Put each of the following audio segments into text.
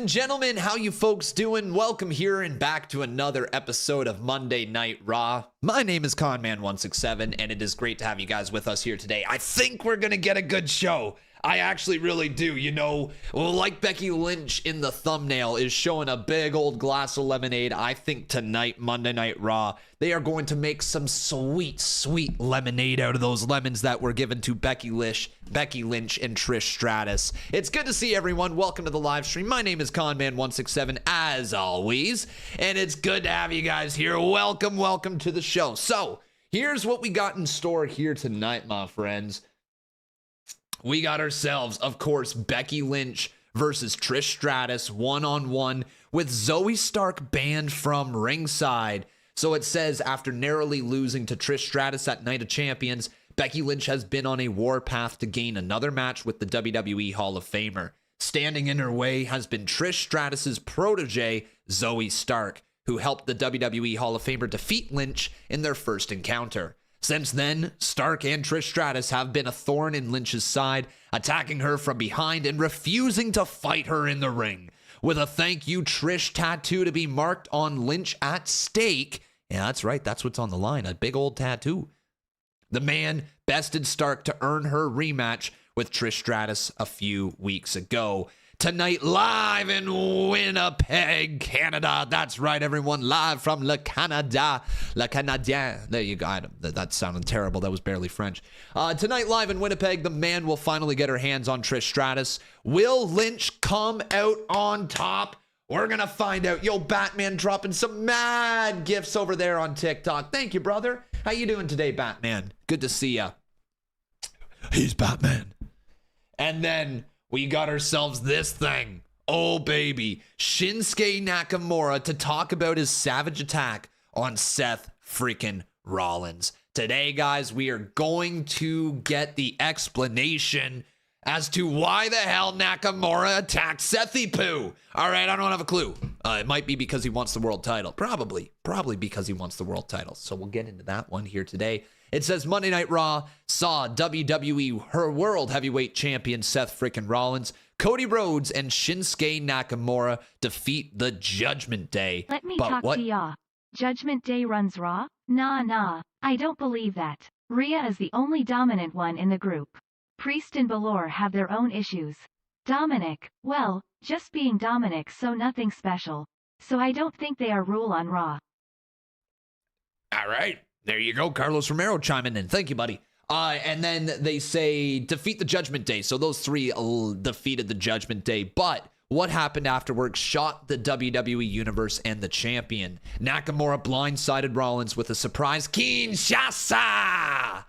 Gentlemen, how you folks doing? Welcome here and back to another episode of Monday Night Raw. My name is Conman167 and it is great to have you guys with us here today. I think we're gonna get a good show. I actually really do. You know, like Becky Lynch in the thumbnail is showing a big old glass of lemonade. I think tonight, Monday Night Raw, they are going to make some sweet, sweet lemonade out of those lemons that were given to Becky Lynch and Trish Stratus. It's good to see everyone. Welcome to the live stream. My name is Conman167 as always, and it's good to have you guys here. Welcome to the show. So, here's what we got in store here tonight, my friends. We got ourselves, of course, Becky Lynch versus Trish Stratus one-on-one with Zoey Stark banned from ringside. So it says, after narrowly losing to Trish Stratus at Night of Champions, Becky Lynch has been on a warpath to gain another match with the WWE Hall of Famer. Standing in her way has been Trish Stratus's protege, Zoey Stark, who helped the WWE Hall of Famer defeat Lynch in their first encounter. Since then, Stark and Trish Stratus have been a thorn in Lynch's side, attacking her from behind and refusing to fight her in the ring. With a thank you Trish tattoo to be marked on Lynch at stake. Yeah, that's right, that's what's on the line, a big old tattoo. The man bested Stark to earn her rematch with Trish Stratus a few weeks ago. Tonight, live in Winnipeg, Canada. That's right, everyone. Live from Le Canada. Le Canadien. There you go. That sounded terrible. That was barely French. Tonight, live in Winnipeg, the man will finally get her hands on Trish Stratus. Will Lynch come out on top? We're going to find out. Yo, Batman dropping some mad gifts over there on TikTok. Thank you, brother. How you doing today, Batman? Good to see ya. He's Batman. And then we got ourselves this thing. Oh, baby. Shinsuke Nakamura to talk about his savage attack on Seth freaking Rollins. Today, guys, we are going to get the explanation as to why the hell Nakamura attacked Sethy Poo. All right, I don't have a clue. It might be because he wants the world title. Probably because he wants the world title. So we'll get into that one here today. It says Monday Night Raw saw WWE her World Heavyweight Champion Seth freaking Rollins, Cody Rhodes, and Shinsuke Nakamura defeat the Judgment Day. Let me talk to ya. Judgment Day runs Raw? Nah. I don't believe that. Ria is the only dominant one in the group. Priest and Balor have their own issues. Dominic, well, just being Dominic, so nothing special. So I don't think they are rule on Raw. All right. There you go, Carlos Romero chiming in. Thank you, buddy. And then they say defeat the Judgment Day. So those three defeated the Judgment Day. But what happened afterwards shocked the WWE Universe and the champion. Nakamura blindsided Rollins with a surprise Kinshasa.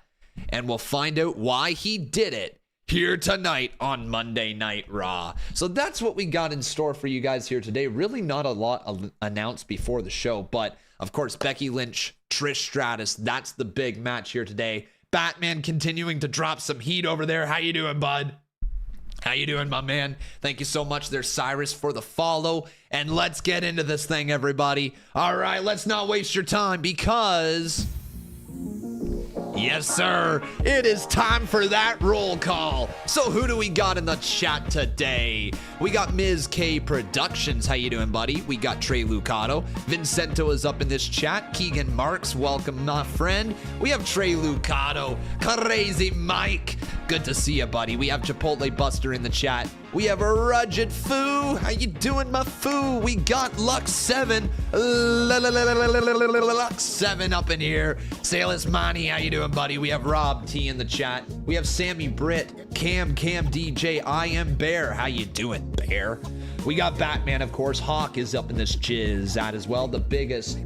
And we'll find out why he did it here tonight on Monday Night Raw. So that's what we got in store for you guys here today. Really not a lot announced before the show, but of course, Becky Lynch, Trish Stratus, that's the big match here today. Batman continuing to drop some heat over there. How you doing, bud? How you doing, my man? Thank you so much. There's Cyrus for the follow. And let's get into this thing, everybody. All right, let's not waste your time because yes, sir. It is time for that roll call. So who do we got in the chat today? We got Ms. K Productions. How you doing, buddy? We got Trey Lucado. Vincento is up in this chat. Keegan Marks, welcome, my friend. We have Trey Lucado. Crazy Mike. Good to see you, buddy. We have Chipotle Buster in the chat. We have a Rugged Foo. How you doing, my foo? We got Lux7. Lux7 up in here. Salis Money, how you doing, buddy? We have Rob T in the chat. We have Sammy Britt, Cam DJ, I Am Bear. How you doing, Bear? We got Batman, of course. Hawk is up in this jizz as well. The biggest.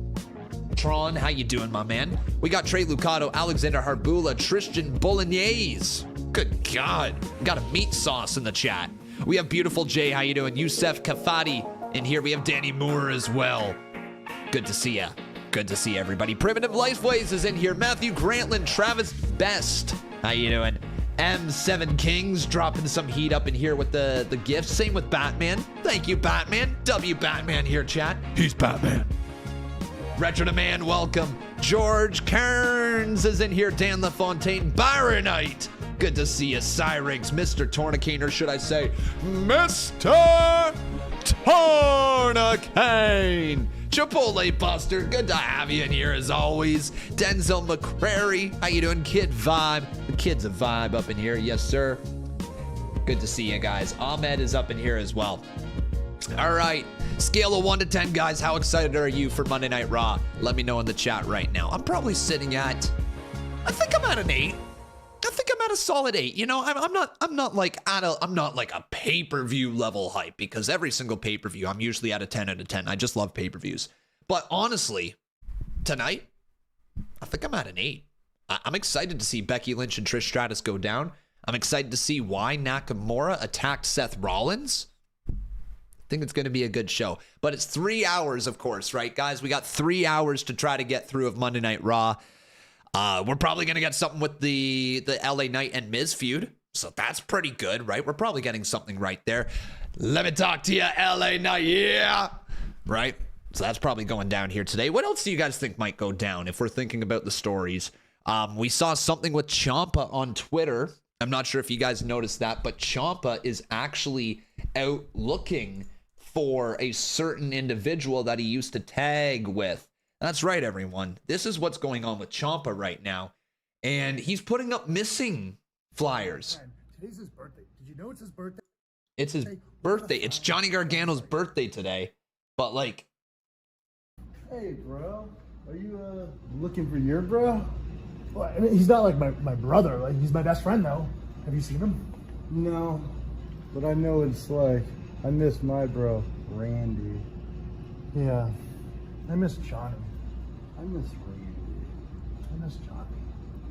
Tron, how you doing, my man? We got Trey Lucado, Alexander Harbula, Tristan Bolognese. Good God. We got a meat sauce in the chat. We have Beautiful Jay, how you doing? Youssef Kafadi in here. We have Danny Moore as well. Good to see ya. Good to see everybody. Primitive Lifeways is in here. Matthew Grantland, Travis Best. How you doing? M7 Kings dropping some heat up in here with the gifts. Same with Batman. Thank you, Batman. W Batman here, chat. He's Batman. Retro Man, welcome. George Kearns is in here. Dan LaFontaine, Byronite. Good to see you, Cyrix, Mr. Tourniquet, or should I say, Mr. Tornacane. Chipotle Buster, good to have you in here as always. Denzel McCrary, how you doing, Kid Vibe? The kid's a vibe up in here, yes sir. Good to see you guys. Ahmed is up in here as well. All right, scale of 1 to 10, guys. How excited are you for Monday Night Raw? Let me know in the chat right now. I'm probably sitting at, I think I'm at an 8. I think I'm at a solid 8. You know, I'm not like a pay-per-view level hype, because every single pay-per-view I'm usually at a 10 out of 10. I just love pay-per-views. But honestly, tonight, I think I'm at an 8. I'm excited to see Becky Lynch and Trish Stratus go down. I'm excited to see why Nakamura attacked Seth Rollins. I think it's going to be a good show. But it's 3 hours, of course, right, guys? We got 3 hours to try to get through of Monday Night Raw. We're probably going to get something with the LA Knight and Miz feud. So that's pretty good, right? We're probably getting something right there. Let me talk to you, LA Knight, yeah! Right? So that's probably going down here today. What else do you guys think might go down if we're thinking about the stories? We saw something with Ciampa on Twitter. I'm not sure if you guys noticed that, but Ciampa is actually out looking for a certain individual that he used to tag with. That's right, everyone. This is what's going on with Ciampa right now. And he's putting up missing flyers. Today's his birthday. Did you know it's his birthday? It's his birthday. It's Johnny Gargano's birthday today. But like... Hey, bro. Are you looking for your bro? Well, I mean, he's not like my brother. Like, he's my best friend, though. Have you seen him? No. But I know what it's like. I miss my bro, Randy. Yeah. I miss Johnny. I miss Randy. I miss Johnny.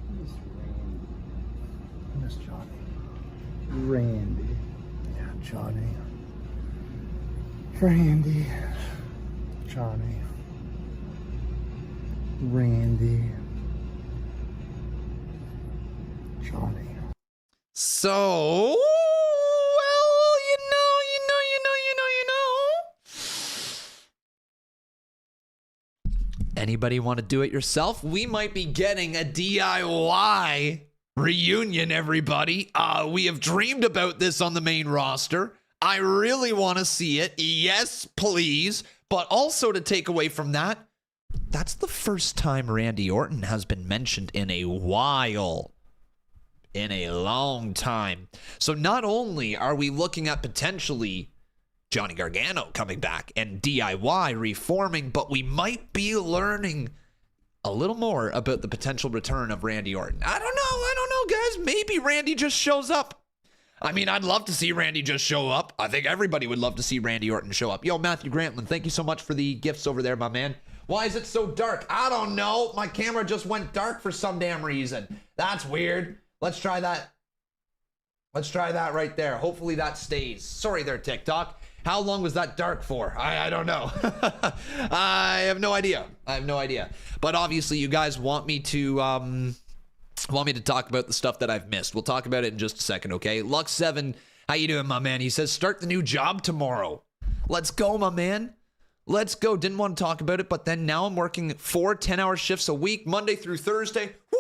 I miss Randy. I miss Johnny. Randy. Yeah, Johnny. Randy. Johnny. Randy. Johnny. So, well, you know. Anybody want to do it yourself? We might be getting a DIY reunion, everybody. We have dreamed about this on the main roster. I really want to see it. Yes, please. But also to take away from that, that's the first time Randy Orton has been mentioned in a while. In a long time. So not only are we looking at potentially Johnny Gargano coming back and DIY reforming, but we might be learning a little more about the potential return of Randy Orton. I don't know, guys. Maybe Randy just shows up. I mean, I'd love to see Randy just show up. I think everybody would love to see Randy Orton show up. Yo, Matthew Grantland, thank you so much for the gifts over there, my man. Why is it so dark? I don't know. My camera just went dark for some damn reason. That's weird. Let's try that. Let's try that right there. Hopefully that stays. Sorry there, TikTok. How long was that dark for? I don't know. I have no idea. But obviously you guys want me to talk about the stuff that I've missed. We'll talk about it in just a second, okay? Lux7, how you doing, my man? He says, start the new job tomorrow. Let's go, my man. Let's go. Didn't want to talk about it, but then now I'm working 4 10-hour shifts a week, Monday through Thursday. Woo!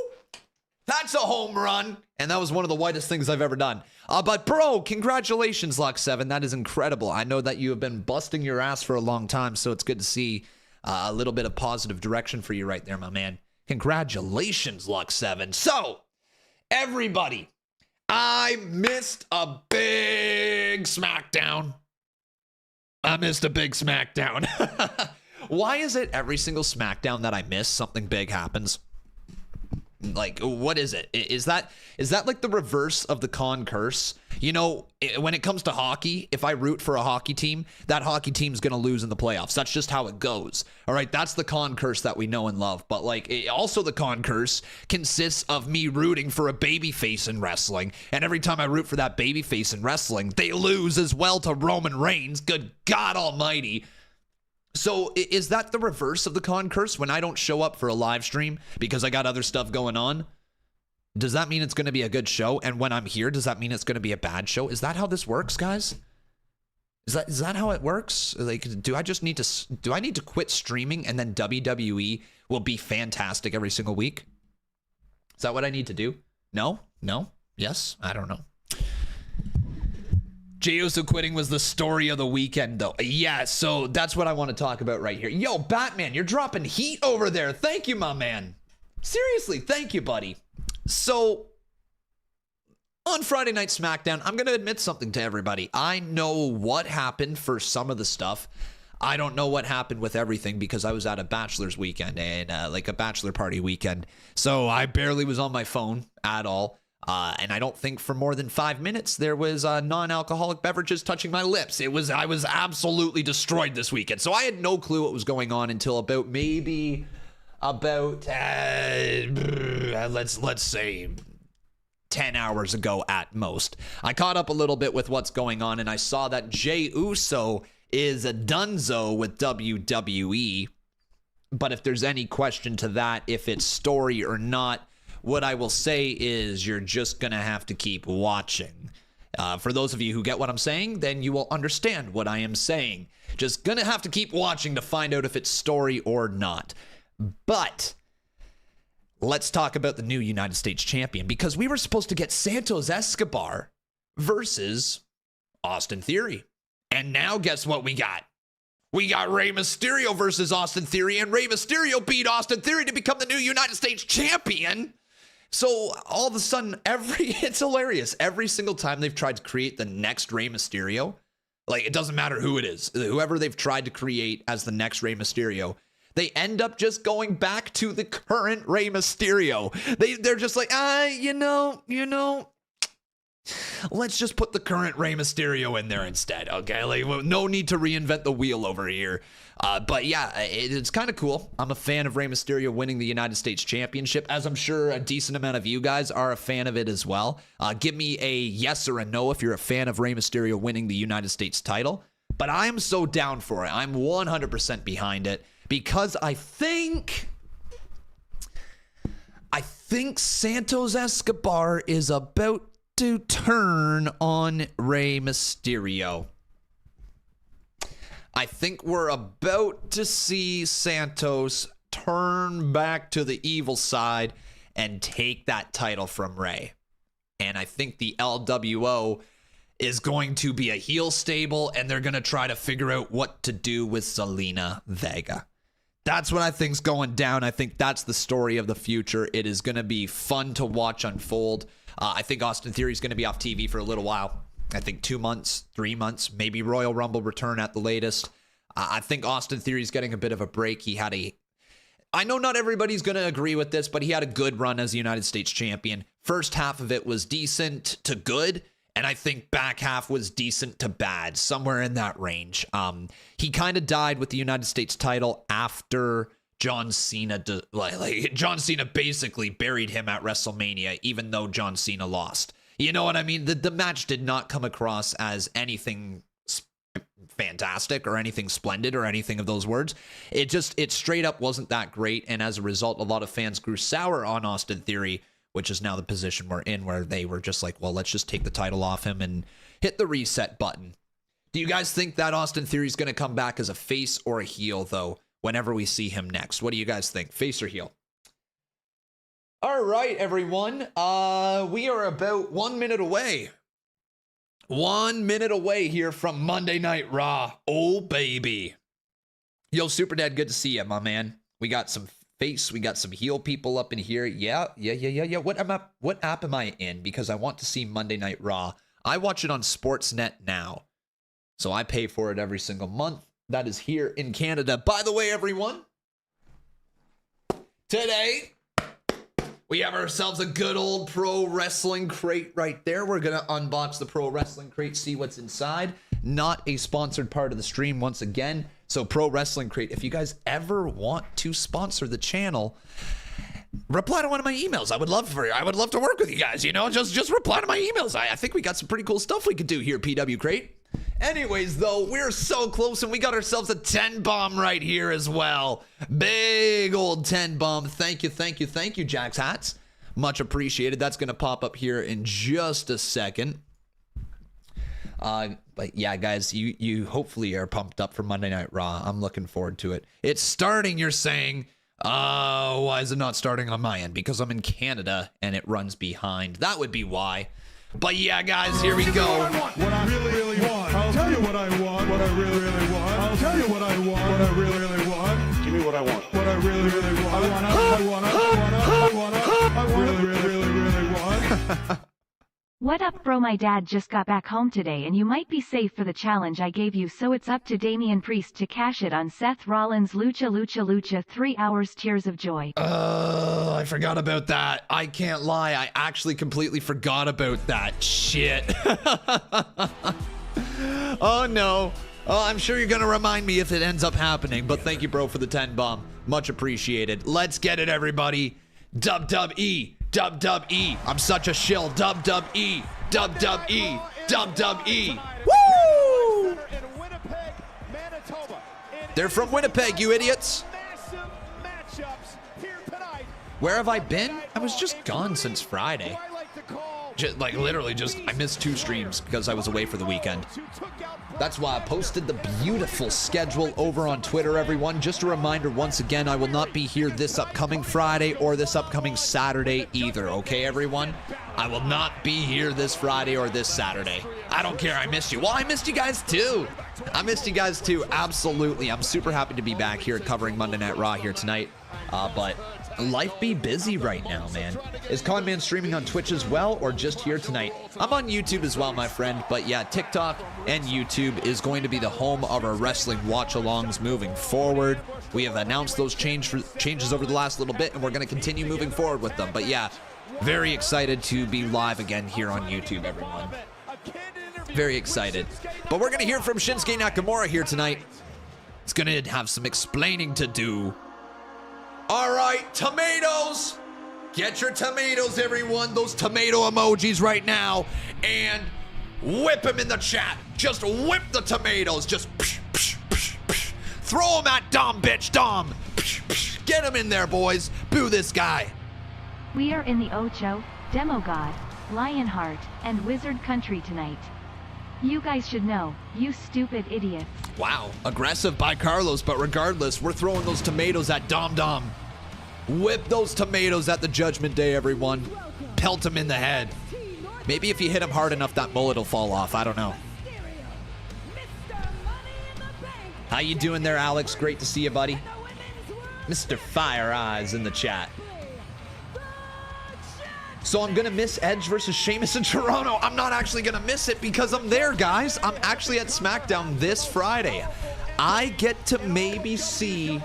That's a home run. And that was one of the whitest things I've ever done. But bro, congratulations, Lux7. That is incredible. I know that you have been busting your ass for a long time, so it's good to see a little bit of positive direction for you right there, my man. Congratulations, Lux7. So, everybody, I missed a big SmackDown. Why is it every single SmackDown that I miss, something big happens? Like, what is it? Is that like the reverse of the con curse? You know, when it comes to hockey, if I root for a hockey team, that hockey team's going to lose in the playoffs. That's just how it goes. All right, that's the con curse that we know and love. But like, also the con curse consists of me rooting for a babyface in wrestling. And every time I root for that babyface in wrestling, they lose as well to Roman Reigns. Good God almighty. So is that the reverse of the con curse? When I don't show up for a live stream because I got other stuff going on, does that mean it's going to be a good show? And when I'm here, does that mean it's going to be a bad show? Is that how this works, guys? Is that how it works? Like, do I need to quit streaming and then WWE will be fantastic every single week? Is that what I need to do? No? Yes? I don't know. Jey Uso quitting was the story of the weekend, though. Yeah, so that's what I want to talk about right here. Yo, Batman, you're dropping heat over there. Thank you, my man. Seriously, thank you, buddy. So, on Friday Night SmackDown, I'm going to admit something to everybody. I know what happened for some of the stuff. I don't know what happened with everything because I was at a bachelor's weekend and like a bachelor party weekend. So I barely was on my phone at all. And I don't think for more than 5 minutes there was non-alcoholic beverages touching my lips. I was absolutely destroyed this weekend. So I had no clue what was going on until about let's say 10 hours ago at most. I caught up a little bit with what's going on, and I saw that Jey Uso is a dunzo with WWE. But if there's any question to that, if it's story or not, what I will say is you're just going to have to keep watching. For those of you who get what I'm saying, then you will understand what I am saying. Just going to have to keep watching to find out if it's story or not. But let's talk about the new United States champion, because we were supposed to get Santos Escobar versus Austin Theory. And now guess what we got? We got Rey Mysterio versus Austin Theory, and Rey Mysterio beat Austin Theory to become the new United States champion. So all of a sudden, it's hilarious. Every single time they've tried to create the next Rey Mysterio, like it doesn't matter who it is, whoever they've tried to create as the next Rey Mysterio, they end up just going back to the current Rey Mysterio. They're just like, you know, let's just put the current Rey Mysterio in there instead, okay? Like, no need to reinvent the wheel over here. But yeah, it's kind of cool. I'm a fan of Rey Mysterio winning the United States Championship, as I'm sure a decent amount of you guys are a fan of it as well. Give me a yes or a no if you're a fan of Rey Mysterio winning the United States title. But I'm so down for it. I'm 100% behind it because I think Santos Escobar is about to turn on Rey Mysterio. I think we're about to see Santos turn back to the evil side and take that title from Rey. And I think the LWO is going to be a heel stable, and they're going to try to figure out what to do with Zelina Vega. That's what I think's going down. I think that's the story of the future. It is going to be fun to watch unfold. I think Austin Theory is going to be off TV for a little while. I think 2 months, 3 months, maybe Royal Rumble return at the latest. I think Austin Theory is getting a bit of a break. I know not everybody's going to agree with this, but he had a good run as the United States champion. First half of it was decent to good, and I think back half was decent to bad, somewhere in that range. He kind of died with the United States title after John Cena, John Cena basically buried him at WrestleMania, even though John Cena lost. You know what I mean? The match did not come across as anything fantastic or anything splendid or anything of those words. It straight up wasn't that great. And as a result, a lot of fans grew sour on Austin Theory, which is now the position we're in, where they were just like, well, let's just take the title off him and hit the reset button. Do you guys think that Austin Theory is going to come back as a face or a heel, though, whenever we see him next? What do you guys think? Face or heel? All right, everyone. We are about 1 minute away. 1 minute away here from Monday Night Raw. Oh, baby. Yo, Super Dad, good to see you, my man. We got some face. We got some heel people up in here. Yeah. What app am I in? Because I want to see Monday Night Raw. I watch it on Sportsnet now. So I pay for it every single month. That is here in Canada. By the way, everyone, today we have ourselves a good old Pro Wrestling Crate right there. We're going to unbox the Pro Wrestling Crate, see what's inside. Not a sponsored part of the stream once again. So Pro Wrestling Crate, if you guys ever want to sponsor the channel, reply to one of my emails. I would love to work with you guys, you know, just reply to my emails. I think we got some pretty cool stuff we could do here, PW Crate. Anyways, though, we're so close, and we got ourselves a 10 bomb right here as well. Big old 10 bomb. Thank you, Jack's Hats. Much appreciated. That's going to pop up here in just a second. But yeah, guys, you hopefully are pumped up for Monday Night Raw. I'm looking forward to it. It's starting, you're saying. Why is it not starting on my end? Because I'm in Canada, and it runs behind. That would be why. But yeah, guys, here we go. What I really what I want, what I really, really want. I'll tell you what I want, what I really, really want. Give me what I want. What I really, really want. I really, really, really want. What up, bro? My dad just got back home today and you might be safe for the challenge I gave you, so it's up to Damian Priest to cash it on Seth Rollins. Lucha 3 hours tears of joy. I forgot about that. I can't lie, I actually completely forgot about that. Shit. Oh no. Oh, I'm sure you're gonna remind me if it ends up happening, but thank you, bro, for the 10 bomb. Much appreciated. Let's get it, everybody. WWE. WWE. I'm such a shill. WWE. WWE. WWE. Woo! They're from Winnipeg, you idiots. Where have I been? I was just gone since Friday. Like literally just, I missed 2 streams because I was away for the weekend. That's why I posted the beautiful schedule over on Twitter, everyone. Just a reminder, once again, I will not be here this upcoming Friday or this upcoming Saturday either, okay, everyone? I will not be here this Friday or this Saturday. I don't care, I missed you. Well, I missed you guys too. I missed you guys too, absolutely. I'm super happy to be back here covering Monday Night Raw here tonight, but life be busy right now, man. Is Conman streaming on Twitch as well, or just here tonight? I'm on YouTube as well, my friend, but yeah, TikTok and YouTube is going to be the home of our wrestling watch-alongs moving forward. We have announced those changes over the last little bit, and we're going to continue moving forward with them. But yeah, very excited to be live again here on YouTube, everyone. Very excited. But we're going to hear from Shinsuke Nakamura here tonight. It's going to have some explaining to do. All right, tomatoes. Get your tomatoes, everyone. Those tomato emojis right now. And whip them in the chat. Just whip the tomatoes. Just psh, psh, psh, psh. Throw them at Dom, bitch. Dom. Psh, psh. Get them in there, boys. Boo this guy. We are in the Ocho, Demo God, Lionheart, and Wizard Country tonight. You guys should know, you stupid idiots. Wow, aggressive by Carlos, but regardless, we're throwing those tomatoes at Dom Dom. Whip those tomatoes at the Judgment Day, everyone. Pelt him in the head. Maybe if you hit him hard enough, that mullet will fall off. I don't know. How you doing there, Alex? Great to see you, buddy. Mr. Fire Eyes in the chat. So I'm going to miss Edge versus Sheamus in Toronto. I'm not actually going to miss it because I'm there, guys. I'm actually at SmackDown this Friday. I get to maybe see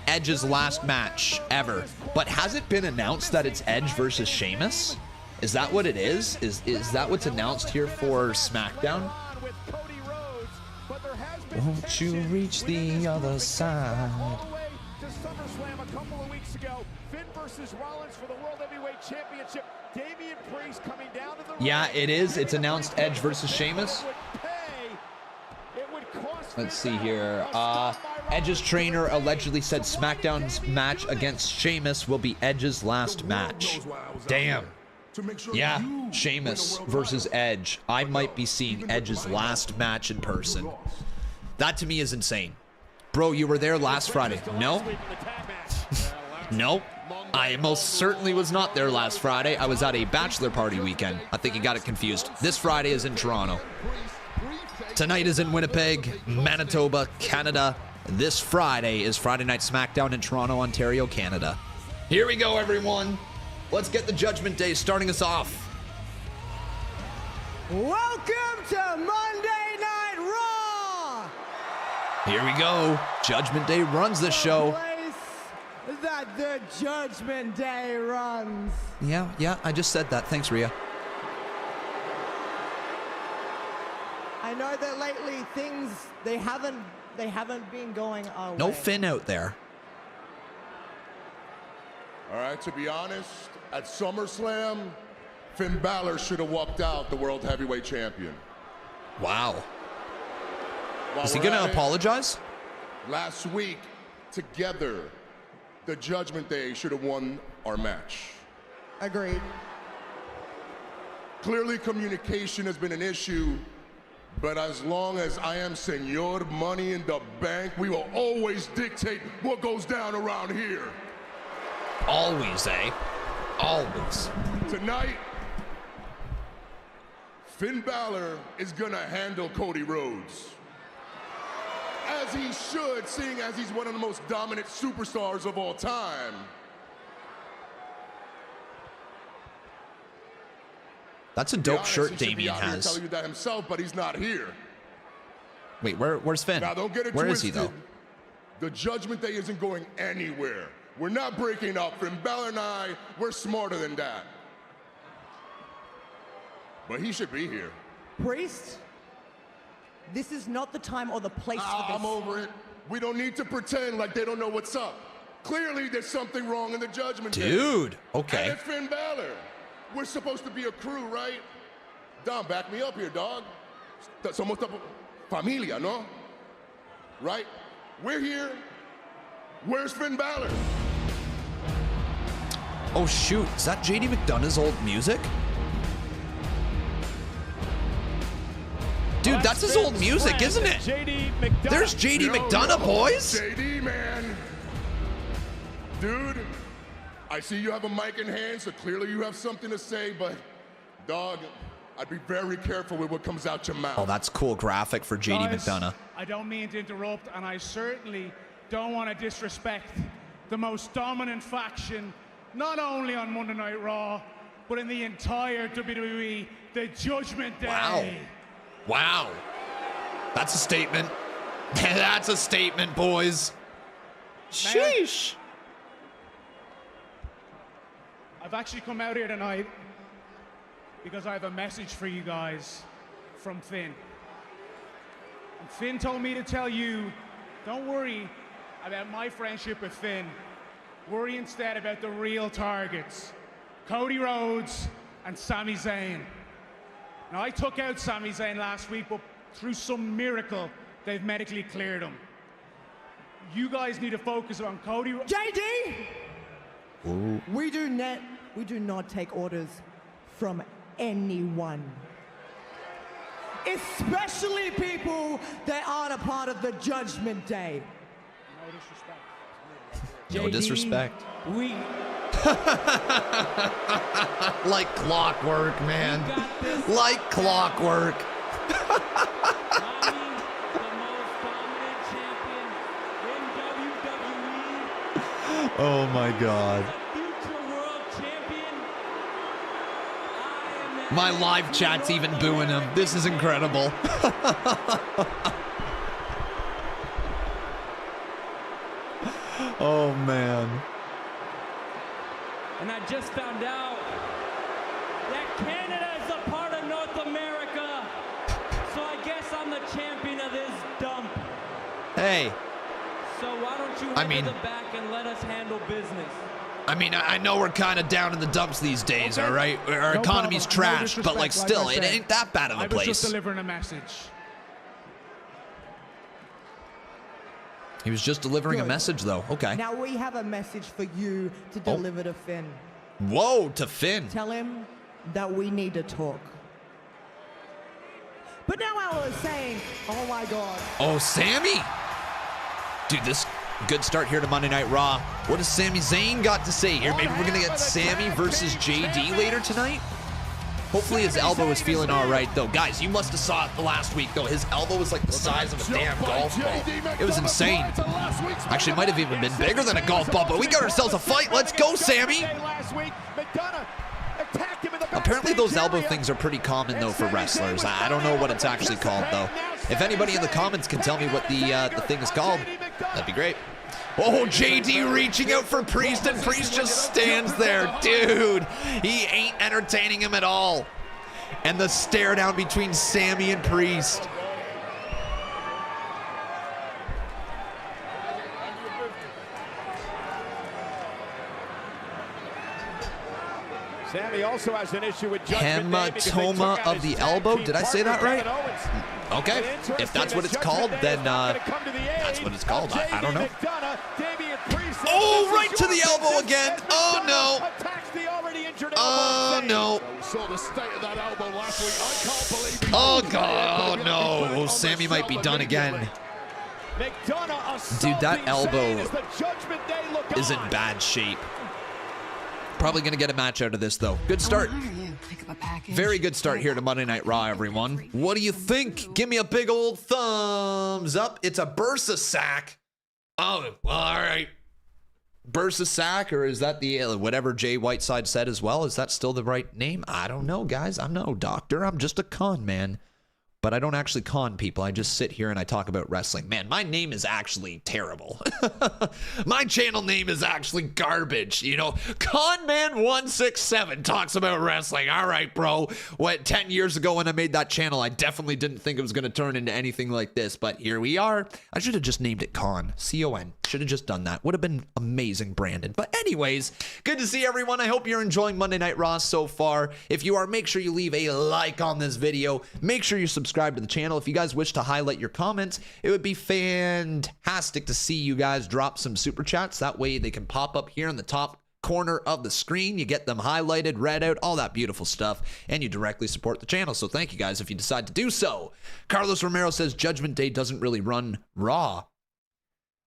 Edge's last match ever. But has it been announced that it's Edge versus Sheamus? Is that what it is? Is that what's announced here for SmackDown? Won't you reach the other side? Yeah, it is. It's announced Edge versus Sheamus. Let's see here. Edge's trainer allegedly said SmackDown's match against Sheamus will be Edge's last match. Damn. Yeah, Sheamus versus Edge. I might be seeing Edge's last match in person. That to me is insane. Bro, you were there last Friday. No? Nope. I most certainly was not there last Friday. I was at a bachelor party weekend. I think you got it confused. This Friday is in Toronto. Tonight is in Winnipeg, Manitoba, Canada. This Friday is Friday Night SmackDown in Toronto, Ontario, Canada. Here we go, everyone. Let's get the Judgment Day starting us off. Welcome to Monday Night Raw! Here we go. Judgment Day runs the show. That the Judgment Day runs. Yeah, I just said that. Thanks, Ria. I know that lately things they haven't been going our way. No Finn out there. All right, to be honest, at SummerSlam, Finn Balor should have walked out the World Heavyweight Champion. Wow. While Is he we're gonna at it, apologize? Last week, together, the Judgment Day should have won our match. Agreed. Clearly, communication has been an issue, but as long as I am Senor Money in the Bank, we will always dictate what goes down around here. Always, eh? Always. Tonight, Finn Balor is gonna handle Cody Rhodes. As he should, seeing as he's one of the most dominant superstars of all time. That's a dope shirt Damien has. Telling you that himself, but he's not here. Wait, where's Finn? Now, don't get it Where is twisted. he though? The Judgment Day isn't going anywhere. We're not breaking up. Finn Balor and I, we're smarter than that. But he should be here. Priest, this is not the time or the place for this. I'm over it. We don't need to pretend like they don't know what's up. Clearly, there's something wrong in the Judgment Day. Dude, okay. And it's Finn Balor. We're supposed to be a crew, right? Dom, back me up here, dog. Somos familia, no? Right? We're here. Where's Finn Balor? Oh shoot, is that JD McDonagh's old music? Dude, that's his old music, isn't it? There's JD McDonagh, boys. JD, man. Dude, I see you have a mic in hand, so clearly you have something to say, but dog, I'd be very careful with what comes out your mouth. Oh, that's cool graphic for JD McDonagh. I don't mean to interrupt, and I certainly don't want to disrespect the most dominant faction, not only on Monday Night Raw, but in the entire WWE, the Judgment Day. Wow. Wow. That's a statement. That's a statement, boys. Sheesh. I've actually come out here tonight because I have a message for you guys from Finn. And Finn told me to tell you, don't worry about my friendship with Finn. Worry instead about the real targets, Cody Rhodes and Sami Zayn. Now, I took out Sami Zayn last week, but through some miracle, they've medically cleared him. You guys need to focus on Cody. JD! Ooh. We do not take orders from anyone. Especially people that aren't a part of the Judgment Day. No disrespect. We like clockwork, man. Like clockwork. Oh my God. My live chat's even booing him. This is incredible. Oh man. And I just found out that Canada is a part of North America. So I guess I'm the champion of this dump. Hey. So why don't you head to the back and let us handle business? I mean, I know we're kind of down in the dumps these days, all right? Our economy's trashed, but like still, it ain't that bad of a place. I was just delivering a message. He was just delivering a message, though. Okay. Now we have a message for you to deliver to Finn. Whoa, to Finn. Tell him that we need to talk. But now I was saying, oh my God. Oh, Sami. Dude, this good start here to Monday Night Raw. What has Sami Zayn got to say here? Maybe we're going to get Sami versus JD later tonight? Hopefully his elbow is feeling all right, though. Guys, you must have saw it the last week, though. His elbow was like the size of a damn golf ball. It was insane. Actually, it might have even been bigger than a golf ball, but we got ourselves a fight. Let's go, Sami. Apparently those elbow things are pretty common, though, for wrestlers. I don't know what it's actually called, though. If anybody in the comments can tell me what the thing is called, that'd be great. Oh, JD reaching out for Priest, and Priest just stands there. Dude, he ain't entertaining him at all. And the stare down between Sami and Priest. Sami also has an issue with hematoma of the elbow. Did I say that right? Okay. If that's what it's called, then that's what it's called. I don't know. Oh, right to the elbow again. Oh, no. Oh, no. Oh, God. Oh, no. Oh, Sami might be done again. Dude, that elbow is in bad shape. Probably going to get a match out of this, though. Good start. pick up a package. Very good start here to Monday Night Raw, everyone. What do you think? Give me a big old thumbs up. It's a Bursa sack. Oh, well, all right. Bursa sack, or is that the whatever Jay Whiteside said as well? Is that still the right name? I don't know, guys. I'm no doctor. I'm just a con man. But I don't actually con people. I just sit here and I talk about wrestling. Man, my name is actually terrible. My channel name is actually garbage. You know, Conman167 talks about wrestling. All right, bro. What, 10 years ago when I made that channel, I definitely didn't think it was going to turn into anything like this. But here we are. I should have just named it Con. C-O-N. Should have just done that. Would have been amazing, Brandon. But anyways, good to see everyone. I hope you're enjoying Monday Night Raw so far. If you are, make sure you leave a like on this video. Make sure you subscribe to the channel. If you guys wish to highlight your comments, it would be fantastic to see you guys drop some super chats. That way they can pop up here in the top corner of the screen. You get them highlighted, read out, all that beautiful stuff, and you directly support the channel. So thank you guys if you decide to do so. Carlos Romero says Judgment Day doesn't really run Raw.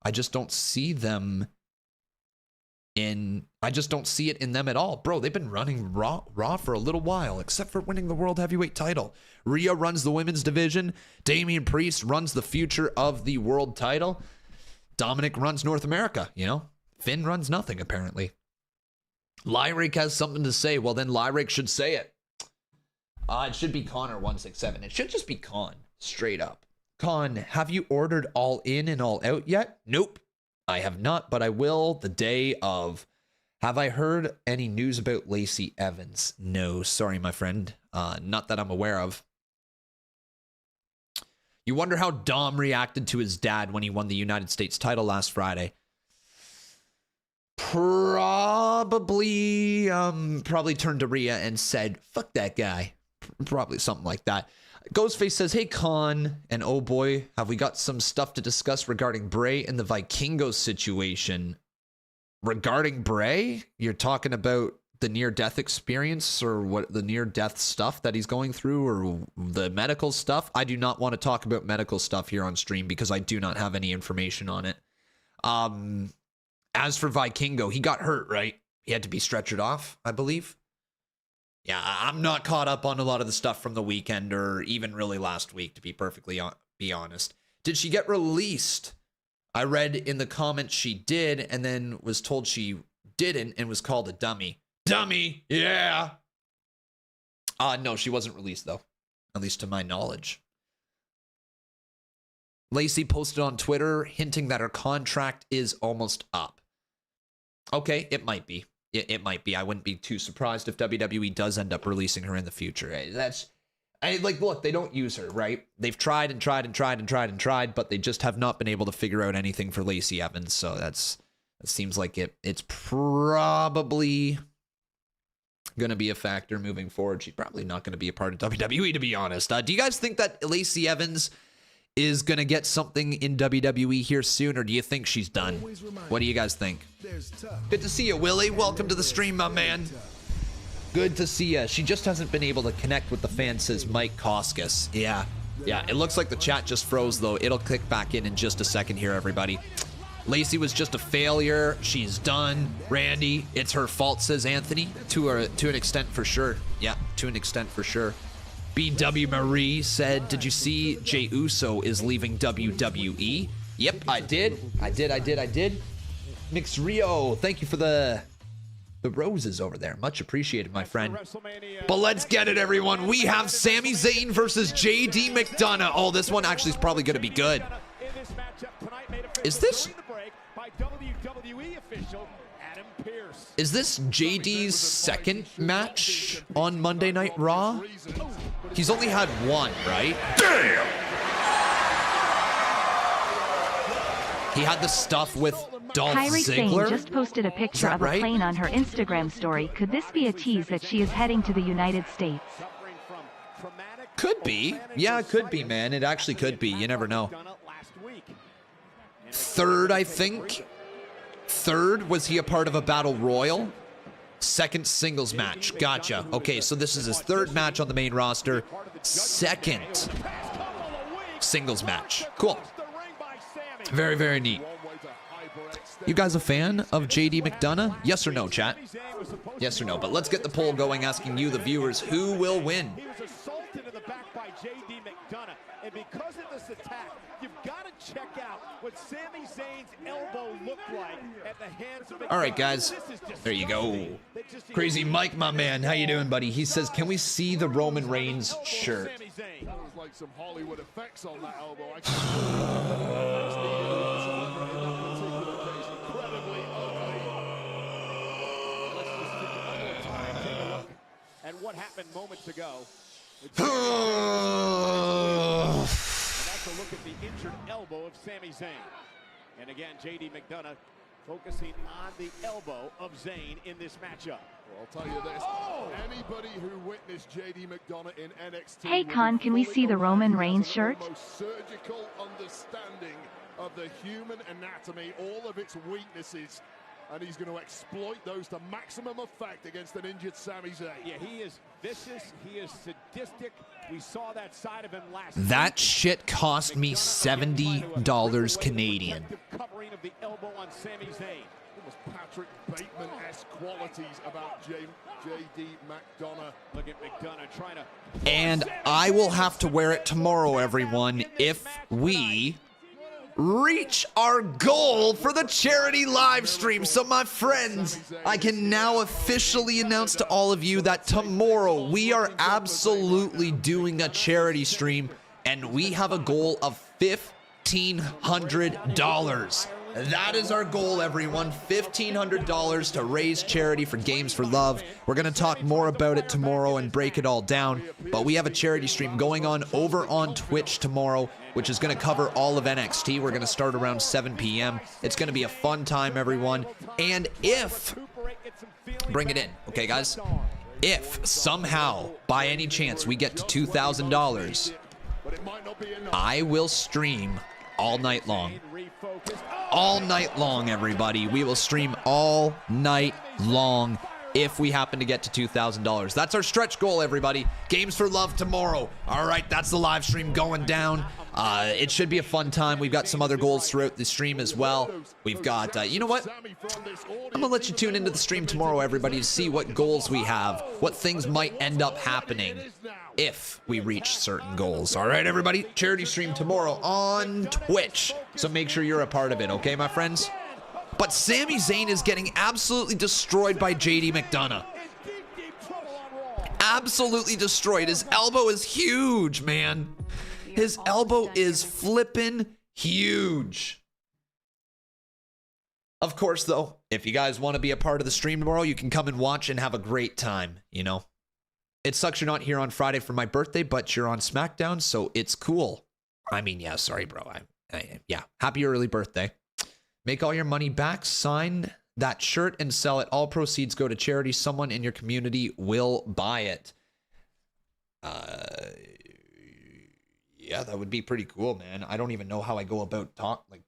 I just don't see them I just don't see it in them at all. Bro, they've been running Raw for a little while, except for winning the World Heavyweight title. Rhea runs the women's division. Damian Priest runs the future of the world title. Dominic runs North America, you know? Finn runs nothing, apparently. Lyric has something to say. Well, then Lyric should say it. It should be Connor167. It should just be Con, straight up. Con, have you ordered All In and All Out yet? Nope. I have not, but I will the day of. Have I heard any news about Lacey Evans? No, sorry, my friend. Not that I'm aware of. You wonder how Dom reacted to his dad when he won the United States title last Friday. Probably turned to Rhea and said, fuck that guy. Probably something like that. Ghostface says, hey, Con, and oh boy, have we got some stuff to discuss regarding Bray and the Vikingos situation. Regarding Bray, you're talking about the near-death experience or what the near-death stuff that he's going through or the medical stuff. I do not want to talk about medical stuff here on stream because I do not have any information on it. As for Vikingo, he got hurt, right? He had to be stretchered off, I believe. Yeah, I'm not caught up on a lot of the stuff from the weekend or even really last week, to be perfectly honest. Did she get released? I read in the comments she did and then was told she didn't and was called a dummy. Dummy, yeah. No, she wasn't released, though, at least to my knowledge. Lacey posted on Twitter hinting that her contract is almost up. Okay, it might be. It might be. I wouldn't be too surprised if WWE does end up releasing her in the future. Look, they don't use her, right? They've tried and tried and tried and tried and tried, but they just have not been able to figure out anything for Lacey Evans. So that seems like it's probably going to be a factor moving forward. She's probably not going to be a part of WWE, to be honest. Do you guys think that Lacey Evans is going to get something in WWE here soon, or do you think she's done? What do you guys think? Good to see you, Willie. Welcome to the stream, my man. Good to see you. She just hasn't been able to connect with the fans, says Mike Koskis. Yeah, it looks like the chat just froze, though. It'll click back in just a second here, everybody. Lacey was just a failure. She's done. Randy, it's her fault, says Anthony. To an extent, for sure. Yeah, to an extent, for sure. BW Marie said, did you see Jey Uso is leaving WWE? Yep, I did. Mix Rio, thank you for the roses over there. Much appreciated, my friend. But let's get it, everyone. We have Sami Zayn versus JD McDonagh. Oh, this one actually is probably going to be good. Is this JD's second match on Monday Night Raw? He's only had one, right? Damn! He had the stuff with Dolph Ziggler. Kyrie just posted a picture of a plane on her Instagram story. Could this be a tease that she is heading to the United States? Could be. Yeah, it could be, man. It actually could be. You never know. Third, I think. Third, was he a part of a battle royal? Second singles match. Gotcha. Okay, so this is his third match on the main roster. Second singles match. Cool. Very, very neat. You guys a fan of JD McDonagh? Yes or no, chat? Yes or no? But let's get the poll going, asking you, the viewers, who will win? He was assaulted in the back by JD McDonagh, and because of this attack, you've got to check out what Sami Zayn's elbow looked like at the hands of McDonagh. All right, guys. There you go. Crazy Mike, my man. How you doing, buddy? He says, can we see the Roman Reigns shirt? That was like some Hollywood effects on that elbow. Incredibly ugly. Let's just take it one more time. Take a look at what happened moments ago. And that's a look at the injured elbow of Sami Zayn. And again, JD McDonagh focusing on the elbow of Zayn in this matchup. Well, I'll tell you this. Anybody who witnessed JD McDonagh in NXT. Hey Con, can we see the Roman Reigns shirt? The most surgical understanding of the human anatomy, all of its weaknesses, and he's going to exploit those to maximum effect against an injured Sami Zayn. Yeah, he is vicious. He is sadistic. We saw that side of him last That shit cost me $70 Canadian. Covering of the elbow on Sami Zayn. Almost Patrick Bateman-esque qualities about JD McDonagh. Look at McDonagh trying to... And I will have to wear it tomorrow, everyone, if we reach our goal for the charity live stream. So my friends, I can now officially announce to all of you that tomorrow we are absolutely doing a charity stream, and we have a goal of $1,500. That is our goal, everyone. $1,500 to raise charity for Games for Love. We're going to talk more about it tomorrow and break it all down. But we have a charity stream going on over on Twitch tomorrow, which is going to cover all of NXT. We're going to start around 7 p.m. It's going to be a fun time, everyone. And if... Bring it in, okay, guys? If somehow, by any chance, we get to $2,000, I will stream all night long. All night long, everybody. We will stream all night long if we happen to get to $2,000. That's our stretch goal, everybody. Games for Love tomorrow. All right, that's the live stream going down. It should be a fun time. We've got some other goals throughout the stream as well. We've got, you know what? I'm going to let you tune into the stream tomorrow, everybody, to see what goals we have, what things might end up happening if we reach certain goals. All right, everybody, charity stream tomorrow on Twitch. So make sure you're a part of it, okay, my friends? But Sami Zayn is getting absolutely destroyed by JD McDonagh. Absolutely destroyed. His elbow is huge, man. His elbow is flippin' huge. Of course, though, if you guys want to be a part of the stream tomorrow, you can come and watch and have a great time, you know? It sucks you're not here on Friday for my birthday, but you're on SmackDown, so it's cool. I mean, yeah, sorry, bro. Yeah, happy early birthday. Make all your money back, sign that shirt, and sell it. All proceeds go to charity. Someone in your community will buy it. Yeah, that would be pretty cool, man. I don't even know how I go about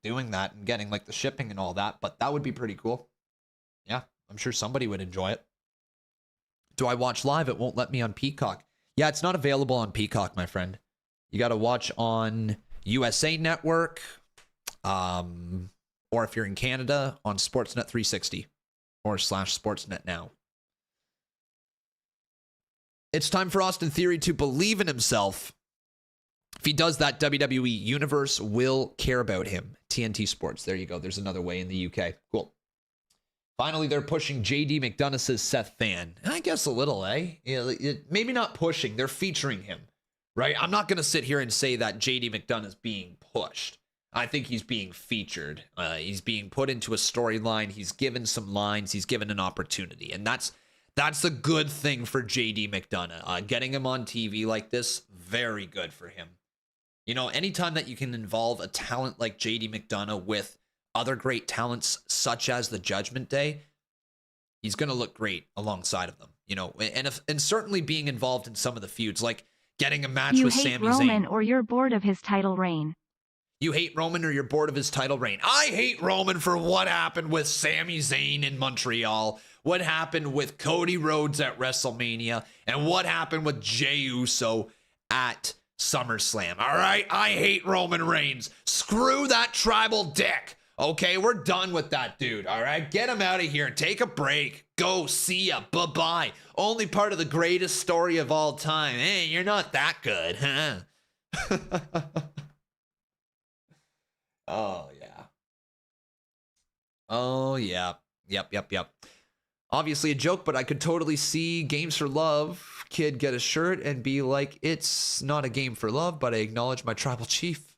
doing that and getting like the shipping and all that, but that would be pretty cool. Yeah, I'm sure somebody would enjoy it. Do I watch live? It won't let me on Peacock. Yeah, it's not available on Peacock, my friend. You got to watch on USA Network, or if you're in Canada, on Sportsnet 360 or /Sportsnet Now. It's time for Austin Theory to believe in himself. If he does that, WWE Universe will care about him. TNT Sports. There you go. There's another way in the UK. Cool. Finally, they're pushing JD McDonagh, says Seth Fan. I guess a little, eh? Maybe not pushing. They're featuring him, right? I'm not going to sit here and say that JD McDonagh is being pushed. I think he's being featured. He's being put into a storyline. He's given some lines. He's given an opportunity. And that's the good thing for JD McDonagh. Getting him on TV like this, very good for him. You know, anytime that you can involve a talent like JD McDonagh with other great talents such as the Judgment Day, he's going to look great alongside of them. You know, and certainly being involved in some of the feuds, like getting a match with Sami Zayn. You hate Roman or you're bored of his title reign. You hate Roman or you're bored of his title reign. I hate Roman for what happened with Sami Zayn in Montreal, what happened with Cody Rhodes at WrestleMania, and what happened with Jey Uso at SummerSlam. All right? I hate Roman Reigns. Screw that tribal dick. Okay, we're done with that dude, all right? Get him out of here. Take a break. Go, see ya. Bye-bye. Only part of the greatest story of all time. Hey, you're not that good, huh? Oh, yeah. Oh, yeah. Yep. Obviously a joke, but I could totally see Games for Love kid get a shirt and be like, it's not a game for love, but I acknowledge my tribal chief.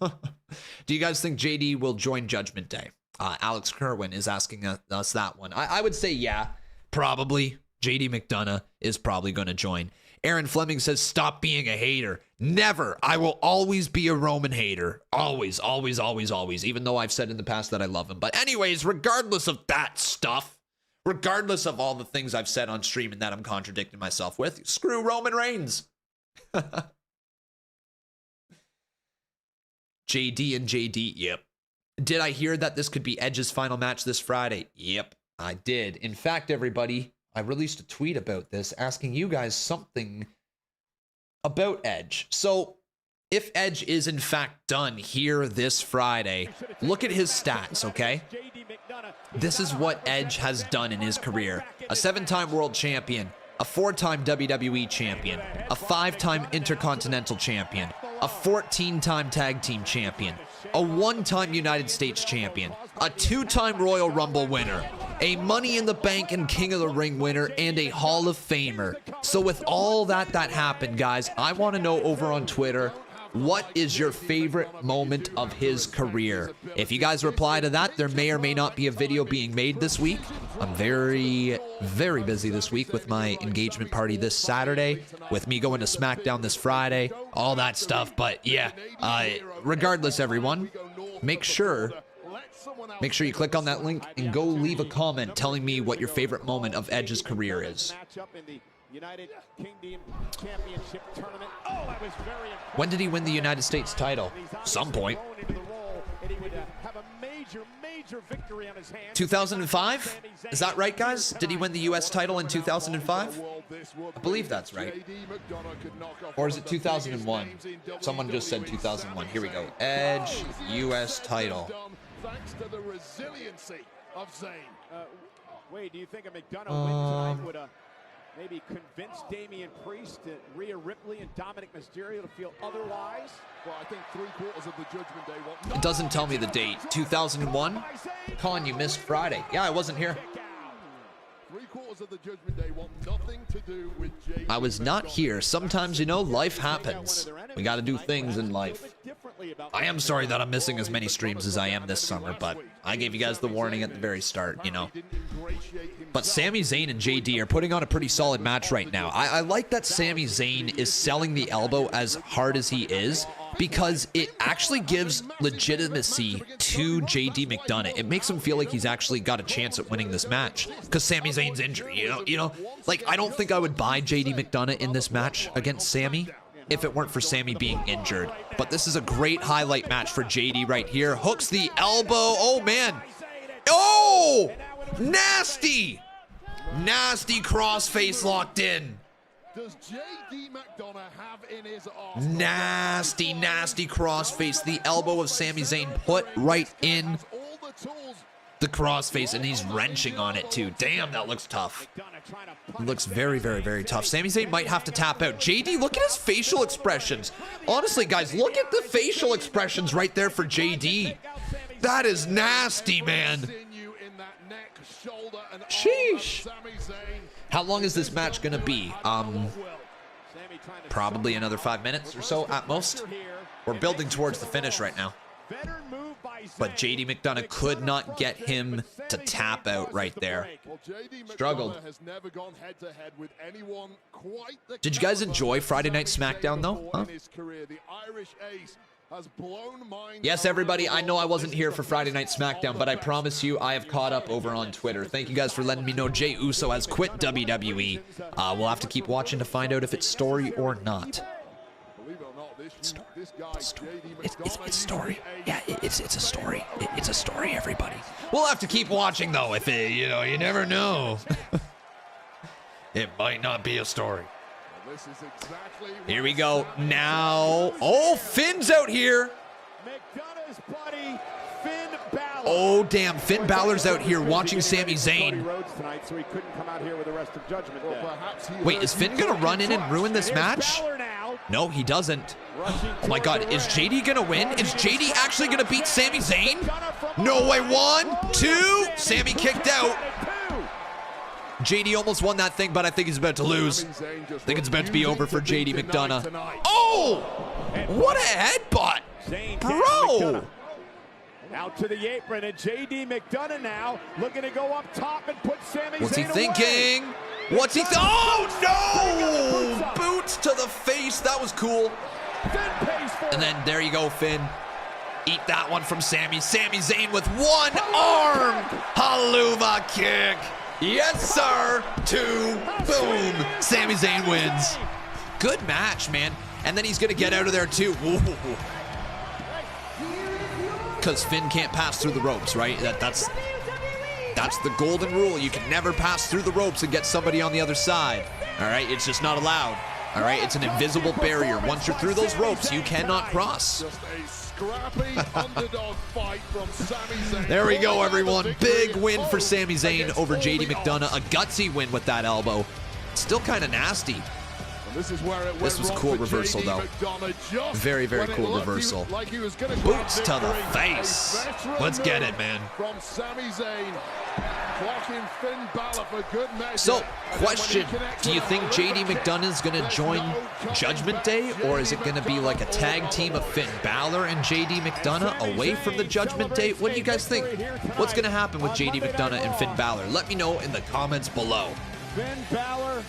Do you guys think JD will join Judgment Day? Alex Kerwin is asking us that one. I would say yeah, probably. JD McDonagh is probably going to join. Aaron Fleming says, stop being a hater. Never. I will always be a Roman hater. Always. Even though I've said in the past that I love him. But anyways, regardless of that stuff, regardless of all the things I've said on stream and that I'm contradicting myself with, screw Roman Reigns. JD and JD, yep. Did I hear that this could be Edge's final match this Friday? Yep, I did. In fact, everybody, I released a tweet about this asking you guys something about Edge. So, if Edge is in fact done here this Friday, look at his stats, okay? This is what Edge has done in his career. A 7-time world champion, a 4-time WWE champion, a 5-time Intercontinental champion, a 14-time tag team champion, a 1-time United States champion, a 2-time Royal Rumble winner, a Money in the Bank and King of the Ring winner, and a Hall of Famer. So with all that happened, guys, I want to know over on Twitter, what is your favorite moment of his career? If you guys reply to that, there may or may not be a video being made this week. I'm very busy this week with my engagement party this Saturday, with me going to SmackDown this Friday, all that stuff. But yeah, regardless, everyone, make sure you click on that link and go leave a comment telling me what your favorite moment of Edge's career is. United Kingdom Championship Tournament. Oh, that was very impressive. When did he win the United States title? Some point. 2005? Is that right, guys? Did he win the U.S. title in 2005? I believe that's right. Or is it 2001? Someone just said 2001. Here we go. Edge, U.S. title. Thanks to the resiliency of Zayn. Wade, do you think a McDonagh win tonight would maybe convince Damian Priest, Rhea Ripley, and Dominic Mysterio to feel otherwise? Well, I think 3/4 of the Judgment Day. It doesn't tell me the date. 2001? Colin, you missed Friday. Yeah, I wasn't here. 3/4 of the Judgment Day want nothing to do with JD. I was not here. Sometimes, you know, life happens. We got to do things in life. I am sorry that I'm missing as many streams as I am this summer, but I gave you guys the warning at the very start, you know. But Sami Zayn and JD are putting on a pretty solid match right now. I like that Sami Zayn is selling the elbow as hard as he is, because it actually gives legitimacy to JD McDonagh. It makes him feel like he's actually got a chance at winning this match, because Sami Zayn's injured, you know? Like, I don't think I would buy JD McDonagh in this match against Sami if it weren't for Sami being injured. But this is a great highlight match for JD right here. Hooks the elbow. Oh, man. Oh! Nasty! Nasty crossface locked in. Does JD McDonagh have in his arsenal? Nasty crossface. The elbow of Sami Zayn put right in the crossface, and he's wrenching on it too. Damn, that looks tough. It looks very tough. Sami Zayn might have to tap out. JD, look at his facial expressions. Honestly, guys, look at the facial expressions right there for JD. That is nasty, man. Sheesh. How long is this match gonna be? Probably another 5 minutes or so at most. We're building towards the finish right now. But JD McDonagh could not get him to tap out right there. Struggled. Did you guys enjoy Friday Night SmackDown though? Huh? Yes, everybody, I know I wasn't here for Friday Night SmackDown, but I promise you I have caught up over on Twitter. Thank you guys for letting me know Jey Uso has quit WWE. We'll have to keep watching to find out if it's story or not. It's story. Yeah, it's a story. It's a story, everybody. We'll have to keep watching, though, if it, you know, you never know. It might not be a story. Here we go. Now, oh, Finn's out here. McDonagh's buddy, Finn Balor. Oh, damn. Finn Balor's out here watching Sami Zayn. Wait, is Finn going to run in and ruin this match? No, he doesn't. Oh, my God. Is JD going to win? Is JD actually going to beat Sami Zayn? No way. 1, 2. Sami kicked out. JD almost won that thing, but I think he's about to lose. I think it's about to be over for JD McDonagh. Oh! What a headbutt! Bro! Out to the apron, and JD McDonagh now looking to go up top and put Sami Zayn What's he away. thinking? What's he Oh, no! Boots to the face. That was cool. And then there you go, Finn. Eat that one from Sami. Sami Zayn with one arm. Haluva kick. Yes, sir. 2. Boom. Sami Zayn wins. Good match, man. And then he's going to get out of there, too. Because Finn can't pass through the ropes, right? That's the golden rule. You can never pass through the ropes and get somebody on the other side. All right? It's just not allowed. All right? It's an invisible barrier. Once you're through those ropes, you cannot cross. There we go, everyone. Big win for Sami Zayn over JD McDonagh. A gutsy win with that elbow. Still kind of nasty. This was a cool reversal, though. Very, very cool reversal. Boots to the face. Let's get it, man. So, question. Do you think JD McDonagh is going to join Judgment Day, or is it going to be like a tag team of Finn Balor and JD McDonagh away from the Judgment Day? What do you guys think? What's going to happen with JD McDonagh and Finn Balor? Let me know in the comments below. Finn Balor.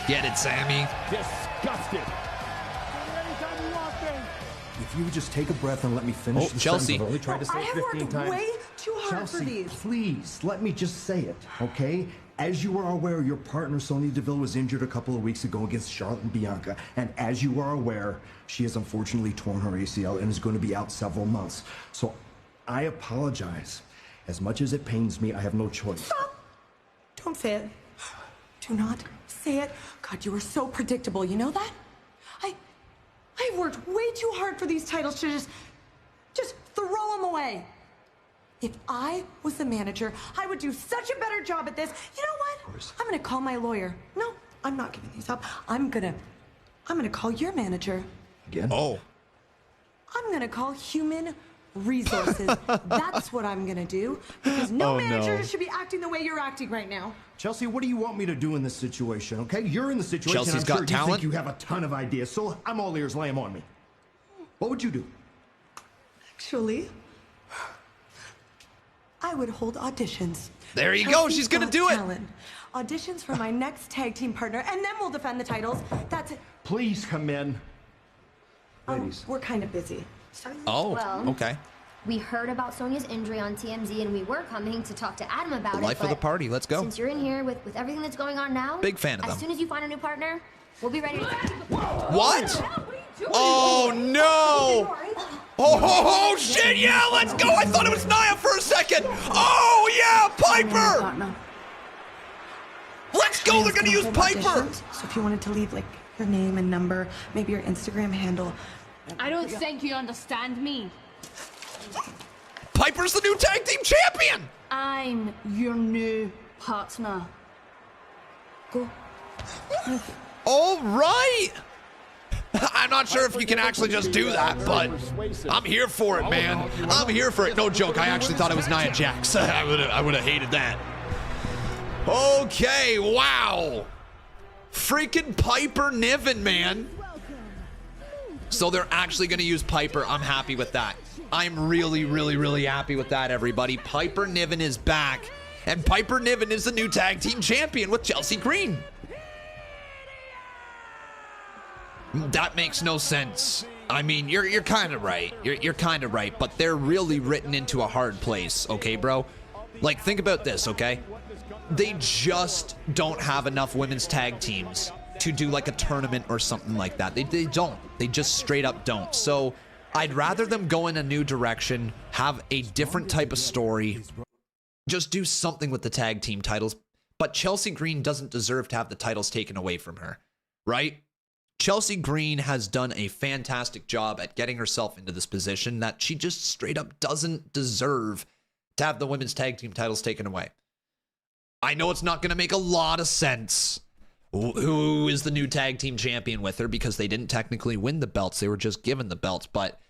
Get it, Sammy. Disgusted. If you would just take a breath and let me finish the Chelsea. sentence. I've only tried to say it 15 times. Way too hard Chelsea, for these. Please, let me just say it, okay? As you are aware, your partner, Sonya Deville, was injured a couple of weeks ago against Charlotte and Bianca. And as you are aware, she has unfortunately torn her ACL and is going to be out several months. So I apologize. As much as it pains me, I have no choice. Stop. Don't say it. Do not say it. God, you are so predictable. You know that? I've worked way too hard for these titles to just throw them away. If I was the manager, I would do such a better job at this. You know what? I'm gonna call my lawyer. No, I'm not giving these up. I'm gonna call your manager. Again? Oh. I'm gonna call human resources. That's what I'm gonna do, because no manager should be acting the way you're acting right now. Chelsea, what do you want me to do in this situation, okay? You're in the situation. Chelsea's I'm got sure talent. You think you have a ton of ideas, so I'm all ears. Lay them on me. What would you do? Actually, I would hold auditions. There you go. She's gonna do it. Auditions for my next tag team partner, and then we'll defend the titles. That's it. Please come in. Ladies. We're kind of busy. Oh, Well, okay. We heard about Sonya's injury on TMZ, and we were coming to talk to Adam about The it. life of the party. Let's go. Since you're in here with everything that's going on now, Big fan of them. As soon as you find a new partner, we'll be ready to go. What? Oh, no. Oh, shit. Yeah, let's go. I thought it was Nia for a second. Oh, yeah, Piper. Let's go. They're going to use Piper. So if you wanted to leave, like, your name and number, maybe your Instagram handle. I don't think you understand me. Piper's the new tag team champion. I'm your new partner. Go. All right. I'm not sure if you can actually just do that, but I'm here for it, man. I'm here for it. No joke. I actually thought it was Nia Jax. I would have hated that. Okay, wow. Freaking Piper Niven, man. So they're actually going to use Piper. I'm happy with that. I'm really, really, really happy with that, everybody. Piper Niven is back. And Piper Niven is the new tag team champion with Chelsea Green. That makes no sense. I mean, you're kind of right. You're kind of right, but they're really written into a hard place, okay, bro? Like, think about this, okay? They just don't have enough women's tag teams to do like a tournament or something like that. They don't. They just straight up don't. So I'd rather them go in a new direction, have a different type of story, just do something with the tag team titles. But Chelsea Green doesn't deserve to have the titles taken away from her, right? Chelsea Green has done a fantastic job at getting herself into this position that she just straight up doesn't deserve to have the women's tag team titles taken away. I know it's not going to make a lot of sense who is the new tag team champion with her, because they didn't technically win the belts. They were just given the belts, but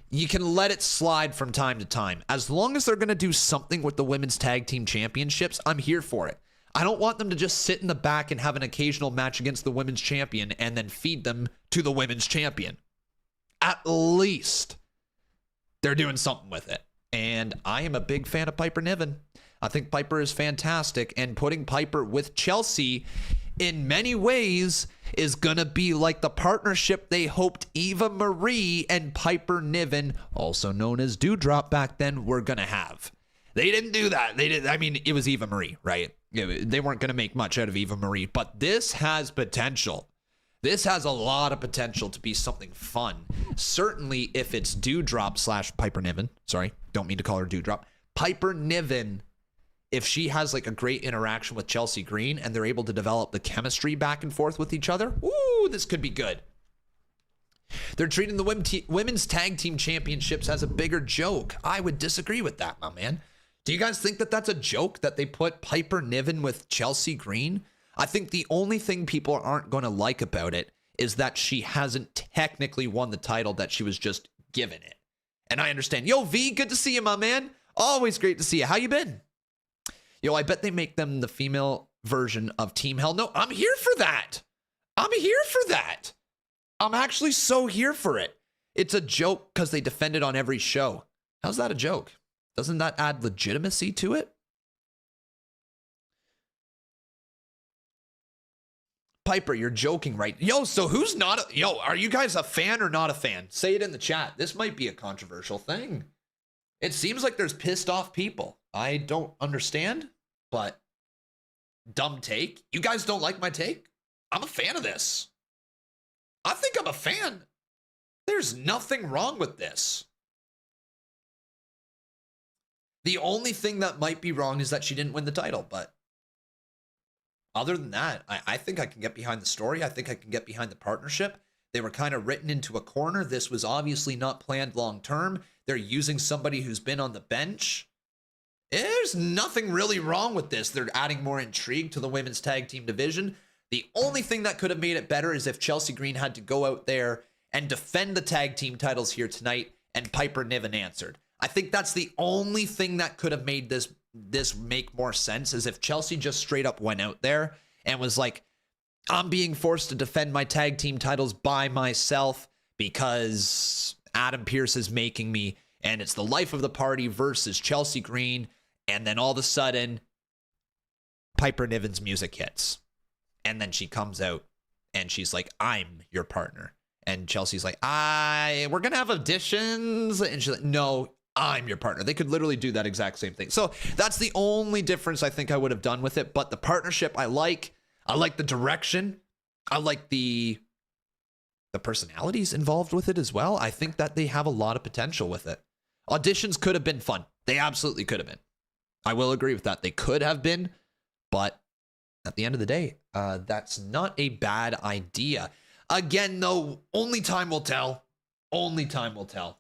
you can let it slide from time to time. As long as they're going to do something with the women's tag team championships, I'm here for it. I don't want them to just sit in the back and have an occasional match against the women's champion and then feed them to the women's champion. At least they're doing something with it. And I am a big fan of Piper Niven. I think Piper is fantastic, and putting Piper with Chelsea in many ways is going to be like the partnership they hoped Eva Marie and Piper Niven, also known as Doudrop back then, were going to have. They didn't do that. I mean, it was Eva Marie, right? They weren't going to make much out of Eva Marie, but this has potential. This has a lot of potential to be something fun. Certainly if it's Doudrop / Piper Niven. Sorry, don't mean to call her Doudrop. Piper Niven, if she has like a great interaction with Chelsea Green and they're able to develop the chemistry back and forth with each other, ooh, this could be good. They're treating the women's tag team championships as a bigger joke. I would disagree with that, my man. Do you guys think that that's a joke that they put Piper Niven with Chelsea Green? I think the only thing people aren't going to like about it is that she hasn't technically won the title, that she was just given it. And I understand. Yo, V, good to see you, my man. Always great to see you. How you been? Yo, I bet they make them the female version of Team Hell. No, I'm here for that. I'm here for that. I'm actually so here for it. It's a joke because they defend it on every show. How's that a joke? Doesn't that add legitimacy to it? Piper, you're joking, right? Yo, so who's not? Yo, are you guys a fan or not a fan? Say it in the chat. This might be a controversial thing. It seems like there's pissed off people. I don't understand, but dumb take. You guys don't like my take? I'm a fan of this. I think I'm a fan. There's nothing wrong with this. The only thing that might be wrong is that she didn't win the title, but other than that, I think I can get behind the story. I think I can get behind the partnership. They were kind of written into a corner. This was obviously not planned long term. They're using somebody who's been on the bench. There's nothing really wrong with this. They're adding more intrigue to the women's tag team division. The only thing that could have made it better is if Chelsea Green had to go out there and defend the tag team titles here tonight and Piper Niven answered. I think that's the only thing that could have made this make more sense, is if Chelsea just straight up went out there and was like, I'm being forced to defend my tag team titles by myself because Adam Pearce is making me, and it's the life of the party versus Chelsea Green. And then all of a sudden, Piper Niven's music hits. And then she comes out and she's like, I'm your partner. And Chelsea's like, we're going to have additions. And she's like, no, I'm your partner. They could literally do that exact same thing. So that's the only difference I think I would have done with it. But the partnership, I like the direction. I like the personalities involved with it as well. I think that they have a lot of potential with it. Auditions could have been fun. They absolutely could have been. I will agree with that. They could have been, but at the end of the day, that's not a bad idea. Again, though, only time will tell. Only time will tell.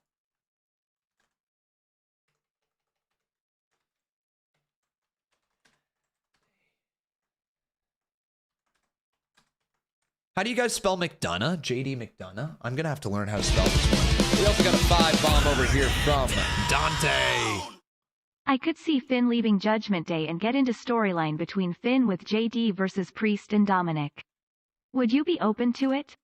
How do you guys spell McDonagh? JD McDonagh? I'm going to have to learn how to spell this one. We also got a 5-bomb over here from Dante. I could see Finn leaving Judgment Day and get into storyline between Finn with JD versus Priest and Dominic. Would you be open to it?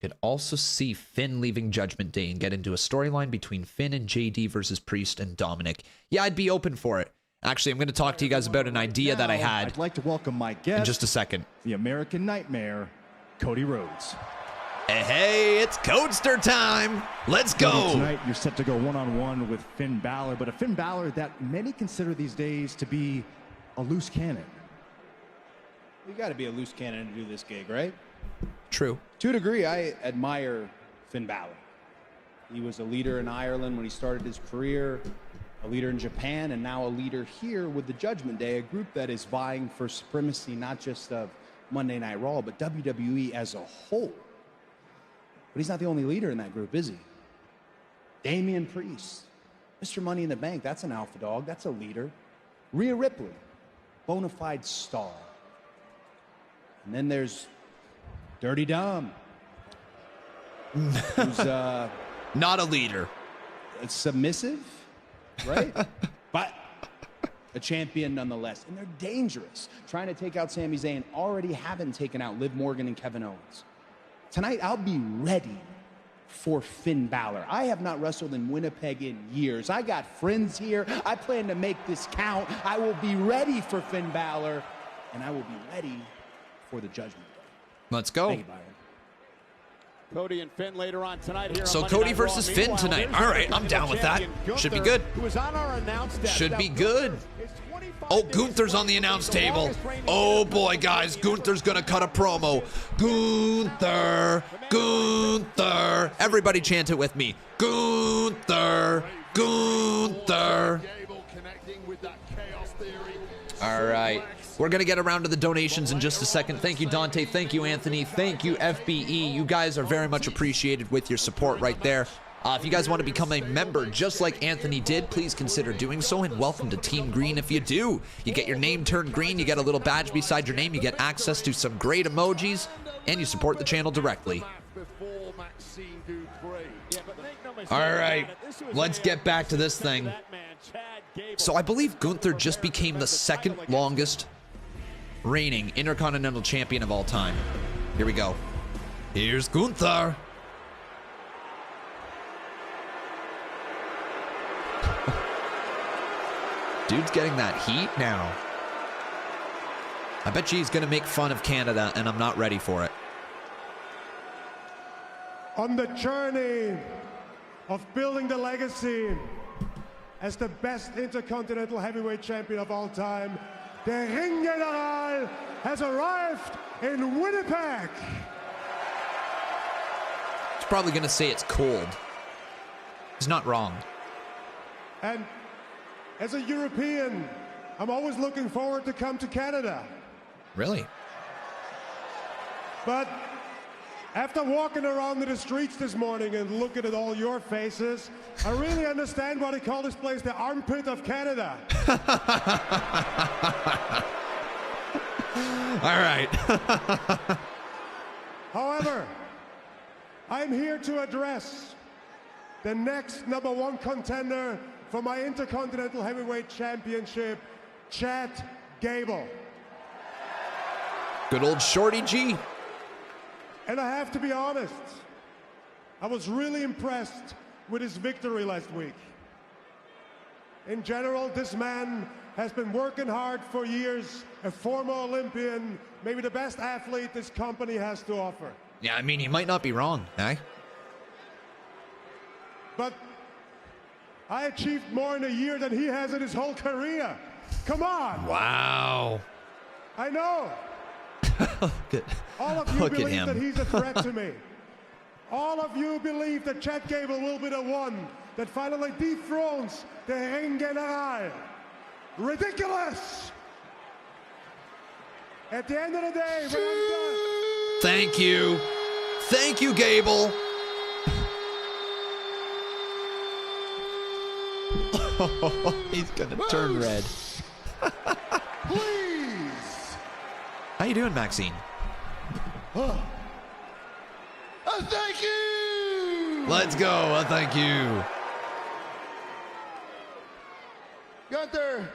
Could also see Finn leaving Judgment Day and get into a storyline between Finn and JD versus Priest and Dominic. Yeah, I'd be open for it. Actually, I'm going to talk to you guys about an idea that I had. I'd like to welcome my guest in just a second. The American Nightmare, Cody Rhodes. Hey, it's Codester time. Let's go. Tonight, you're set to go one-on-one with Finn Balor, but a Finn Balor that many consider these days to be a loose cannon. You got to be a loose cannon to do this gig, right? True. To a degree, I admire Finn Balor. He was a leader in Ireland when he started his career, a leader in Japan, and now a leader here with the Judgment Day, a group that is vying for supremacy not just of Monday Night Raw, but WWE as a whole. But he's not the only leader in that group, is he? Damian Priest, Mr. Money in the Bank, that's an alpha dog. That's a leader. Rhea Ripley, bona fide star. And then there's Dirty Dom, who's not a leader. Submissive, right? But a champion nonetheless. And they're dangerous. Trying to take out Sami Zayn, already haven't taken out Liv Morgan and Kevin Owens. Tonight, I'll be ready for Finn Balor. I have not wrestled in Winnipeg in years. I got friends here. I plan to make this count. I will be ready for Finn Balor, and I will be ready for the Judgment Day. Let's go. Thank you, Byron. Cody and Finn later on tonight here. So Cody versus Finn tonight. All right, I'm down with that. Should be good. Should be good. Oh, Gunther's on the announce table. Oh boy, guys, Gunther's gonna cut a promo. Gunther, Gunther. Everybody chant it with me. Gunther, Gunther. All right. We're going to get around to the donations in just a second. Thank you, Dante. Thank you, Anthony. Thank you, FBE. You guys are very much appreciated with your support right there. If you guys want to become a member just like Anthony did, please consider doing so, and welcome to Team Green if you do. You get your name turned green, you get a little badge beside your name, you get access to some great emojis, and you support the channel directly. All right, let's get back to this thing. So I believe Gunther just became the second longest reigning Intercontinental Champion of all time. Here we go. Here's Gunther. Dude's getting that heat now. I bet you he's going to make fun of Canada, and I'm not ready for it. On the journey of building the legacy as the best Intercontinental Heavyweight Champion of all time, the Ring General has arrived in Winnipeg. He's probably going to say it's cold. He's not wrong. And as a European, I'm always looking forward to come to Canada. Really? But after walking around the streets this morning and looking at all your faces, I really understand why they call this place the armpit of Canada. All right. However, I'm here to address the next #1 contender for my Intercontinental Heavyweight Championship, Chad Gable. Good old Shorty G. And I have to be honest, I was really impressed with his victory last week. In general, this man has been working hard for years, a former Olympian, maybe the best athlete this company has to offer. Yeah, I mean, he might not be wrong, eh? But I achieved more in a year than he has in his whole career. Come on. Wow. I know. All of you Look at believe him. that he's a threat to me. All of you believe that Chad Gable will be the one that finally dethrones the Ring General. Ridiculous. At the end of the day, when I'm done. Thank you. Thank you, Gable. He's gonna turn red. Please. How you doing, Maxine? Thank you. Let's go. Thank you. Gunther,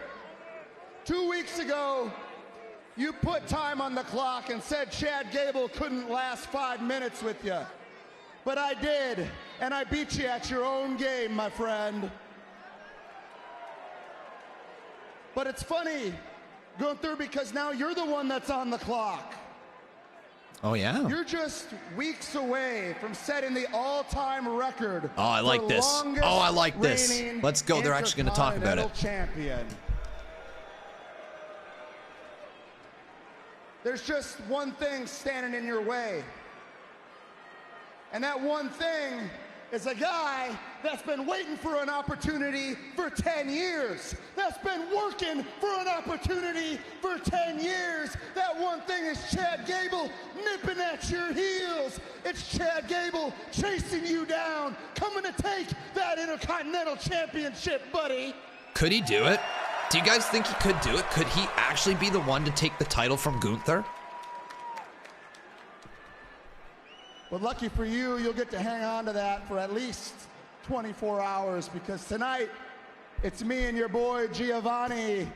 2 weeks ago, you put time on the clock and said Chad Gable couldn't last 5 minutes with you. But I did, and I beat you at your own game, my friend. But it's funny, Gunther, because now you're the one that's on the clock. Oh, yeah? You're just weeks away from setting the all-time record. Oh, I like this. Oh, I like this. Let's go. They're actually going to talk about it. Champion. There's just one thing standing in your way. And that one thing is a guy that's been waiting for an opportunity for 10 years. That's been working for an opportunity for 10 years. That one thing is Chad Gable nipping at your heels. It's Chad Gable chasing you down, coming to take that Intercontinental Championship, buddy. Could he do it? Do you guys think he could do it? Could he actually be the one to take the title from Gunther? But lucky for you, you'll get to hang on to that for at least 24 hours, because tonight it's me and your boy Giovanni.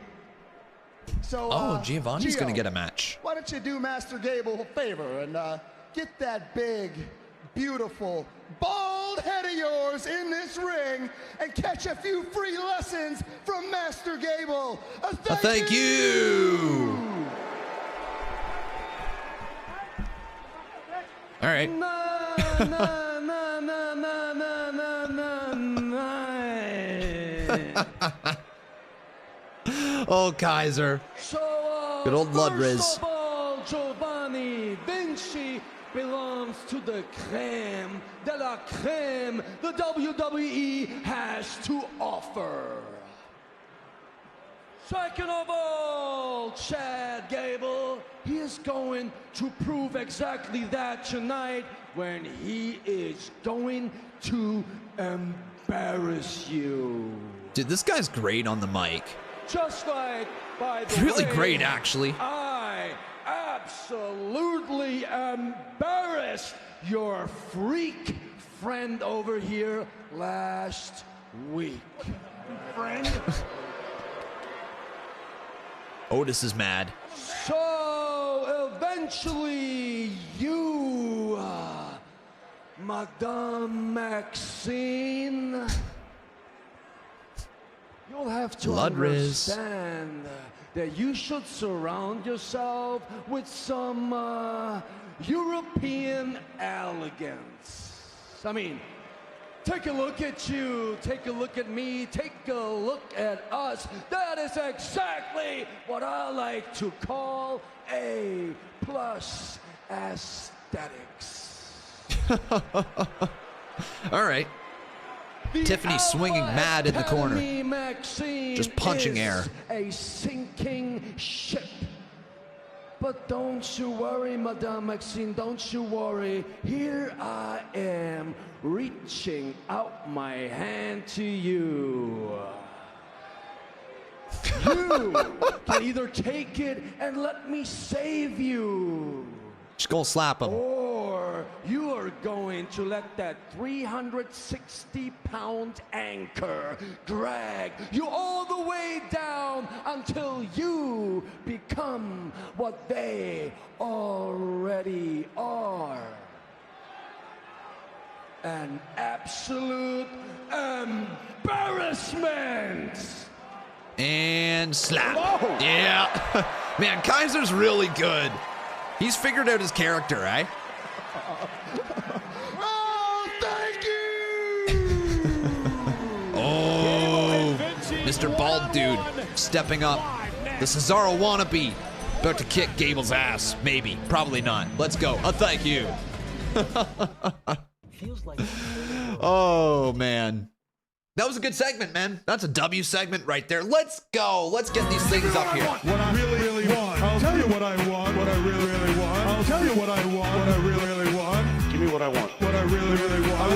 So, Giovanni's Gio, gonna get a match. Why don't you do Master Gable a favor and get that big, beautiful, bald head of yours in this ring and catch a few free lessons from Master Gable. Thank you. All right. Oh, Kaiser. Good old Ludriz. First of all, Giovanni, Vinci belongs to the creme de la creme the WWE has to offer. Second of all, Chad Gable, he is going to prove exactly that tonight when he is going to embarrass you. Dude, this guy's great on the mic. Just like, by the Really way, great, actually. I absolutely embarrassed your freak friend over here last week. Friend? Otis is mad. So eventually you, Madame Maxine, you'll have to Ludriz. understand that you should surround yourself with some European elegance. I mean, take a look at you, take a look at me, take a look at us. That is exactly what I like to call A+ aesthetics. All right. Tiffany swinging mad in the corner. Maxine Just punching is air. A sinking ship. But don't you worry, Madame Maxine, don't you worry. Here I am, reaching out my hand to you. You can either take it and let me save you, Just go slap him. or you are going to let that 360-pound anchor drag you all the way down until you become what they already are. An absolute embarrassment. And slap. Whoa. Yeah. Man, Kaiser's really good. He's figured out his character, right? Oh, thank you! Oh, Mr. Bald Dude stepping up. The Cesaro wannabe about to kick Gable's ass. Maybe. Probably not. Let's go. Thank you. Oh, man. That was a good segment, man. That's a W segment right there. Let's go. Let's get these things up here. What I really, really want. I'll tell you what I want. What I really, really want. I'll tell you what I want. What I really, really want. Give me what I want. What I really, really want.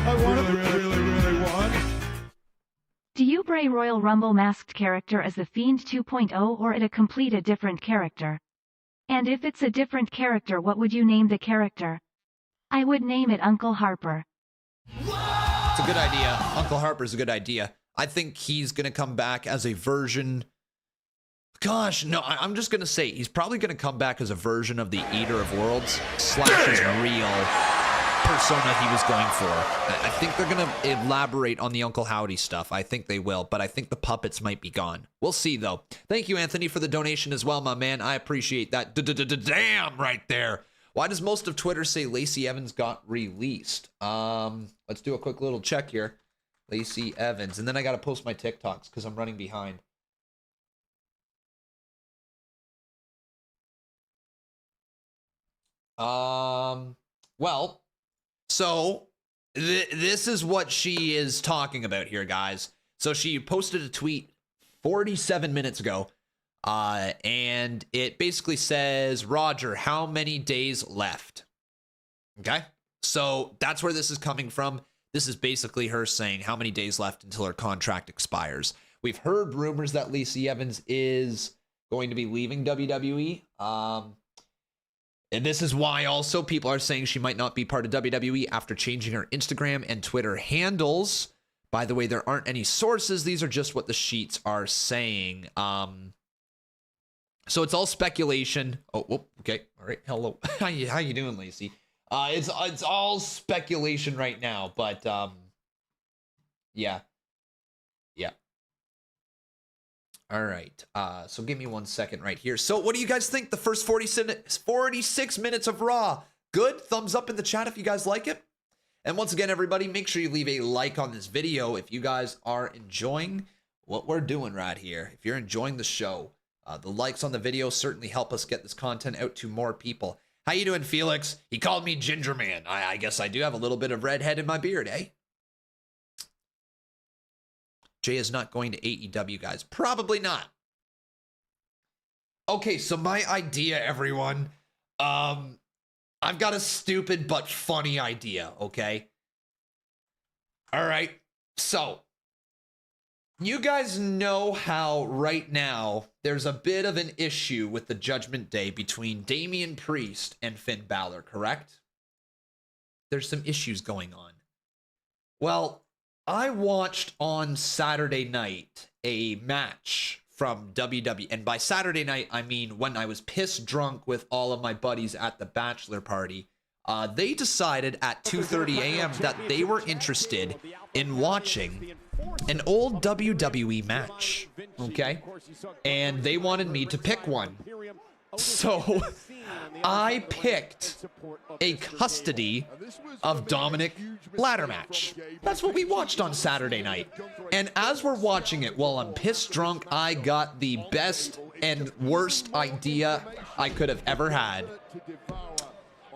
I really, really, really want. Do you Bray Royal Rumble masked character as the Fiend 2.0 or a complete different character? And if it's a different character, what would you name the character? I would name it Uncle Harper. It's a good idea. Uncle Harper's a good idea. I think he's going to come back as a version. Gosh, no, I'm just going to say he's probably going to come back as a version of the Eater of Worlds / his real persona he was going for. I think they're going to elaborate on the Uncle Howdy stuff. I think they will, but I think the puppets might be gone. We'll see, though. Thank you, Anthony, for the donation as well, my man. I appreciate that. Damn right there. Why does most of Twitter say Lacey Evans got released? Let's do a quick little check here. Lacey Evans. And then I got to post my TikToks because I'm running behind. Well, So this is what she is talking about here, guys. So she posted a tweet 47 minutes ago, and it basically says, Roger, how many days left? Okay, so that's where this is coming from. This is basically her saying how many days left until her contract expires. We've heard rumors that Lacey Evans is going to be leaving WWE. And this is why also people are saying she might not be part of WWE after changing her Instagram and Twitter handles. By the way, there aren't any sources. These are just what the sheets are saying. So it's all speculation. Oh, okay. All right. Hello. How you doing, Lacey? It's all speculation right now, but yeah. All right. So give me 1 second right here. So what do you guys think? The first 46 minutes of Raw. Good? Thumbs up in the chat if you guys like it. And once again, everybody, make sure you leave a like on this video if you guys are enjoying what we're doing right here. If you're enjoying the show, the likes on the video certainly help us get this content out to more people. How you doing, Felix? He called me Ginger Man. I guess I do have a little bit of redhead in my beard, eh? Jay is not going to AEW, guys. Probably not. Okay, so my idea, everyone. I've got a stupid but funny idea, okay? All right. So, you guys know how right now there's a bit of an issue with the Judgment Day between Damian Priest and Finn Balor, correct? There's some issues going on. Well, I watched on Saturday night a match from WWE, and by Saturday night, I mean when I was pissed drunk with all of my buddies at the bachelor party. They decided at 2:30 a.m. that they were interested in watching an old WWE match, okay? And they wanted me to pick one. So I picked a custody of Dominic ladder match. That's what we watched on Saturday night. And as we're watching it, while I'm pissed drunk, I got the best and worst idea I could have ever had.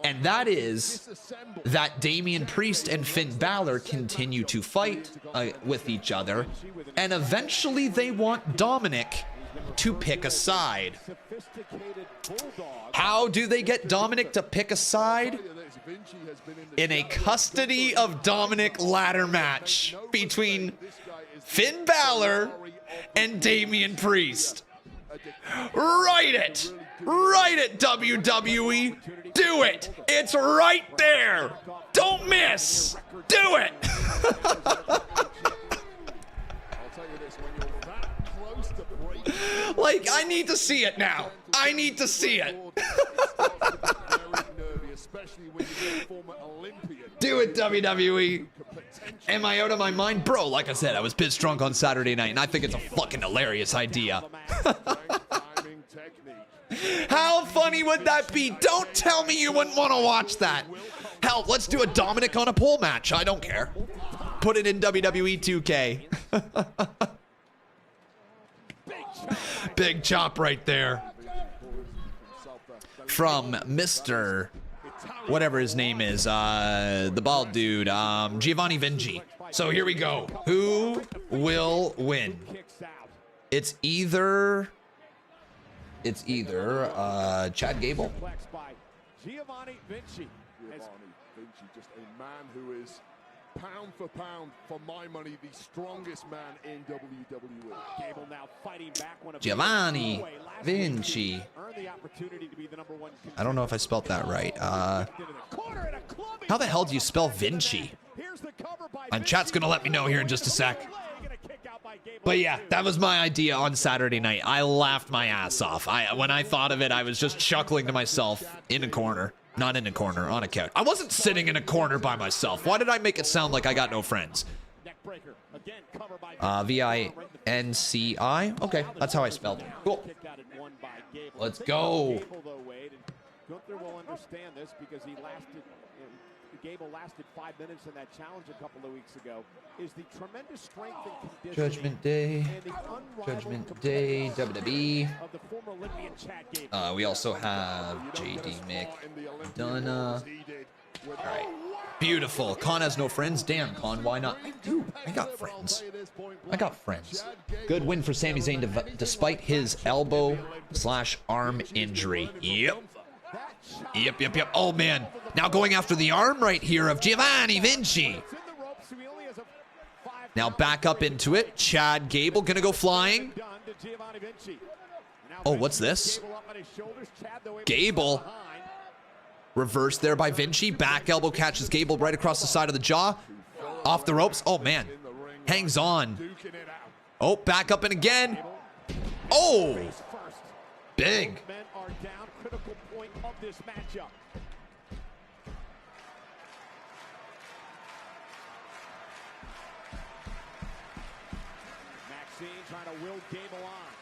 And that is that Damian Priest and Finn Balor continue to fight with each other. And eventually they want Dominic to pick a side. How do they get Dominic to pick a side? In a custody of Dominic ladder match between Finn Balor and Damian Priest. Write it! Write it, WWE! Do it! It's right there! Don't miss! Do it! Like, I need to see it now. I need to see it. Do it, WWE. Am I out of my mind? Bro, like I said, I was pissed drunk on Saturday night, and I think it's a fucking hilarious idea. How funny would that be? Don't tell me you wouldn't want to watch that. Hell, let's do a Dominic on a pole match. I don't care. Put it in WWE 2K. Big chop right there. From Mr. whatever his name is, the bald dude, Giovanni Vinci. So here we go. Who will win? It's either Chad Gable. Giovanni Vinci, just a man who is pound for pound, for my money, the strongest man in WWE. Gable now fighting back. Giovanni Vinci. I don't know if I spelled that right. How the hell do you spell Vinci? And chat's gonna let me know here in just a sec. But yeah, that was my idea on Saturday night. I laughed my ass off. When I thought of it, I was just chuckling to myself in a corner. Not in a corner, on a couch. I wasn't sitting in a corner by myself. Why did I make it sound like I got no friends? V-I-N-C-I? Okay, that's how I spelled it. Cool. Let's go. Gunther will understand this because he lasted Gable lasted 5 minutes in that challenge a couple of weeks ago is the tremendous strength and conditioning Judgment Day. and the unrivaled Judgment Day, WWE. of the former Olympian Chad Gable. We also have JD McDonagh. All right. Beautiful. Con has no friends. Damn, Con, why not? I do. I got friends. I got friends. Good win for Sami Zayn despite his elbow/arm injury. Yep. Yep. Oh, man. Now going after the arm right here of Giovanni Vinci. Now back up into it. Chad Gable going to go flying. Oh, what's this? Gable. Reverse there by Vinci. Back elbow catches Gable right across the side of the jaw. Off the ropes. Oh, man. Hangs on. Oh, back up and again. Oh. Big.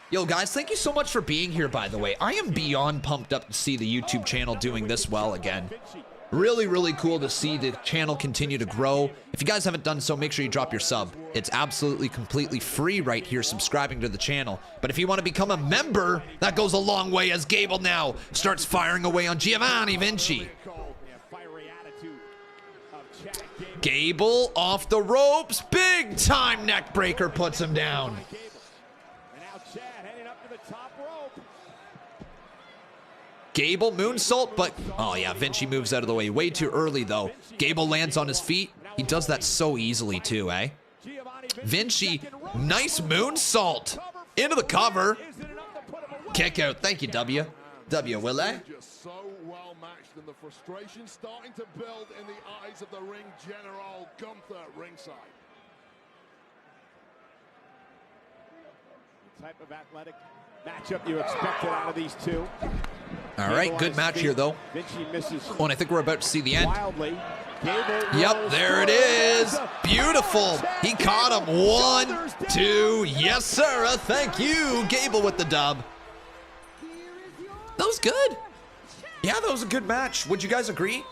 Yo, guys, thank you so much for being here, by the way. I am beyond pumped up to see the YouTube channel doing this well again. Really, really cool to see the channel continue to grow. If you guys haven't done so, make sure you drop your sub. It's absolutely, completely free right here, subscribing to the channel. But if you want to become a member, that goes a long way as Gable now starts firing away on Giovanni Vinci. Gable off the ropes. Big time neck breaker puts him down. Gable moonsault, but oh yeah, Vinci moves out of the way way too early though. Gable lands on his feet. He does that so easily too, eh? Vinci, nice moonsault into the cover. Kick out. Thank you, W. W, will I? Just so well matched, and the frustration starting to build in the eyes of the ring general Gunther ringside. The type of athletic matchup you expected out of these two. All right, good match here, though. Oh, and I think we're about to see the end. Yep, there it is. Beautiful. He caught him. 1, 2. Yes, sir. Thank you. Gable with the dub. That was good. Yeah, that was a good match. Would you guys agree?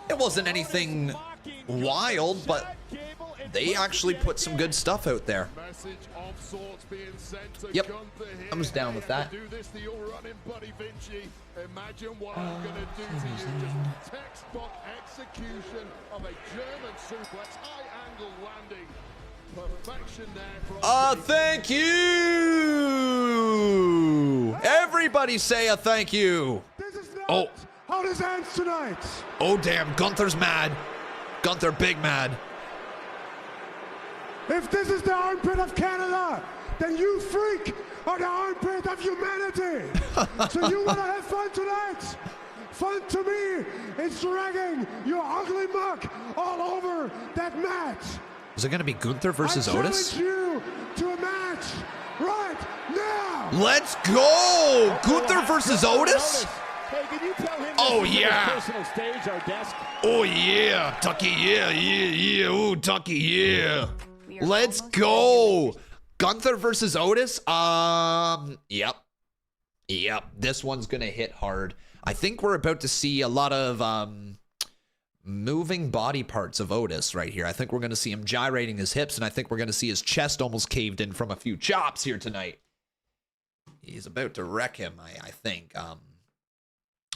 It wasn't anything wild, but they actually put some good stuff out there. Yep, I was down with that. Imagine what I'm gonna do to you. Just textbook execution of a German suplex, high angle landing. Perfection there from Thank you. Everybody say a thank you. Oh. How does it end tonight? Oh, damn. Gunther's mad. Gunther big mad. If this is the armpit of Canada, then you freak are the armpit of humanity. So you want to have fun tonight? Fun to me is dragging your ugly muck all over that match. Is it going to be Gunther versus Otis? I challenge you to a match right now. Let's go. Gunther versus Otis? Hey, can you tell him oh, yeah. Personal stage, our desk? Oh, yeah. Tucky, yeah. Ooh, Tucky, yeah. Let's go. Gunther versus Otis? Yep. This one's going to hit hard. I think we're about to see a lot of moving body parts of Otis right here. I think we're going to see him gyrating his hips, and I think we're going to see his chest almost caved in from a few chops here tonight. He's about to wreck him, I think.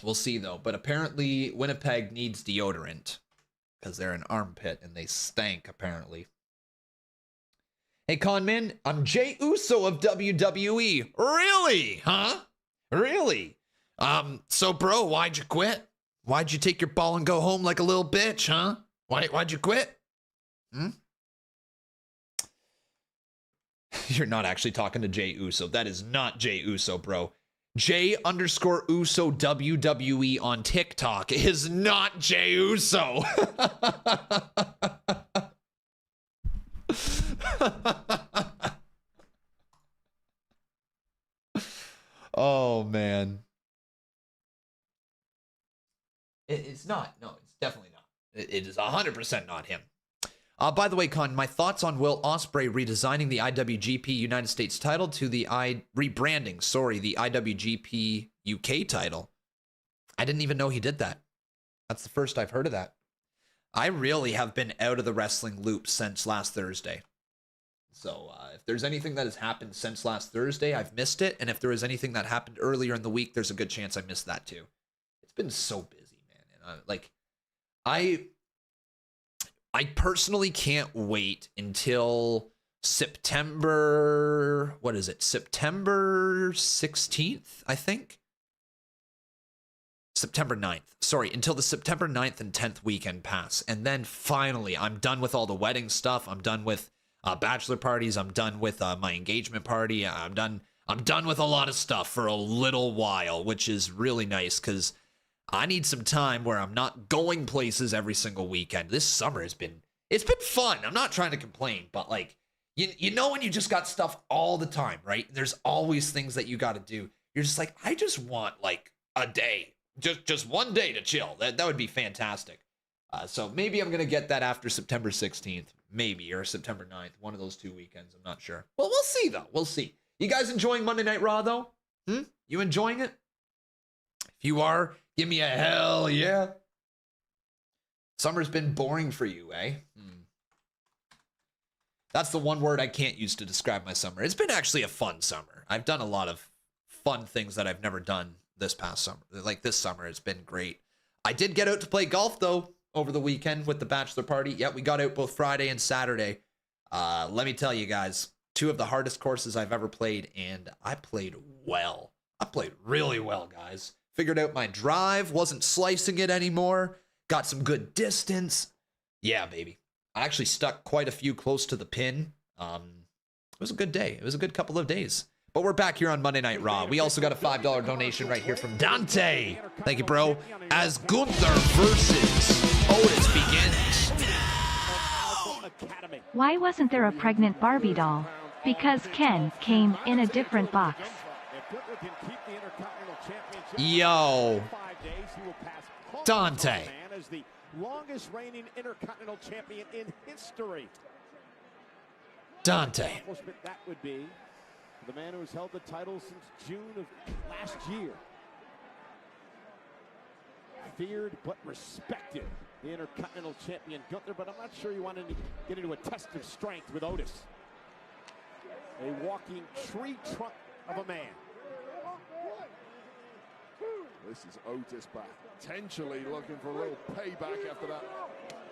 We'll see, though. But apparently, Winnipeg needs deodorant because they're an armpit, and they stank, apparently. Hey, Conman, I'm Jey Uso of WWE. Really? Huh? Really? So, bro, why'd you quit? Why'd you take your ball and go home like a little bitch, huh? Why'd you quit? You're not actually talking to Jey Uso. That is not Jey Uso, bro. J_Uso WWE on TikTok is not Jey Uso. Oh, man. It's not. No, it's definitely not. It is 100% not him. By the way, Con, my thoughts on Will Ospreay redesigning the IWGP United States title to the rebranding, the IWGP UK title. I didn't even know he did that. That's the first I've heard of that. I really have been out of the wrestling loop since last Thursday. So if there's anything that has happened since last Thursday, I've missed it. And if there is anything that happened earlier in the week, there's a good chance I missed that too. It's been so busy, man. And I personally can't wait until September, what is it? September 16th, I think. September 9th. Sorry, until the September 9th and 10th weekend pass. And then finally, I'm done with all the wedding stuff. I'm done with bachelor parties. I'm done with my engagement party. I'm done with a lot of stuff for a little while, which is really nice because I need some time where I'm not going places every single weekend. This summer it's been fun. I'm not trying to complain, but like you know when you just got stuff all the time, right? There's always things that you got to do. You're just like, I just want like a day, just one day to chill. That would be fantastic. So maybe I'm gonna get that after September 16th, maybe, or September 9th, one of those 2 weekends. I'm not sure. Well, we'll see though. We'll see. You guys enjoying Monday Night Raw though? You enjoying it? If you are, give me a hell yeah. Summer's been boring for you, eh? That's the one word I can't use to describe my summer. It's been actually a fun summer. I've done a lot of fun things that I've never done this past summer. Like this summer, it's been great. I did get out to play golf though over the weekend with the bachelor party. Yeah, we got out both Friday and Saturday. Let me tell you guys, 2 of the hardest courses I've ever played, and I played well. I played really well, guys. Figured out my drive, wasn't slicing it anymore. Got some good distance. Yeah, baby. I actually stuck quite a few close to the pin. It was a good day. It was a good couple of days. But we're back here on Monday Night Raw. We also got a $5 donation right here from Dante. Thank you, bro. As Gunther versus Otis begins. Why wasn't there a pregnant Barbie doll? Because Ken came in a different box. Yo. Dante. As the longest reigning Intercontinental Champion in history. Dante. That would be the man who has held the title since June of last year. Feared but respected, the Intercontinental Champion Gunther, but I'm not sure you want to get into a test of strength with Otis. A walking tree trunk of a man. This is Otis back, potentially looking for a little payback after that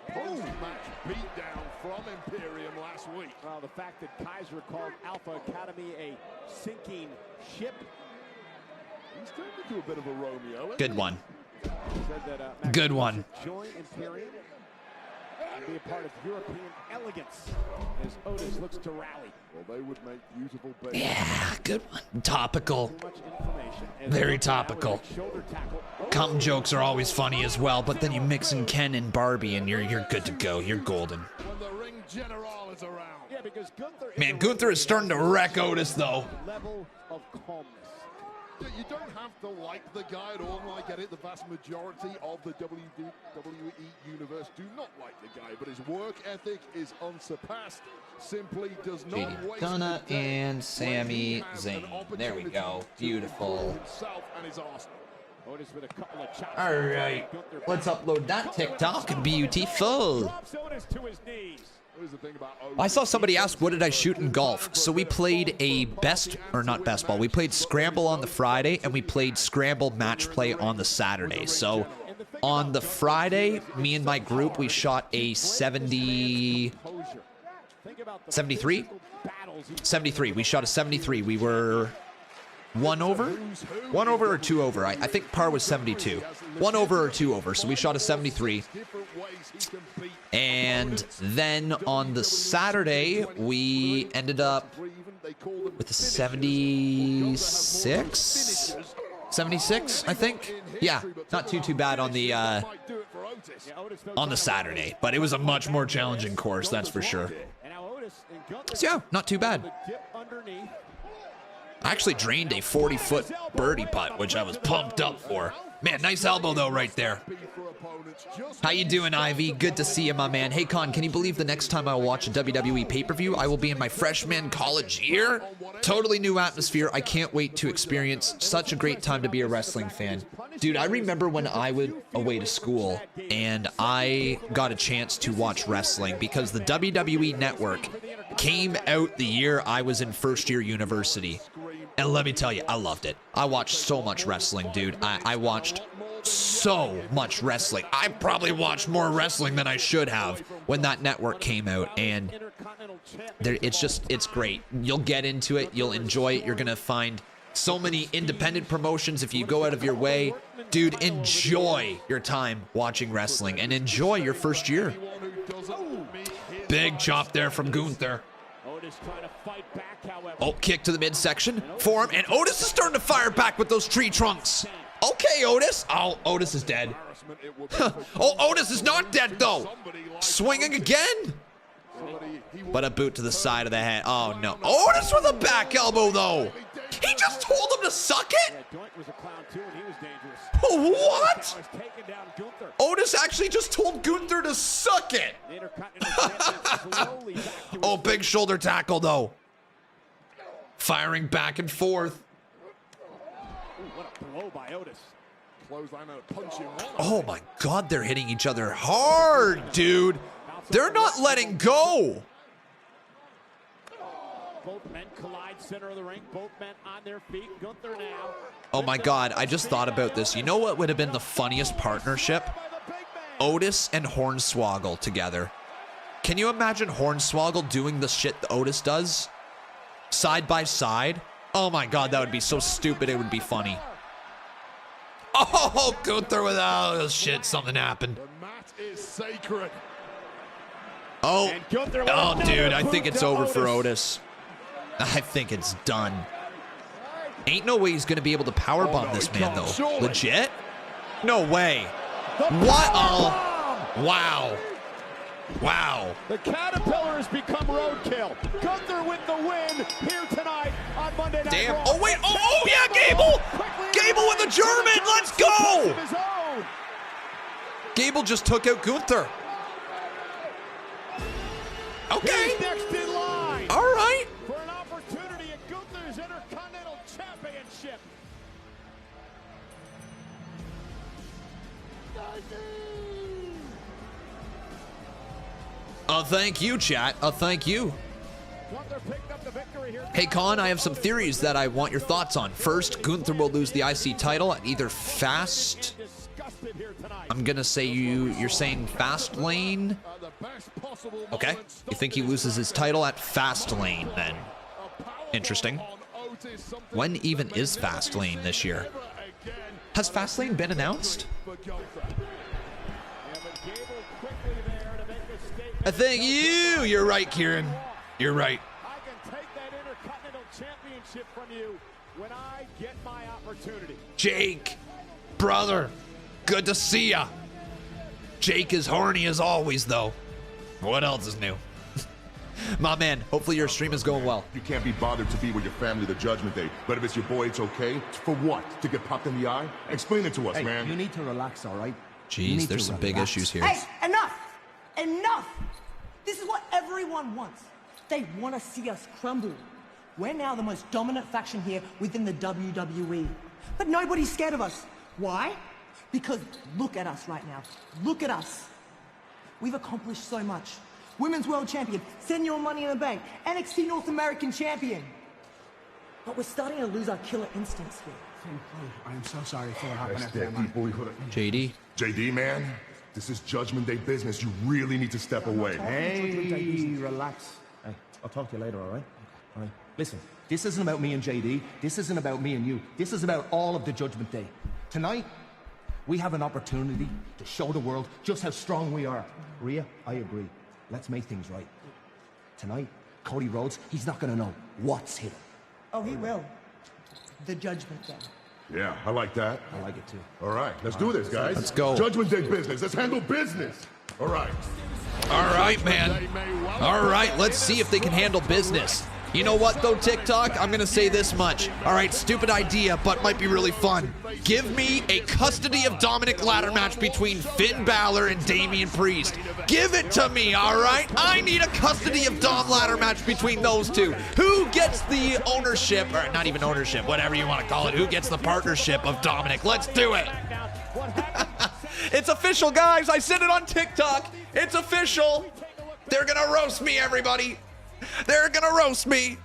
post-match beatdown from Imperium last week. Well, the fact that Kaiser called Alpha Academy a sinking ship. He's turned into a bit of a Romeo. Good one. Said that, good one. Join Imperium and be a part of European elegance as Otis looks to rally. Well, they would make beautiful babies. Yeah, good one. Topical. Very topical. Cum jokes are always funny as well, but then you mix in Ken and Barbie and you're good to go. You're golden. When the ring general is around. Yeah, because Man, Gunther is starting to wreck Otis though. Level of calmness. You don't have to like the guy at all. I get it. The vast majority of the WWE universe do not like the guy, but his work ethic is unsurpassed. Simply does not waste McDonagh and Sami Zayn. There we go. Beautiful. All right, let's upload that TikTok. Beautiful. I saw somebody ask, what did I shoot in golf? So we played a not best ball. We played Scramble on the Friday, and we played Scramble match play on the Saturday. So on the Friday, me and my group, we shot a 73? 73. We shot a 73. We were 1 over? 1 over or 2 over? I think par was 72. 1 over or 2 over. So we shot a 73. And then on the Saturday, we ended up with a 76? 76, I think. Yeah, not too bad on the Saturday, but it was a much more challenging course, that's for sure. So yeah, not too bad. I actually drained a 40-foot birdie putt, which I was pumped up for. Man, nice elbow though right there. How you doing, Ivy? Good to see you, my man. Hey, Con, can you believe the next time I watch a WWE pay-per-view, I will be in my freshman college year? Totally new atmosphere. I can't wait to experience such a great time to be a wrestling fan. Dude, I remember when I went away to school and I got a chance to watch wrestling because the WWE Network came out the year I was in first year university. And let me tell you, I loved it. I watched so much wrestling, dude. I watched so much wrestling. I probably watched more wrestling than I should have when that network came out. And it's great. You'll get into it. You'll enjoy it. You're going to find so many independent promotions if you go out of your way. Dude, enjoy your time watching wrestling and enjoy your first year. Big chop there from Gunther. Oh, kick to the midsection. Forearm, and Otis is starting to fire back with those tree trunks. Okay, Otis. Oh, Otis is dead. Oh, Otis is not dead, though. Swinging again. But a boot to the side of the head. Oh, no. Otis with a back elbow, though. He just told him to suck it? What? Otis actually just told Gunther to suck it. Oh, big shoulder tackle, though. Firing back and forth. Oh, my God. They're hitting each other hard, dude. They're not letting go. Both men collide center of the ring. Both men on their feet. Gunther now. Oh my God, I just thought about this. You know what would have been the funniest partnership? Otis and Hornswoggle together. Can you imagine Hornswoggle doing the shit that Otis does? Side by side? Oh my God, that would be so stupid it would be funny. Oh, Gunther without oh, shit, something happened. The mat is sacred. Oh, dude, I think it's over for Otis. I think it's done. Ain't no way he's going to be able to powerbomb this man, though. Legit? No way. What? Oh, wow. Wow. The Caterpillar has become roadkill. Gunther with the win here tonight on Monday Night Damn. Raw. Oh, wait. Oh, yeah, Gable. Gable with the German. Let's go. Gable just took out Gunther. Okay. He's next in line. All right. For an opportunity at Gunther's Intercontinental Championship. Thank you, chat. Thank you. Hey, Con, I have some theories that I want your thoughts on. First, Gunther will lose the IC title at either Fast. I'm gonna say you're saying Fastlane. Okay. You think he loses his title at Fastlane then? Interesting. When even is Fastlane this year? Has Fastlane been announced? I think you're right, Kieran. You're right. I can take that Intercontinental Championship from you when I get my opportunity. Jake, brother, good to see ya. Jake is horny as always, though. What else is new? My man, hopefully your stream is going well. You can't be bothered to be with your family the Judgment Day, but if it's your boy, it's okay. For what? To get popped in the eye? Explain it to us, man. You need to relax, all right? Jeez, there's some big issues here. Hey, enough! Enough! This is what everyone wants. They want to see us crumble. We're now the most dominant faction here within the WWE. But nobody's scared of us. Why? Because look at us right now. Look at us. We've accomplished so much. Women's World Champion, Senior Money in the Bank, NXT North American Champion. But we're starting to lose our killer instincts here. I am so sorry for what happened after that night. JD? JD, man, this is Judgment Day business. You really need to step away. Hey, relax. Hey, I'll talk to you later, all right? All right. Listen, this isn't about me and JD. This isn't about me and you. This is about all of the Judgment Day. Tonight, we have an opportunity to show the world just how strong we are. Ria, I agree. Let's make things right. Tonight, Cody Rhodes, he's not going to know what's hidden. Oh, he will. The Judgment Day. Yeah, I like that. I like it too. All right, let's do this, guys. Let's go. Judgment Day business. Let's handle business. All right. All right, man. All right, let's see if they can handle business. You know what, though, TikTok? I'm going to say this much. All right, stupid idea, but might be really fun. Give me a custody of Dominic ladder match between Finn Balor and Damian Priest. Give it to me, all right? I need a custody of Dom ladder match between those two. Who gets the ownership, or not even ownership, whatever you want to call it, who gets the partnership of Dominic? Let's do it. It's official, guys. I said it on TikTok. It's official. They're going to roast me, everybody. They're gonna roast me.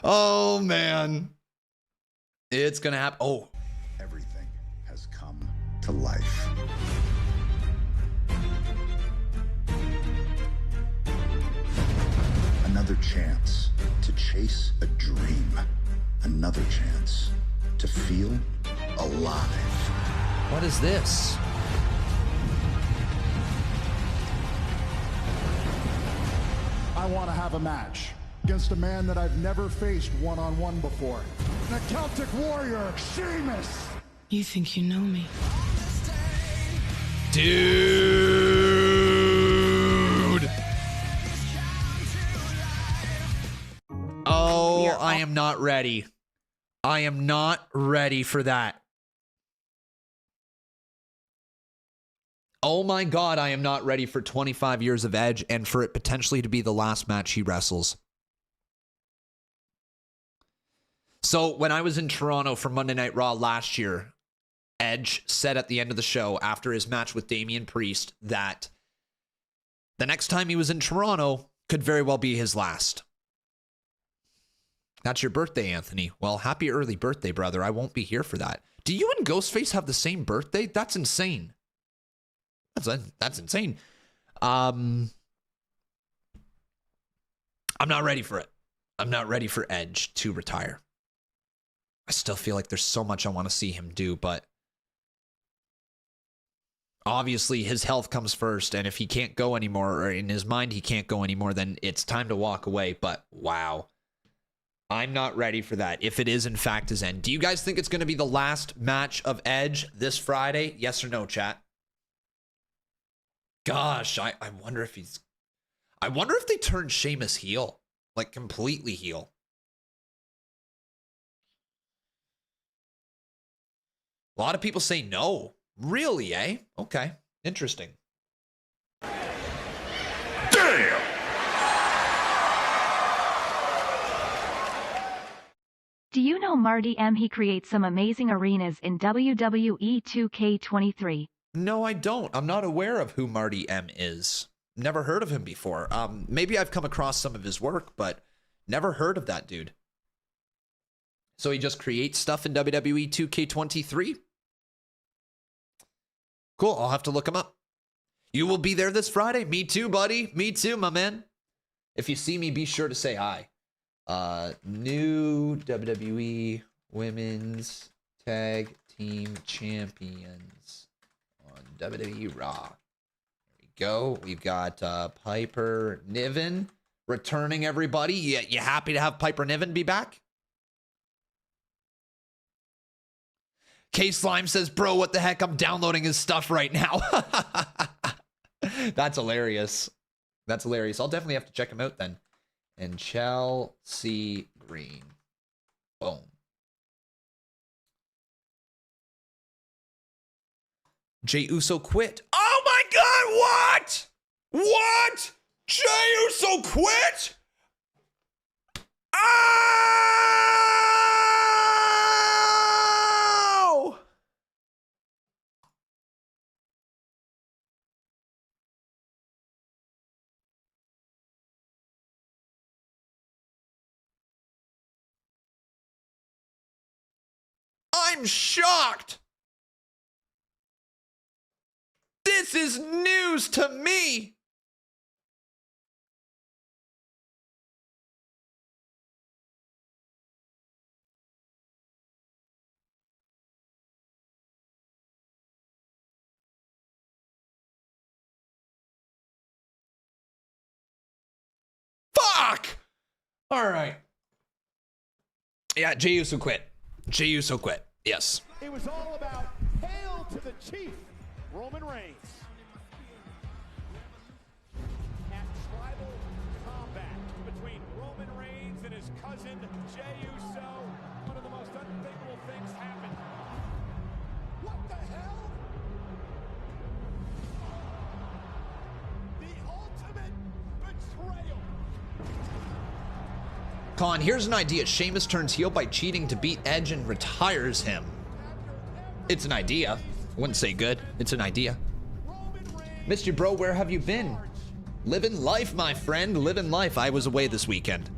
Oh, man. It's gonna happen. Oh. Everything has come to life. Another chance to chase a dream. Another chance to feel alive. What is this? I want to have a match against a man that I've never faced one-on-one before. The Celtic Warrior, Sheamus. You think you know me? Dude. Oh, I am not ready. I am not ready for that. Oh my God, I am not ready for 25 years of Edge and for it potentially to be the last match he wrestles. So when I was in Toronto for Monday Night Raw last year, Edge said at the end of the show after his match with Damian Priest that the next time he was in Toronto could very well be his last. That's your birthday, Anthony. Well, happy early birthday, brother. I won't be here for that. Do you and Ghostface have the same birthday? That's insane. That's insane. I'm not ready for it. I'm not ready for Edge to retire. I still feel like there's so much I want to see him do, but obviously his health comes first, and if he can't go anymore, or in his mind he can't go anymore, then it's time to walk away. But wow, I'm not ready for that. If it is in fact his end. Do you guys think it's going to be the last match of Edge this Friday? Yes or no, chat? Gosh, I wonder if he's... I wonder if they turned Sheamus heel. Like, completely heel. A lot of people say no. Really, eh? Okay. Interesting. Damn! Do you know Marty M? He creates some amazing arenas in WWE 2K23. No, I don't. I'm not aware of who Marty M is. Never heard of him before. Maybe I've come across some of his work, but never heard of that dude. So he just creates stuff in WWE 2K23? Cool, I'll have to look him up. You will be there this Friday? Me too, buddy. Me too, my man. If you see me, be sure to say hi. New WWE Women's Tag Team Champions on WWE RAW. There we go. We've got Piper Niven returning, everybody. You happy to have Piper Niven be back? K Slime says, bro, what the heck? I'm downloading his stuff right now. That's hilarious. That's hilarious. I'll definitely have to check him out then. And Chelsea Green. Boom. Jey Uso quit. Oh my God, what? What? Jey Uso quit? Oh! I'm shocked. This is news to me. Fuck! All right. Yeah, Jey Uso quit. Jey Uso quit. Yes. It was all about hail to the chief, Roman Reigns. doesn't Jey Uso, one of the most unthinkable things happened. What the hell? The ultimate betrayal. Con, here's an idea. Sheamus turns heel by cheating to beat Edge and retires him. It's an idea. I wouldn't say good. It's an idea. Missed you, bro. Where have you been? Living life, my friend. Living life. I was away this weekend.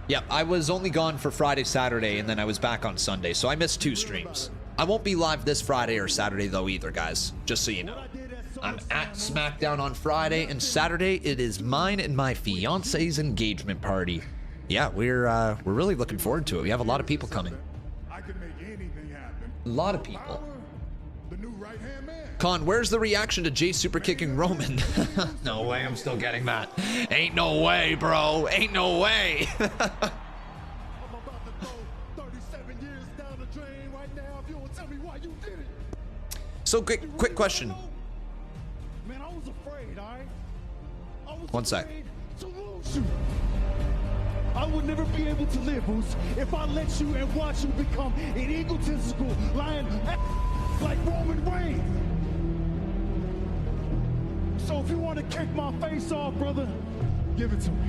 Yep, I was only gone for Friday, Saturday, and then I was back on Sunday, so I missed 2 streams. I won't be live this Friday or Saturday, though, either, guys. Just so you know. I'm at SmackDown on Friday, and Saturday it is mine and my fiance's engagement party. Yeah, we're really looking forward to it. We have a lot of people coming. I can make anything happen. A lot of people. The new right-hand man. Con, where's the reaction to Jey super kicking Roman? No way, I'm still getting that. Ain't no way, bro. Ain't no way. I'm about to throw 37 years down the drain right now if you don't tell me why you did it. So, quick question. Man, I was afraid, all right? I was One sec. afraid to lose you. I would never be able to live, Bruce, if I let you and watch you become an egotistical, lying like Roman Reigns. So if you want to kick my face off, brother, give it to me.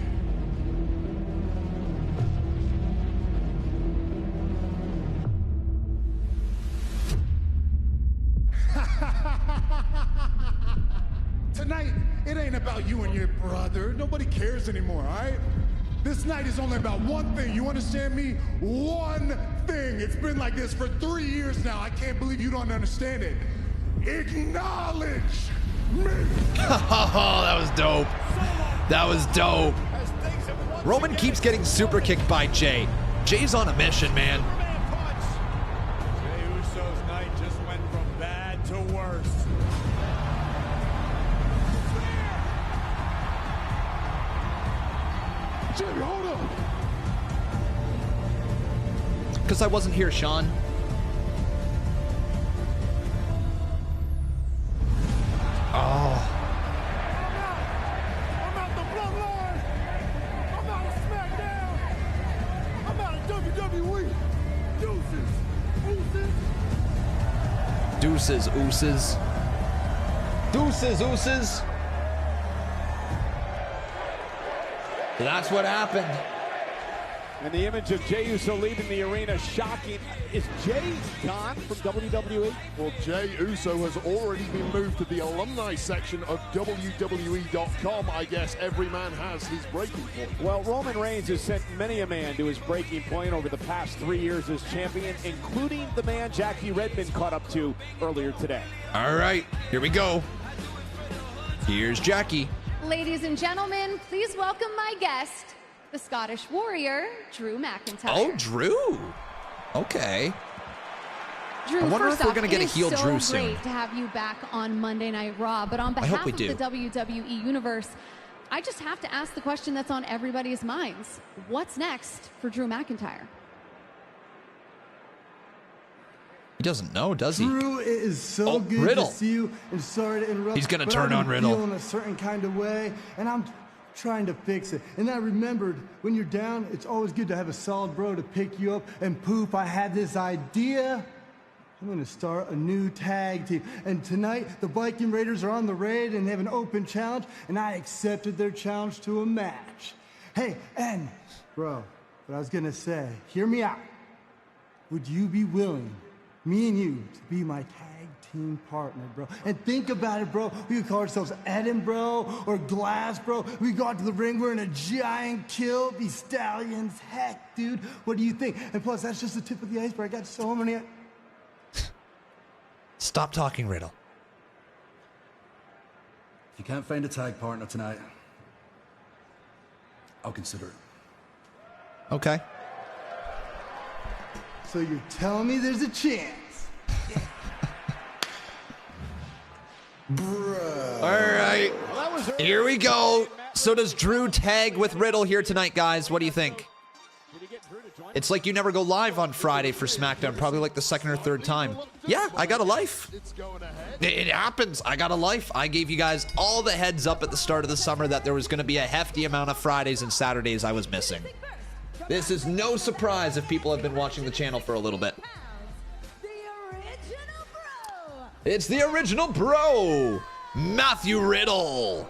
Tonight, it ain't about you and your brother. Nobody cares anymore, all right? This night is only about one thing. You understand me? One thing. It's been like this for 3 years now. I can't believe you don't understand it. Acknowledge me. Oh, that was dope. That was dope. Roman keeps getting super kicked by Jey. Jey's on a mission, man. Jey Uso's night just went from bad to worse. Jimmy, hold up. Because I wasn't here, Sean. Oh. I'm out the bloodline. I'm out of SmackDown. I'm out of WWE. Deuces, ooses. Deuces, ooses. That's what happened. And the image of Jey Uso leaving the arena, shocking. Is Jey gone from WWE? Well, Jey Uso has already been moved to the alumni section of WWE.com. I guess every man has his breaking point. Well, Roman Reigns has sent many a man to his breaking point over the past 3 years as champion, including the man Jackie Redmond caught up to earlier today. All right, here we go. Here's Jackie. Ladies and gentlemen, please welcome my guest, the Scottish Warrior, Drew McIntyre. Oh, Drew. Okay. Drew, I wonder first if we're off, going to get a it is heel so Drew soon. great to have you back on Monday Night Raw, but on behalf we of do. the WWE Universe, I just have to ask the question that's on everybody's minds. What's next for Drew McIntyre? He doesn't know, does he? Drew, it is so good Riddle. to see you, and sorry to interrupt. He's gonna but turn I've on been Riddle. feeling a certain kind of way, and I'm trying to fix it. And I remembered, when you're down, it's always good to have a solid bro to pick you up. And poof, I had this idea. I'm gonna start a new tag team. And tonight, the Viking Raiders are on the raid and they have an open challenge, and I accepted their challenge to a match. Hey, and bro, what I was gonna say, hear me out. Would you be willing, me and you, to be my tag team partner, bro? And think about it, bro. We could call ourselves Eden, bro, or Glass, bro. We go out to the ring, we're in a giant kill, be stallions. Heck, dude, what do you think? And plus, that's just the tip of the iceberg. I got so many. Stop talking, Riddle. If you can't find a tag partner tonight, I'll consider it. Okay. So you're telling me there's a chance? All right. Here we go. So does Drew tag with Riddle here tonight, guys? What do you think? It's like you never go live on Friday for SmackDown, probably like the second or third time. Yeah, I got a life. It happens. I got a life. I gave you guys all the heads up at the start of the summer that there was going to be a hefty amount of Fridays and Saturdays I was missing. This is no surprise if people have been watching the channel for a little bit. It's the original bro, Matthew Riddle.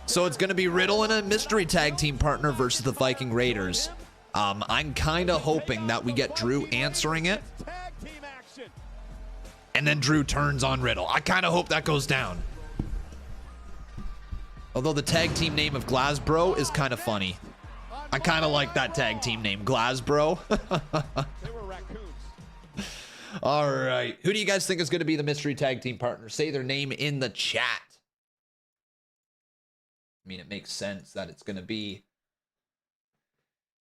So it's going to be Riddle and a mystery tag team partner versus the Viking Raiders. I'm kind of hoping that we get Drew answering it. And then Drew turns on Riddle. I kind of hope that goes down. Although the tag team name of Glasbro is kind of funny. I kind of like that tag team name, Glasbro. All right. Who do you guys think is going to be the mystery tag team partner? Say their name in the chat. I mean, it makes sense that it's going to be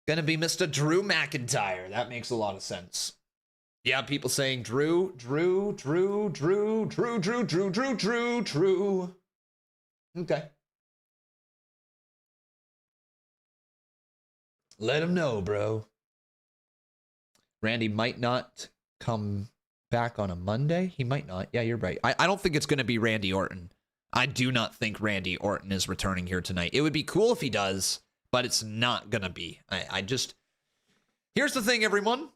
Mr. Drew McIntyre. That makes a lot of sense. Yeah, people saying Drew. Okay. Let him know, bro. Randy might not come back on a Monday. He might not. Yeah, you're right. I don't think it's going to be Randy Orton. I do not think Randy Orton is returning here tonight. It would be cool if he does, but it's not going to be. Here's the thing, everyone.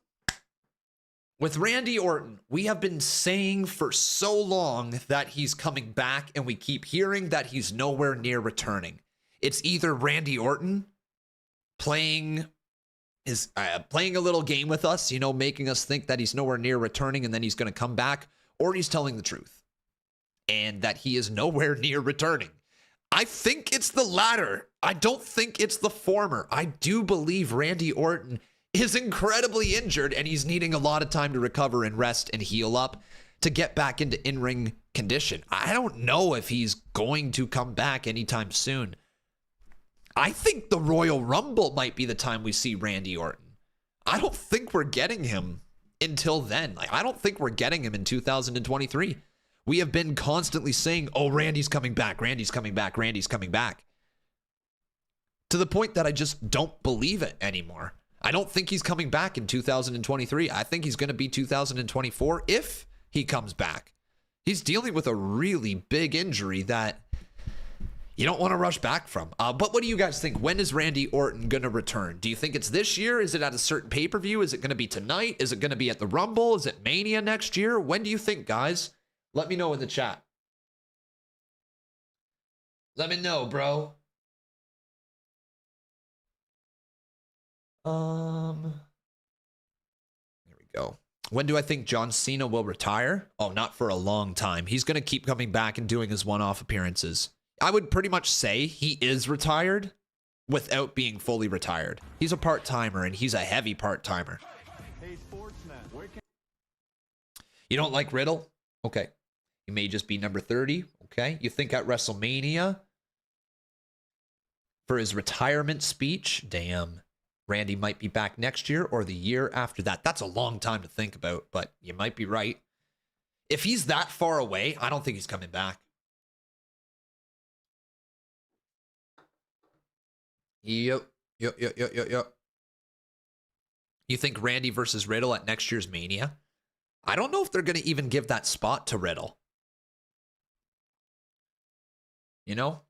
With Randy Orton, we have been saying for so long that he's coming back, and we keep hearing that he's nowhere near returning. It's either Randy Orton playing a little game with us, you know, making us think that he's nowhere near returning and then he's going to come back, or he's telling the truth and that he is nowhere near returning. I think it's the latter. I don't think it's the former. I do believe Randy Orton is incredibly injured and he's needing a lot of time to recover and rest and heal up to get back into in-ring condition. I don't know if he's going to come back anytime soon. I think the Royal Rumble might be the time we see Randy Orton. I don't think we're getting him until then. I don't think we're getting him in 2023. We have been constantly saying, oh, Randy's coming back, Randy's coming back, Randy's coming back. To the point that I just don't believe it anymore. I don't think he's coming back in 2023. I think he's going to be 2024 if he comes back. He's dealing with a really big injury that you don't want to rush back from. But what do you guys think? When is Randy Orton going to return? Do you think it's this year? Is it at a certain pay-per-view? Is it going to be tonight? Is it going to be at the Rumble? Is it Mania next year? When do you think, guys? Let me know in the chat. Let me know, bro. Here we go. When do I think John Cena will retire? Oh, not for a long time. He's going to keep coming back and doing his one-off appearances. I would pretty much say he is retired without being fully retired. He's a part-timer, and he's a heavy part-timer. You don't like Riddle? Okay. He may just be number 30. Okay. You think at WrestleMania for his retirement speech? Damn. Randy might be back next year or the year after that. That's a long time to think about, but you might be right. If he's that far away, I don't think he's coming back. Yep. You think Randy versus Riddle at next year's Mania? I don't know if they're going to even give that spot to Riddle. You know?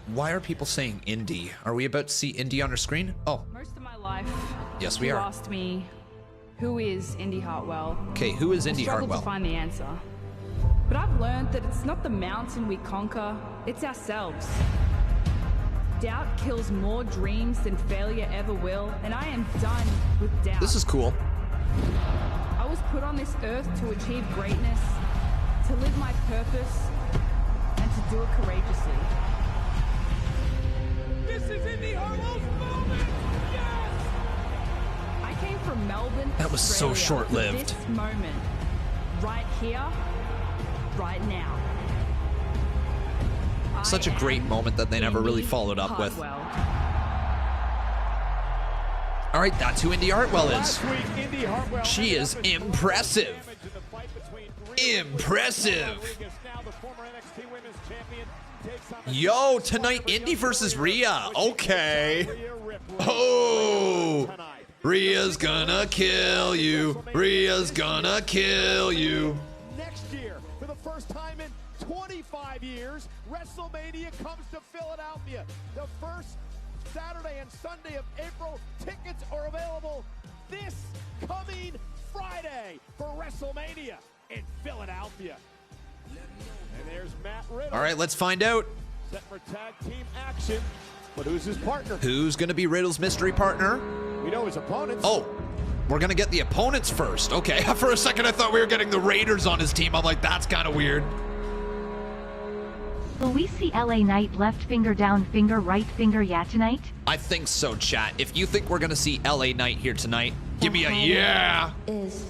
Why are people saying Indie? Are we about to see Indie on our screen? Oh. Most of my life, yes, we are. You asked me, who is Indie Hartwell? Okay, who is Indie Hartwell? I struggled to find the answer. But I've learned that it's not the mountain we conquer, it's ourselves. Doubt kills more dreams than failure ever will, and I am done with doubt. This is cool. I was put on this earth to achieve greatness, to live my purpose, and to do it courageously. This is Indie Hartwell's moment! Yes! I came from Melbourne, that was Australia, so short-lived. This moment, right here, right now. Such a great moment that they never really followed up with. All right, that's who Indie Hartwell is. She is impressive. Impressive. Yo, tonight Indy versus Rhea. Okay. Oh, Rhea's gonna kill you. Rhea's gonna kill you. Next year, for the first time in 25 years, WrestleMania comes to Philadelphia. The first Saturday and Sunday of April. Tickets are available this coming Friday for WrestleMania in Philadelphia. And there's Matt Riddle. All right, let's find out. Set for tag team action. But who's his partner? Who's going to be Riddle's mystery partner? We know his opponents. Oh, we're going to get the opponents first. Okay, for a second I thought we were getting the Raiders on his team. I'm like, that's kind of weird. Will we see LA Knight left finger down finger right finger yeah tonight? I think so, chat. If you think we're going to see LA Knight here tonight, give me a yeah. Is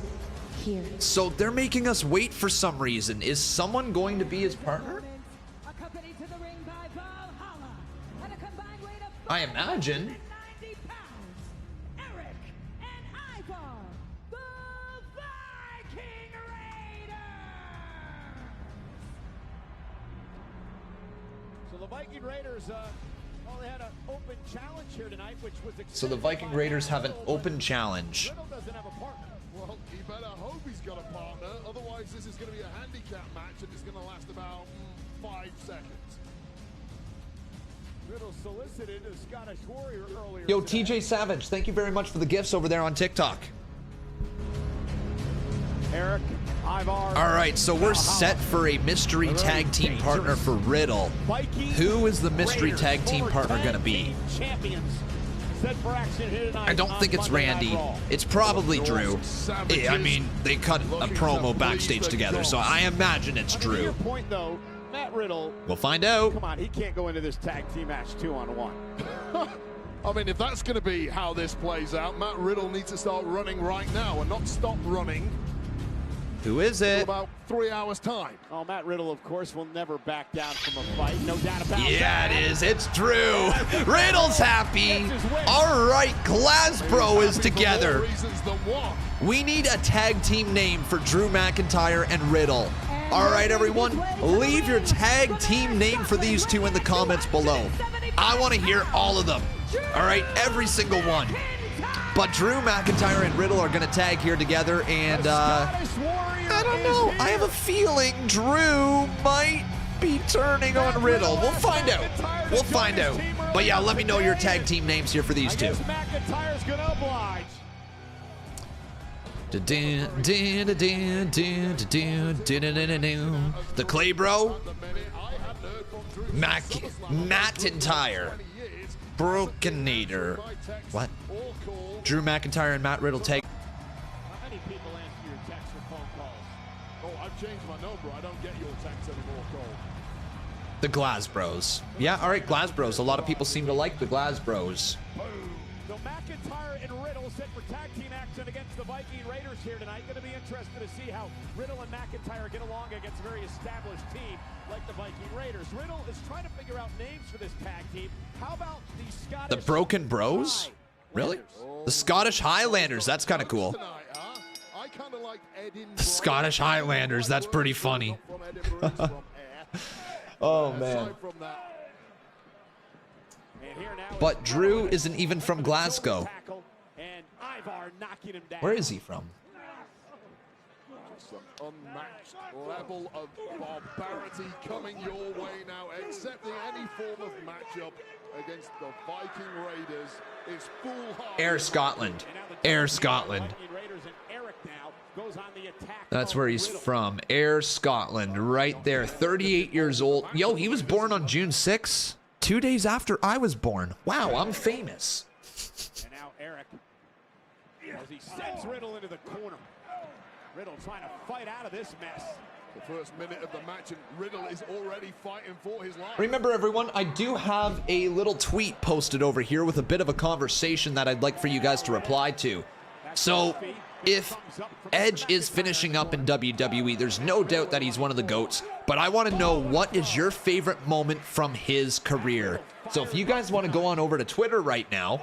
here. So they're making us wait for some reason. Is someone going to be his partner? I imagine. So the Viking Raiders only had an open challenge here tonight, which was So the Viking Raiders have an open challenge. Riddle doesn't have a partner. Well, he better hope he's got a partner. Otherwise, this is going to be a handicap match, and it's going to last about 5 seconds. Riddle solicited a Scottish Warrior earlier. Yo, today. TJ Savage, thank you very much for the gifts over there on TikTok. Eric, Ivar. All right, so we're set for a mystery tag team partner for Riddle. Who is the mystery tag team partner going to be? I don't think it's Randy. It's probably Drew. I mean, they cut a promo backstage together, so I imagine it's Drew. Your point, though, Matt Riddle. We'll find out. Come on, he can't go into this tag team match 2-on-1. I mean, if that's going to be how this plays out, Matt Riddle needs to start running right now and not stop running. Who is it? For about 3 hours' time. Oh, Matt Riddle, of course, will never back down from a fight. No doubt about that. Yeah, it is. It's Drew. Riddle's happy. All right, Glasbro is together. We need a tag team name for Drew McIntyre and Riddle. All right, everyone, leave your tag team name for these two in the comments below. I want to hear all of them. All right, every single one. But Drew McIntyre and Riddle are going to tag here together, and I don't know. I have a feeling Drew might be turning on Riddle. We'll find out. We'll find out. But yeah, let me know your tag team names here for these two. McIntyre's going to oblige. The Clay Bro, McIntyre, Brokenator. What? Drew McIntyre and Matt Riddle tag. How many people answer your texts or phone calls? Oh, I've changed my number. I don't get your texts anymore, Cole. The Glasbros. Yeah, all right, Glasbros. A lot of people seem to like the Glasbros. So McIntyre and Riddle set for tag team action against the Viking Raiders here tonight. Going to be interested to see how Riddle and McIntyre get along against a very established team like the Viking Raiders. Riddle is trying to figure out names for this tag team. How about the Scottish... The Broken Bros? Really? The Scottish Highlanders. That's kind of cool. The Scottish Highlanders. That's pretty funny. Oh, man. But Drew isn't even from Glasgow. Where is he from? Some unmatched level of barbarity coming your way now. Accepting any form of matchup against the Viking Raiders is foolhardy. Air Scotland. Air Scotland. That's where he's from. Air Scotland. Right there. 38 years old. Yo, he was born on June 6th. 2 days after I was born. Wow, I'm famous. And now Eric, as he sends Riddle into the corner. Riddle trying to fight out of this mess. The first minute of the match, and Riddle is already fighting for his life. Remember, everyone, I do have a little tweet posted over here with a bit of a conversation that I'd like for you guys to reply to. So, if Edge is finishing up in WWE, there's no doubt that he's one of the GOATs, but I want to know, what is your favorite moment from his career? So if you guys want to go on over to Twitter right now,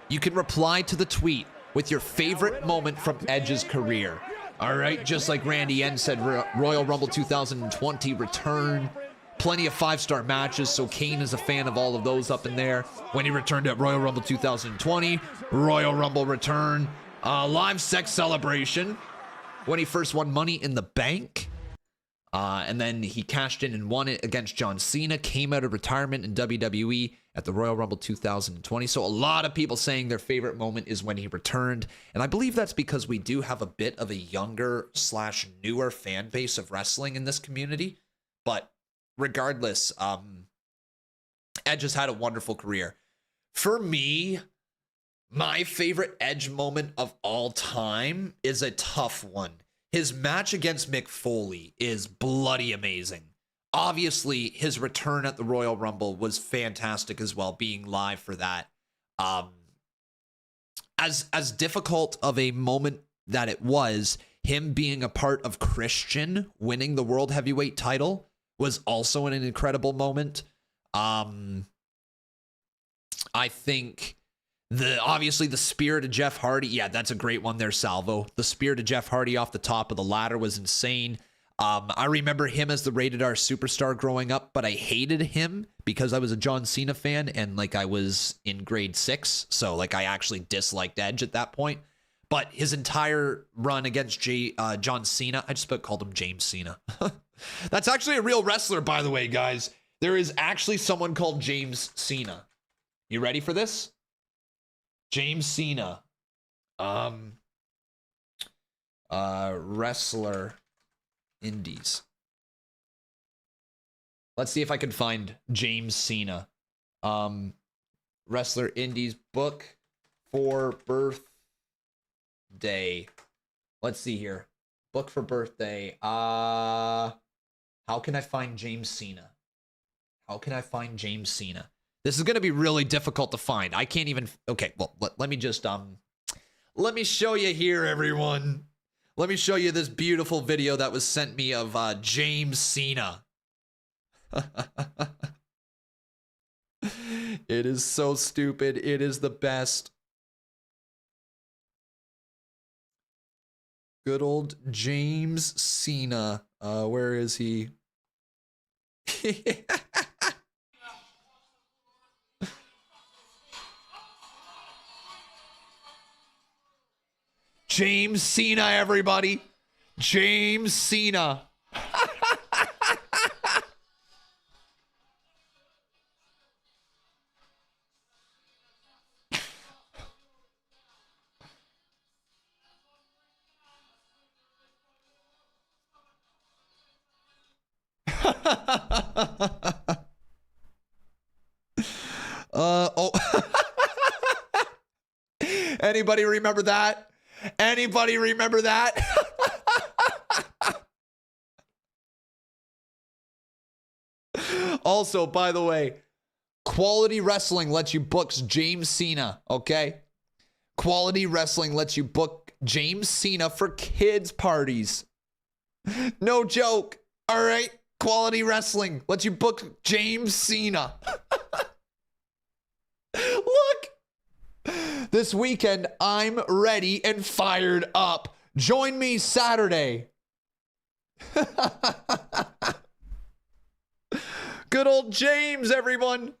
you can reply to the tweet with your favorite moment from Edge's career. All right, just like Randy N said, Royal Rumble 2020 return. Plenty of 5-star matches, so Kane is a fan of all of those up in there. When he returned at Royal Rumble 2020, Royal Rumble return. Live sex celebration. When he first won Money in the Bank. And then he cashed in and won it against John Cena. Came out of retirement in WWE at the Royal Rumble 2020. So a lot of people saying their favorite moment is when he returned. And I believe that's because we do have a bit of a younger / newer fan base of wrestling in this community. But regardless, Edge has had a wonderful career. For me, my favorite Edge moment of all time is a tough one. His match against Mick Foley is bloody amazing. Obviously, his return at the Royal Rumble was fantastic as well, being live for that. As difficult of a moment that it was, him being a part of Christian winning the World Heavyweight title was also an incredible moment. I think obviously the spear to Jeff Hardy. Yeah, that's a great one there, Salvo. The spear to Jeff Hardy off the top of the ladder was insane. I remember him as the Rated R Superstar growing up, but I hated him because I was a John Cena fan and like I was in grade 6. So like I actually disliked Edge at that point. But his entire run against John Cena, I just called him James Cena. That's actually a real wrestler, by the way, guys. There is actually someone called James Cena. You ready for this? James Cena. Wrestler Indies. Let's see if I can find James Cena. Wrestler Indies book for birthday. Let's see here. Book for birthday. How can I find James Cena? How can I find James Cena? This is going to be really difficult to find. I can't even... Okay, well, let me just... Let me show you here, everyone. Let me show you this beautiful video that was sent me of James Cena. It is so stupid. It is the best. Good old James Cena. Where is he? James Cena, everybody. James Cena. Oh. Anybody remember that? Anybody remember that? Also, by the way, Quality Wrestling lets you book James Cena, okay? Quality Wrestling lets you book James Cena for kids' parties. No joke. All right? Quality Wrestling lets you book James Cena. Look. This weekend, I'm ready and fired up. Join me Saturday. Good old James, everyone.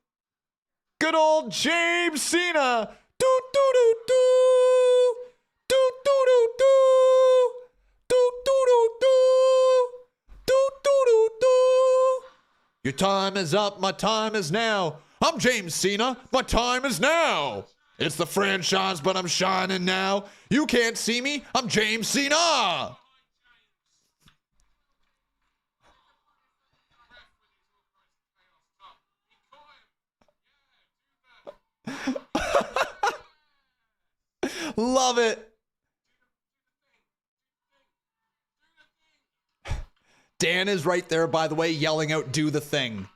Good old James Cena. Do do do do. Do do do do. Do do do do. Do do do do. Your time is up, my time is now. I'm James Cena, my time is now. It's the franchise, but I'm shining now. You can't see me, I'm James Cena. Love it. Dan is right there, by the way, yelling out, do the thing.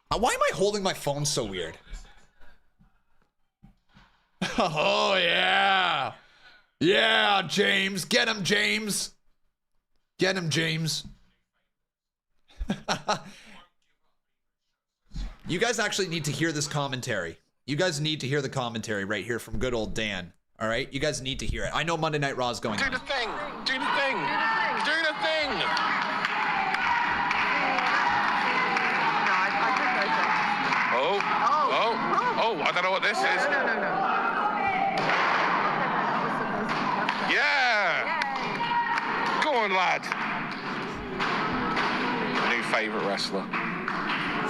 Why am I holding my phone so weird? Oh, yeah. Yeah, James. Get him, James. Get him, James. You guys actually need to hear this commentary. You guys need to hear the commentary right here from good old Dan. All right, you guys need to hear it. I know Monday Night Raw is going on. Do the thing. Do the thing. Do the thing. Oh. Oh, I don't know what this is. No. Yeah. Go on, lad. New favourite wrestler.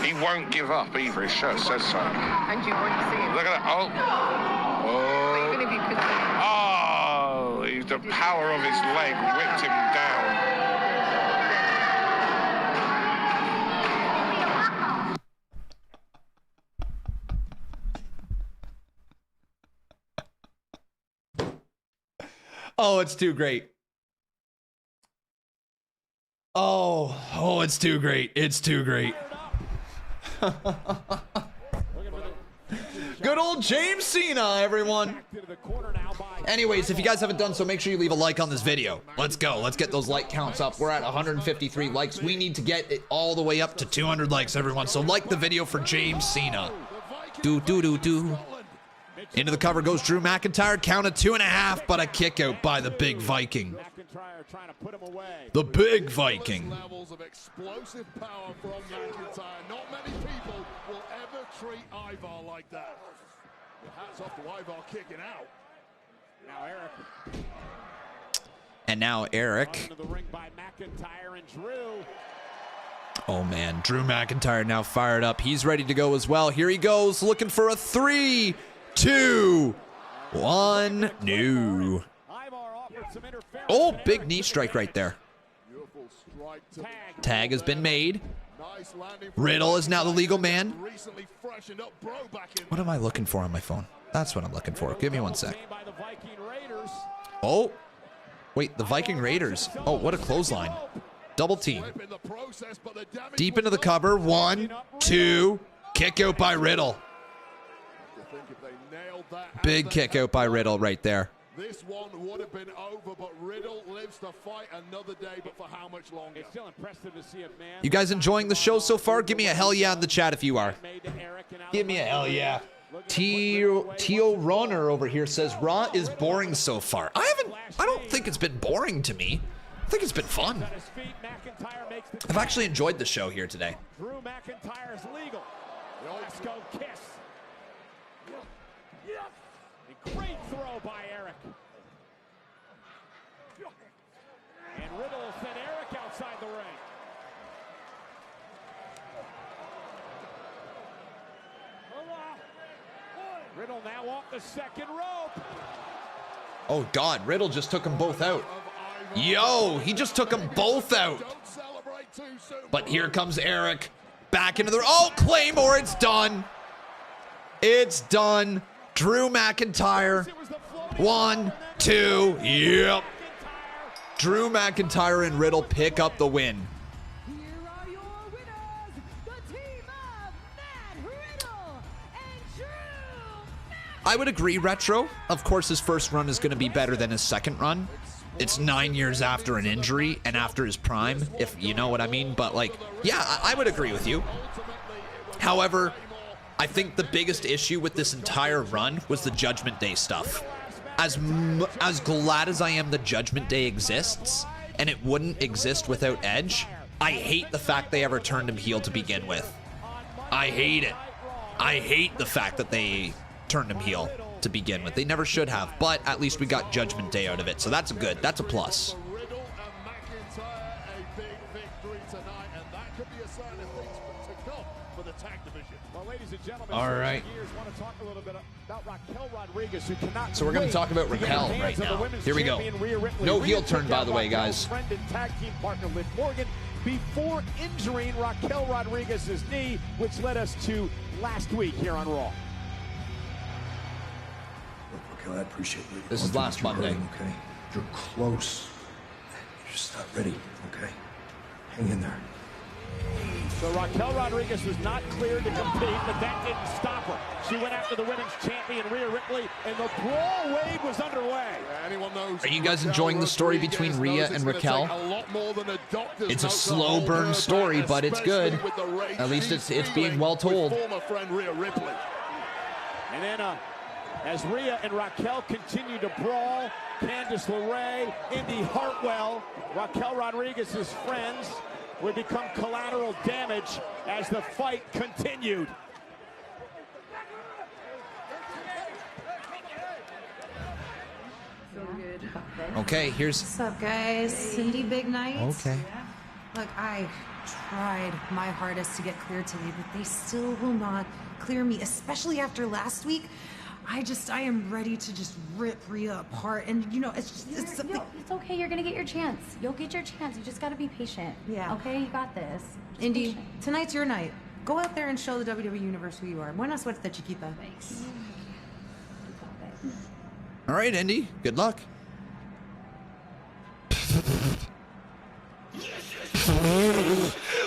He won't give up either. His shirt says so. And you want to see it? Look at that. Oh. Oh. Even if you could see it. Oh. The power of his leg whipped him down. Oh, it's too great. Oh, it's too great. It's too great. Good old James Cena, everyone. Anyways, if you guys haven't done so, make sure you leave a like on this video. Let's go. Let's get those like counts up. We're at 153 likes. We need to get it all the way up to 200 likes, everyone. So like the video for James Cena. Do. Into the cover goes Drew McIntyre. Count of 2.5, but a kick out by the big Viking. The big Viking. Levels of explosive power from McIntyre. Not many people will ever treat Ivar like that. The hats off to Ivar kicking out. Now Eric. And now Eric. Into the ring by McIntyre and Drew. Oh man, Drew McIntyre now fired up. He's ready to go as well. Here he goes, looking for a 3, 2, 1. No. Oh, big knee strike right there. Tag has been made. Riddle is now the legal man. What am I looking for on my phone? That's what I'm looking for. Give me one sec. Oh, wait, the Viking Raiders. Oh, what a clothesline. Double team. Deep into the cover. 1, 2. Kick out by Riddle. Big kick out by Riddle right there. This one would have been over, but Riddle lives to fight another day, but for how much longer? It's still impressive to see a man. You guys enjoying the show so far? Give me a hell yeah in the chat if you are. Give me a hell yeah. Tio Runner over here says Raw is boring so far. I don't think it's been boring to me. I think it's been fun. I've actually enjoyed the show here today. Drew McIntyre's legal. Let's go kiss. A great throw by Eric. And Riddle will send Eric outside the ring. Riddle now off the second rope. Oh God, Riddle just took them both out. Yo, he just took them both out. But here comes Eric. Back into the... Oh, Claymore, it's done. It's done. Drew McIntyre. 1, 2, yep. Drew McIntyre and Riddle pick up the win. I would agree, Retro. Of course, his first run is going to be better than his second run. It's 9 years after an injury and after his prime, if you know what I mean. But, like, yeah, I would agree with you. However, I think the biggest issue with this entire run was the Judgment Day stuff. As glad as I am the Judgment Day exists, and it wouldn't exist without Edge, I hate the fact they ever turned him heel to begin with. I hate it. I hate the fact that they turned him heel to begin with. They never should have, but at least we got Judgment Day out of it, so that's good. That's a plus. All right. So we're going to talk about Raquel right now. Here we go. No heel turn, by the way, guys. Tag team partner Liv Morgan before injuring Raquel Rodriguez's knee, which led us to last week here on Raw. Raquel, I appreciate you. This is last Monday. Okay, you're close. You're just not ready. Okay, hang in there. So Raquel Rodriguez was not cleared to compete, but that didn't stop her. She went after the women's champion, Ria Ripley, and the brawl wave was underway. Anyone knows Are you guys enjoying the story between Rhea and Raquel? It's a slow burn story, but it's good. At least it's being well told. And then As Rhea and Raquel continue to brawl, Candice LeRae, Indie Hartwell, Raquel Rodriguez's friends would become collateral damage as the fight continued. So good. Okay, here's... What's up, guys? Cindy Big Night. Okay. Look, I tried my hardest to get cleared today, but they still will not clear me, especially after last week. I am ready to just rip Rhea apart, and you know, it's something. No, it's okay. You're gonna get your chance. You'll get your chance. You just gotta be patient. Yeah. Okay, you got this. Just Indy, patient. tonight's your night. Go out there and show the WWE Universe who you are. Buena suerte, chiquita. Thanks. All right, Indy. Good luck.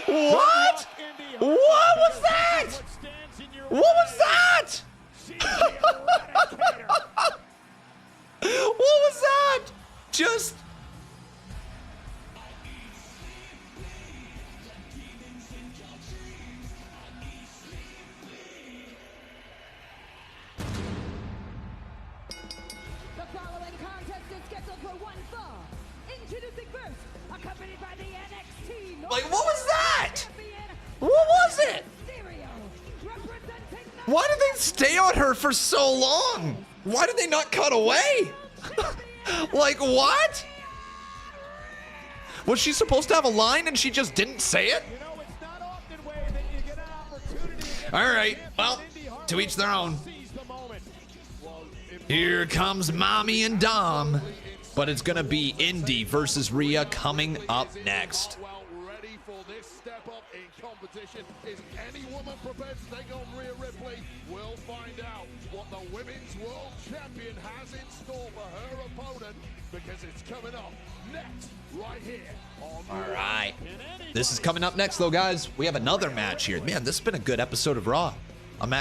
What? What was that? What was that? What was that? Just... The following contest is scheduled for one fall. Introducing first, accompanied by the NXT North Like, what was that? Champion, What was it? Mysterio, representing Why did they stay on her for so long? Why did they not cut away? Like, what? Was she supposed to have a line and she just didn't say it? All right, well, to each their own. Here comes Mommy and Dom, but it's gonna be Indy versus Rhea coming up next. Ready for this step up in competition? Is any woman prepared to take on Ria Ripley? We'll find out what the Women's World Champion has in store for her opponent, because it's coming up next, right here on All right. This is coming up next, though, guys. We have another match here. Man, this has been a good episode of Raw.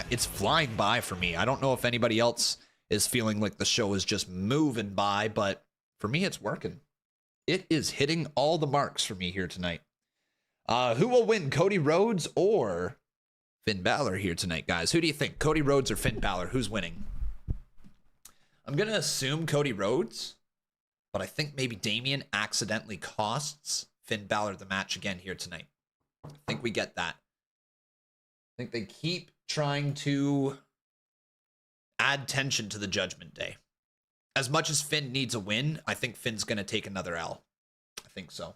It's flying by for me. I don't know if anybody else is feeling like the show is just moving by, but for me, it's working. It is hitting all the marks for me here tonight. Who will win, Cody Rhodes or Finn Balor here tonight, guys? Who do you think, Cody Rhodes or Finn Balor? Who's winning? I'm going to assume Cody Rhodes, but I think maybe Damian accidentally costs Finn Balor the match again here tonight. I think we get that. I think they keep trying to add tension to the Judgment Day. As much as Finn needs a win, I think Finn's going to take another L. I think so.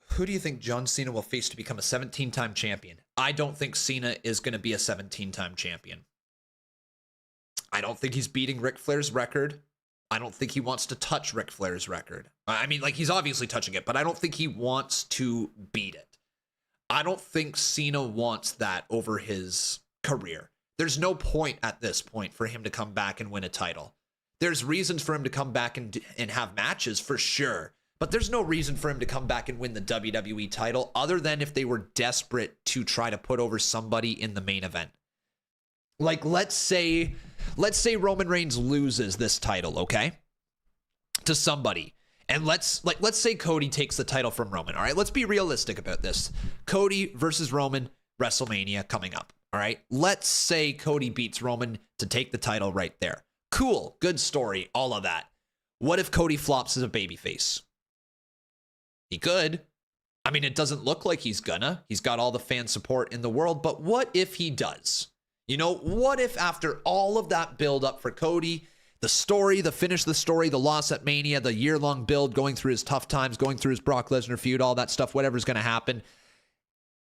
Who do you think John Cena will face to become a 17-time champion? I don't think Cena is going to be a 17-time champion. I don't think he's beating Ric Flair's record. I don't think he wants to touch Ric Flair's record. I mean, like, he's obviously touching it, but I don't think he wants to beat it. I don't think Cena wants that over his career. There's no point at this point for him to come back and win a title. There's reasons for him to come back and have matches for sure, but there's no reason for him to come back and win the WWE title other than if they were desperate to try to put over somebody in the main event. Like, let's say Roman Reigns loses this title, okay, to somebody. And let's say Cody takes the title from Roman. All right, let's be realistic about this. Cody versus Roman, WrestleMania coming up. All right, let's say Cody beats Roman to take the title right there. Cool, good story, all of that. What if Cody flops as a babyface? He could. I mean, it doesn't look like he's gonna. He's got all the fan support in the world, but what if he does? You know, what if after all of that build up for Cody, the story, the finish of the story, the loss at Mania, the year-long build, going through his tough times, going through his Brock Lesnar feud, all that stuff, whatever's going to happen,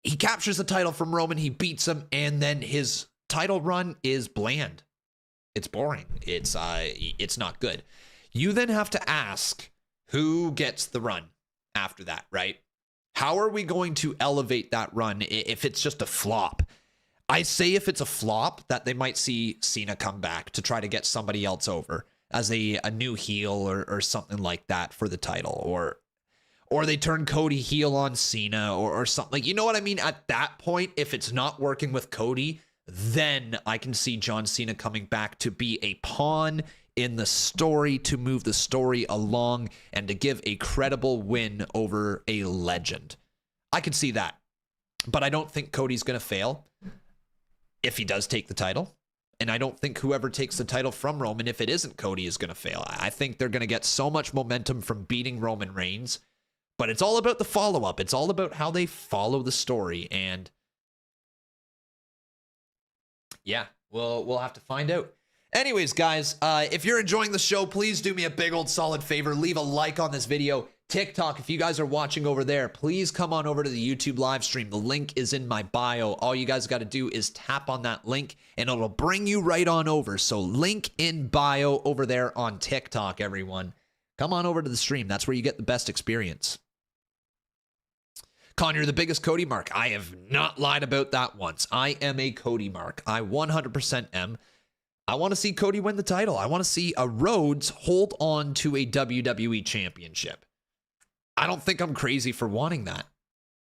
he captures the title from Roman, he beats him, and then his title run is bland. It's boring. It's not good. You then have to ask who gets the run after that, right? How are we going to elevate that run if it's just a flop? I say if it's a flop, that they might see Cena come back to try to get somebody else over as a new heel or something like that for the title, or they turn Cody heel on Cena or something. Like, you know what I mean? At that point, if it's not working with Cody, then I can see John Cena coming back to be a pawn in the story, to move the story along and to give a credible win over a legend. I could see that, but I don't think Cody's going to fail. if he does take the title. And I don't think whoever takes the title from Roman, if it isn't Cody, is going to fail. I think they're going to get so much momentum from beating Roman Reigns. But it's all about the follow-up. It's all about how they follow the story. And yeah, we'll have to find out. Anyways, guys, if you're enjoying the show, please do me a big old solid favor. Leave a like on this video. TikTok, if you guys are watching over there, please come on over to the YouTube live stream. The link is in my bio. All you guys got to do is tap on that link, and it'll bring you right on over. So link in bio over there on TikTok, everyone. Come on over to the stream. That's where you get the best experience. Con, you're the biggest Cody mark. I have not lied about that once. I am a Cody mark. I 100% am. I want to see Cody win the title. I want to see a Rhodes hold on to a WWE championship. I don't think I'm crazy for wanting that.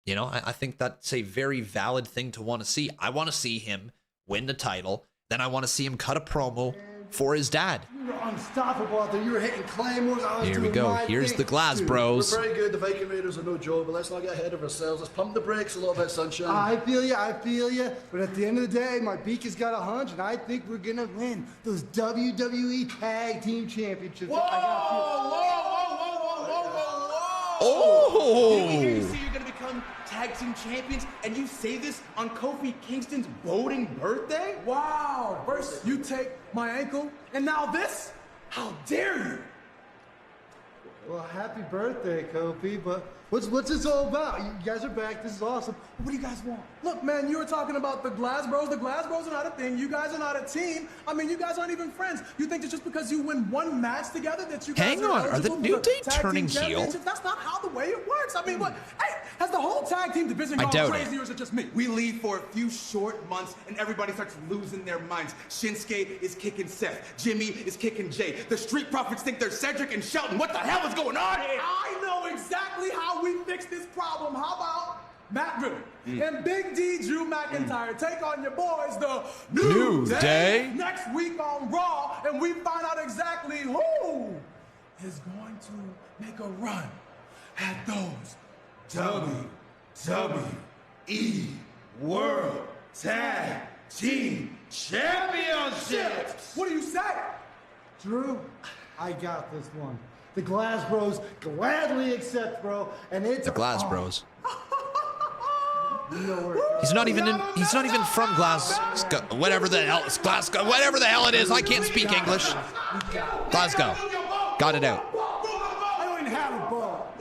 You know, I think that's a very valid thing to want to see. I want to see him win the title. Then I want to see him cut a promo for his dad. You were unstoppable out there. You were hitting claymores. I was Here we doing go. my Here's thing. the Glass Dude, Bros. We're very good. The Viking Raiders are no joke, but let's not get ahead of ourselves. Let's pump the brakes a little bit, sunshine. I feel you. But at the end of the day, my beak has got a hunch, and I think we're going to win those WWE Tag Team Championships. Oh! You say you're going to become Tag Team Champions, and you say this on Kofi Kingston's voting birthday? Wow. First, you take my ankle, and now this? How dare you? Well, happy birthday, Kofi, but what's this all about? You guys are back. This is awesome. What do you guys want? Look, man, you were talking about the Glass Bros. The Glass Bros are not a thing. You guys are not a team. I mean, you guys aren't even friends. You think that just because you win one match together that you guys Hang on, are the New Day turning heel? That's not how the way it works. I mean, what? Hey, has the whole tag team division I gone doubt crazy, it. or is it just me? We leave for a few short months, and everybody starts losing their minds. Shinsuke is kicking Seth. Jimmy is kicking Jay. The Street Profits think they're Cedric and Shelton. What the hell is going on here? I know exactly how we fix this problem. How about Matt Riddle and Big D Drew McIntyre take on your boys, the New Day, next week on Raw, and we find out exactly who is going to make a run at those WWE World Tag Team Championships. What do you say? Drew, I got this one. The Glass Bros gladly accept, bro, and it's The Glass Bros. You know where He's not even from Glasgow. Whatever the hell, Glasgow. Whatever the hell it is, I can't speak English. Glasgow. Got it out. I don't even have a ball.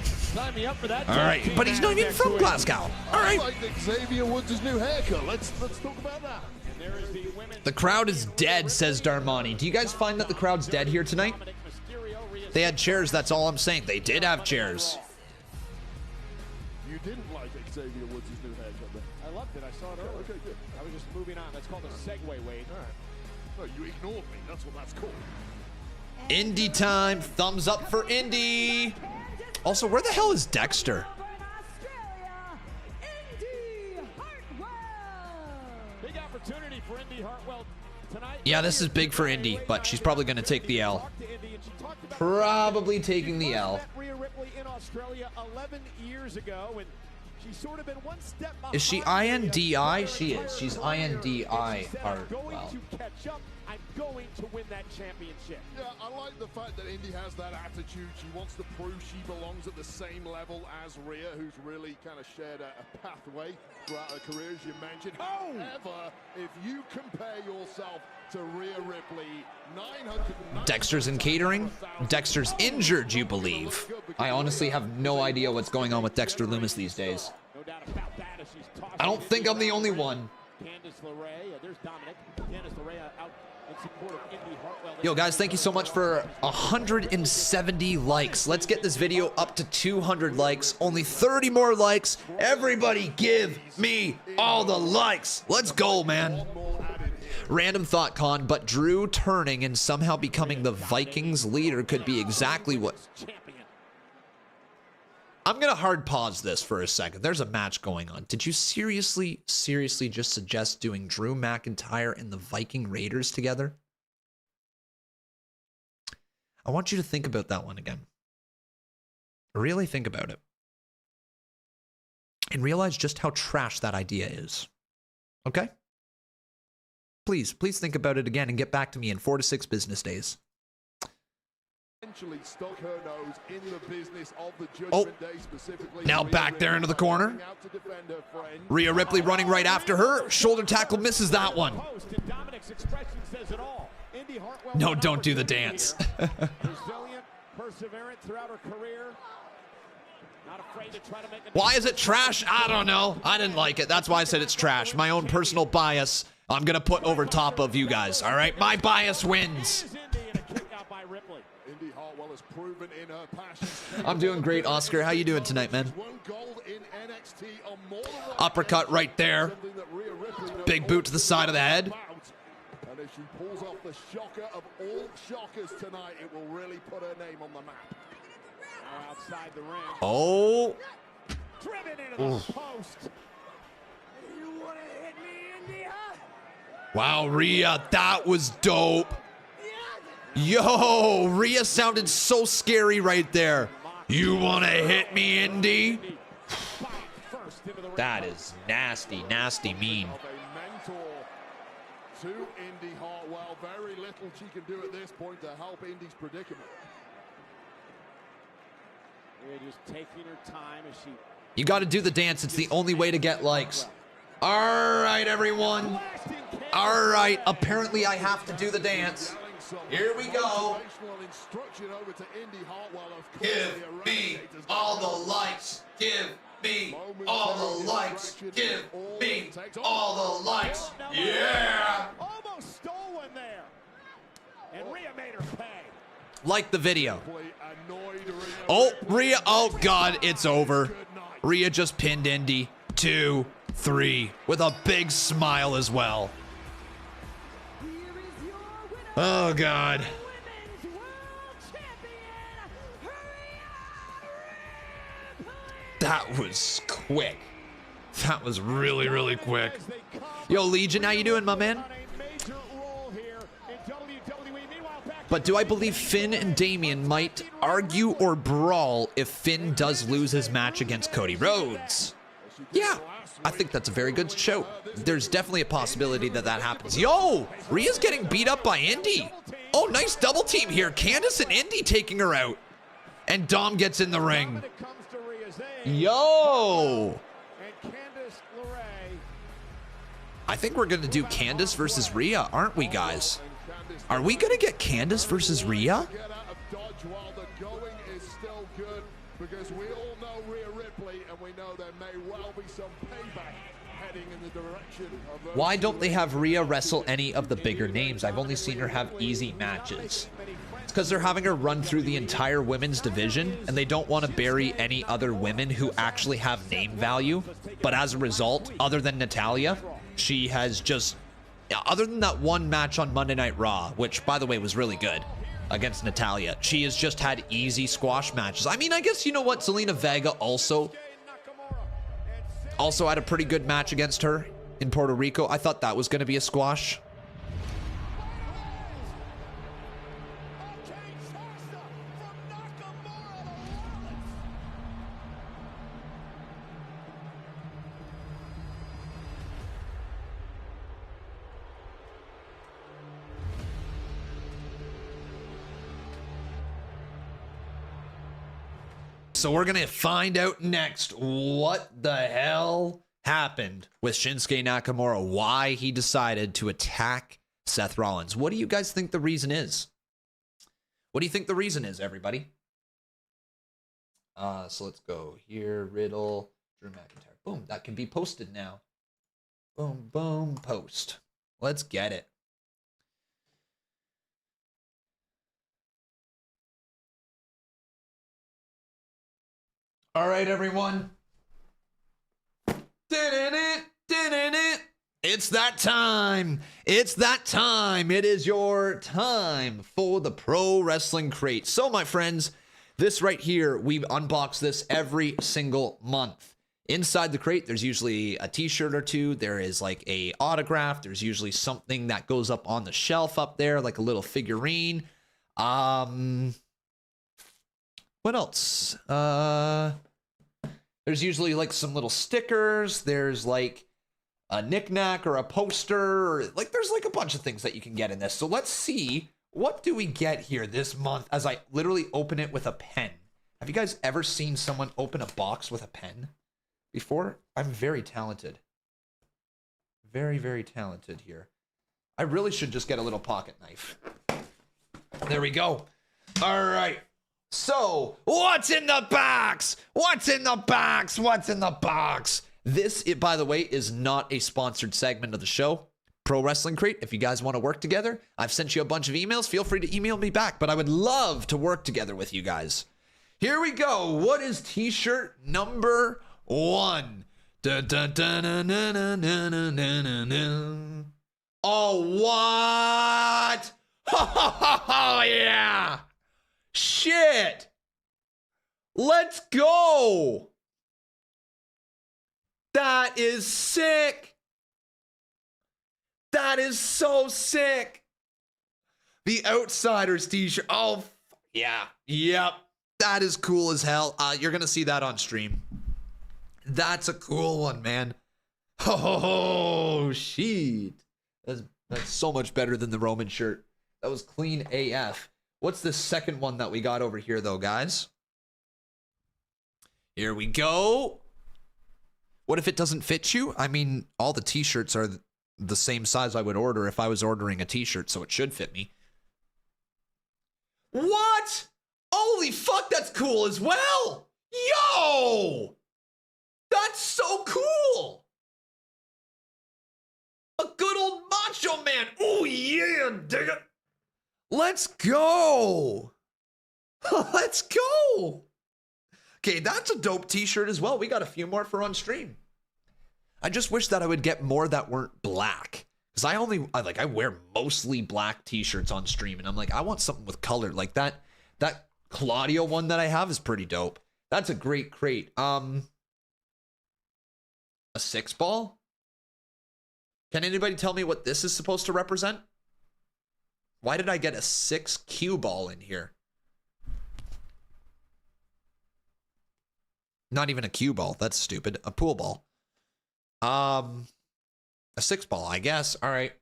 Sign me up for that. All right, but he's not even from Glasgow. All right. I like Xavier Woods' new haircut. Let's talk about that. The crowd is dead, says Darmani. Do you guys find that the crowd's dead here tonight? They had chairs, that's all I'm saying. They did have chairs. You didn't like Xavier Woods' new haircut, then? I loved it. I saw it earlier. Okay, good. I was just moving on. That's called a segue, Wade. All right. No, you ignored me. That's what that's called. Indie time. Thumbs up for Indie. Also, where the hell is Dexter? Big opportunity for Indie Hartwell tonight. Yeah, this is big for Indie, but she's probably going to take the L. Probably taking the L. Ria Ripley in Australia 11 years ago, and she's sort of been one step behind. Is she INDI? She is. She's INDI Hartwell. To catch up, I'm going to win that championship. Yeah, I like the fact that Indy has that attitude. She wants to prove she belongs at the same level as Rhea, who's really kind of shared a pathway throughout her career, as you mentioned. However, if you compare yourself to Rhea Ripley, 900... Dexter's in catering. Dexter's injured, you believe. I honestly have no idea what's going on with Dexter Loomis these days. No doubt about that as she's tossing. I don't think I'm the only one. Candice LeRae, there's Dominic. Candice LeRae out in support of Indie Hartwell. Yo, guys, thank you so much for 170 likes. Let's get this video up to 200 likes. Only 30 more likes. Everybody give me all the likes. Let's go, man. Random thought, Con, but Drew turning and somehow becoming the Vikings leader could be exactly what... I'm going to hard pause this for a second. There's a match going on. Did you seriously just suggest doing Drew McIntyre and the Viking Raiders together? I want you to think about that one again. Really think about it. and realize just how trash that idea is. Okay? Please think about it again and get back to me in 4 to 6 business days. Stuck her nose in the business of the Judgment Day specifically. Now back there into the corner. Rhea Ripley running right after her. Shoulder tackle misses that one. No, don't do the dance. Resilient, perseverant throughout her career. Not afraid to try to make Why is it trash? I don't know. I didn't like it. That's why I said it's trash. My own personal bias, I'm going to put over top of you guys. All right? My bias wins. Indie Hartwell has proven in her passion. I'm doing great, Oscar. How you doing tonight, man? Uppercut right there. Big boot to the side of the head. And if she pulls off the shocker of all shockers tonight, it will really put her name on the map. Now outside the ring. Oh. Driven into the post. You want to hit me, India? Wow, Rhea, that was dope. Yo, Rhea sounded so scary right there. You want to hit me, Indy? That is nasty, nasty mean. To Indie Hartwell, very little she can do at this point to help Indy's predicament. Rhea just taking her time as she... You got to do the dance. It's the only way to get likes. All right, everyone. All right, apparently I have to do the dance. Here we go. Give me all the likes. Give me all the likes. Give me all the likes. Yeah. Almost stole one there. And Rhea made her pay. Like the video. Oh, Rhea. Oh, God, it's over. Rhea just pinned Indy. 2, 3. With a big smile as well. Oh, God. That was quick. That was really, really quick. Yo, Legion, how you doing, my man? But do I believe Finn and Damian might argue or brawl if Finn does lose his match against Cody Rhodes? Yeah, I think that's a very good show. There's definitely a possibility that that happens. Yo, Rhea's getting beat up by Indy. Oh, nice double team here. Candice and Indy taking her out. And Dom gets in the ring. Yo. I think we're going to do Candice versus Rhea, aren't we, guys? Are we going to get Candice versus Rhea? Because we all know Rhea Ripley, and we know there may well be some payback heading in the direction of... Why don't they have Rhea wrestle any of the bigger names? I've only seen her have easy matches. It's because they're having her run through the entire women's division, and they don't want to bury any other women who actually have name value. But as a result, other than Natalya, she has just... Other than that one match on Monday Night Raw, which, by the way, was really good, against Natalya, she has just had easy squash matches. I mean, I guess, you know what, Zelina Vega also had a pretty good match against her in Puerto Rico. I thought that was going to be a squash. So we're going to find out next what the hell happened with Shinsuke Nakamura, why he decided to attack Seth Rollins. What do you guys think the reason is? What do you think the reason is, everybody? So let's go here. Riddle, Drew McIntyre. Boom, that can be posted now. Boom, boom, post. Let's get it. All right, everyone. It's that time. It's that time. It is your time for the Pro Wrestling Crate. So, my friends, this right here, we unbox this every single month. Inside the crate, there's usually a t-shirt or two. There is like a autograph. There's usually something that goes up on the shelf up there, like a little figurine. What else? There's usually like some little stickers. There's like a knick-knack or a poster. Or, like there's like a bunch of things that you can get in this. So let's see, what do we get here this month as I literally open it with a pen? Have you guys ever seen someone open a box with a pen before? I'm very talented. Very, very talented here. I really should just get a little pocket knife. There we go. All right. So, what's in the box? What's in the box? What's in the box? This, by the way, is not a sponsored segment of the show. Pro Wrestling Crate, if you guys want to work together, I've sent you a bunch of emails. Feel free to email me back, but I would love to work together with you guys. Here we go. What is t-shirt number 1? Dun, dun, dun, dun, dun, dun, dun, dun, dun, dun. Oh, what? Oh, yeah. Shit. Let's go. That is sick. That is so sick. The Outsiders t-shirt. Oh, yeah. Yep. That is cool as hell. You're going to see that on stream. That's a cool one, man. Oh, shit. That's so much better than the Roman shirt. That was clean AF. What's the second one that we got over here, though, guys? Here we go. What if it doesn't fit you? I mean, all the t-shirts are the same size I would order if I was ordering a t-shirt, so it should fit me. What? Holy fuck, that's cool as well. Yo! That's so cool. A good old Macho Man. Oh, yeah, dig it. Let's go. Let's go. Okay, that's a dope t-shirt as well. We got a few more for on stream. I just wish that I would get more that weren't black. Because I wear mostly black t-shirts on stream. And I'm like, I want something with color. Like that Claudio one that I have is pretty dope. That's a great crate. A 6-ball? Can anybody tell me what this is supposed to represent? Why did I get a 6 cue ball in here? Not even a cue ball. That's stupid. A pool ball. A 6-ball, I guess. All right.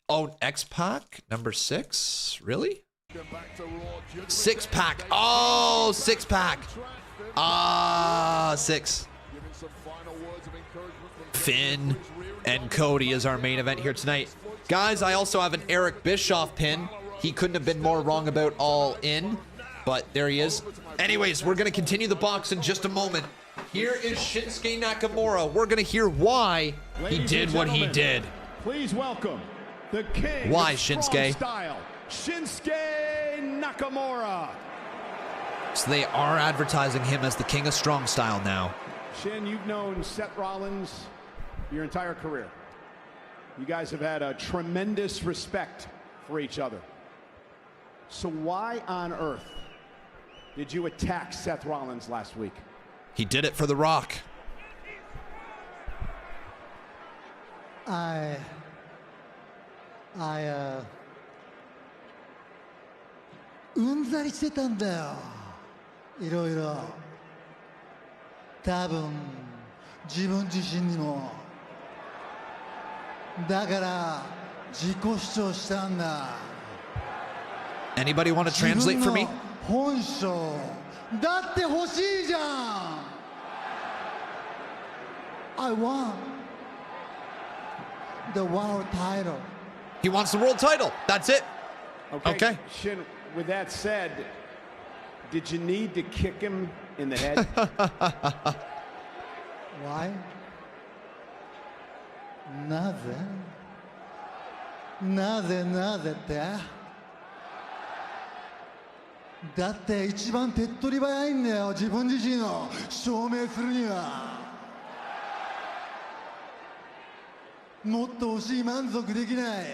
Oh, X-Pac number 6? Really? 6-pack. Oh, 6-pack. 6. Finn and Cody is our main event here tonight. Guys, I also have an Eric Bischoff pin. He couldn't have been more wrong about All In, but there he is. Anyways, we're going to continue the box in just a moment. Here is Shinsuke Nakamura. We're going to hear why he did what he did. Please welcome the king why, of Shinsuke? Style, Shinsuke Nakamura. So they are advertising him as the king of strong style now. Shin, you've known Seth Rollins your entire career. You guys have had a tremendous respect for each other. So why on earth did you attack Seth Rollins last week? He did it for The Rock.うんざりしてたんだよ。いろいろ。多分自分自身にも。だから自己主張したんだ。Anybody want to translate for me? 本性だって欲しいじゃん。I want the world title. He wants the world title. That's it. Okay. Shin, with that said, did you need to kick him in the head? Why? なぜってだって一番手っ取り早いんだよ、自分自身を証明するには。もっと欲しい、満足できない、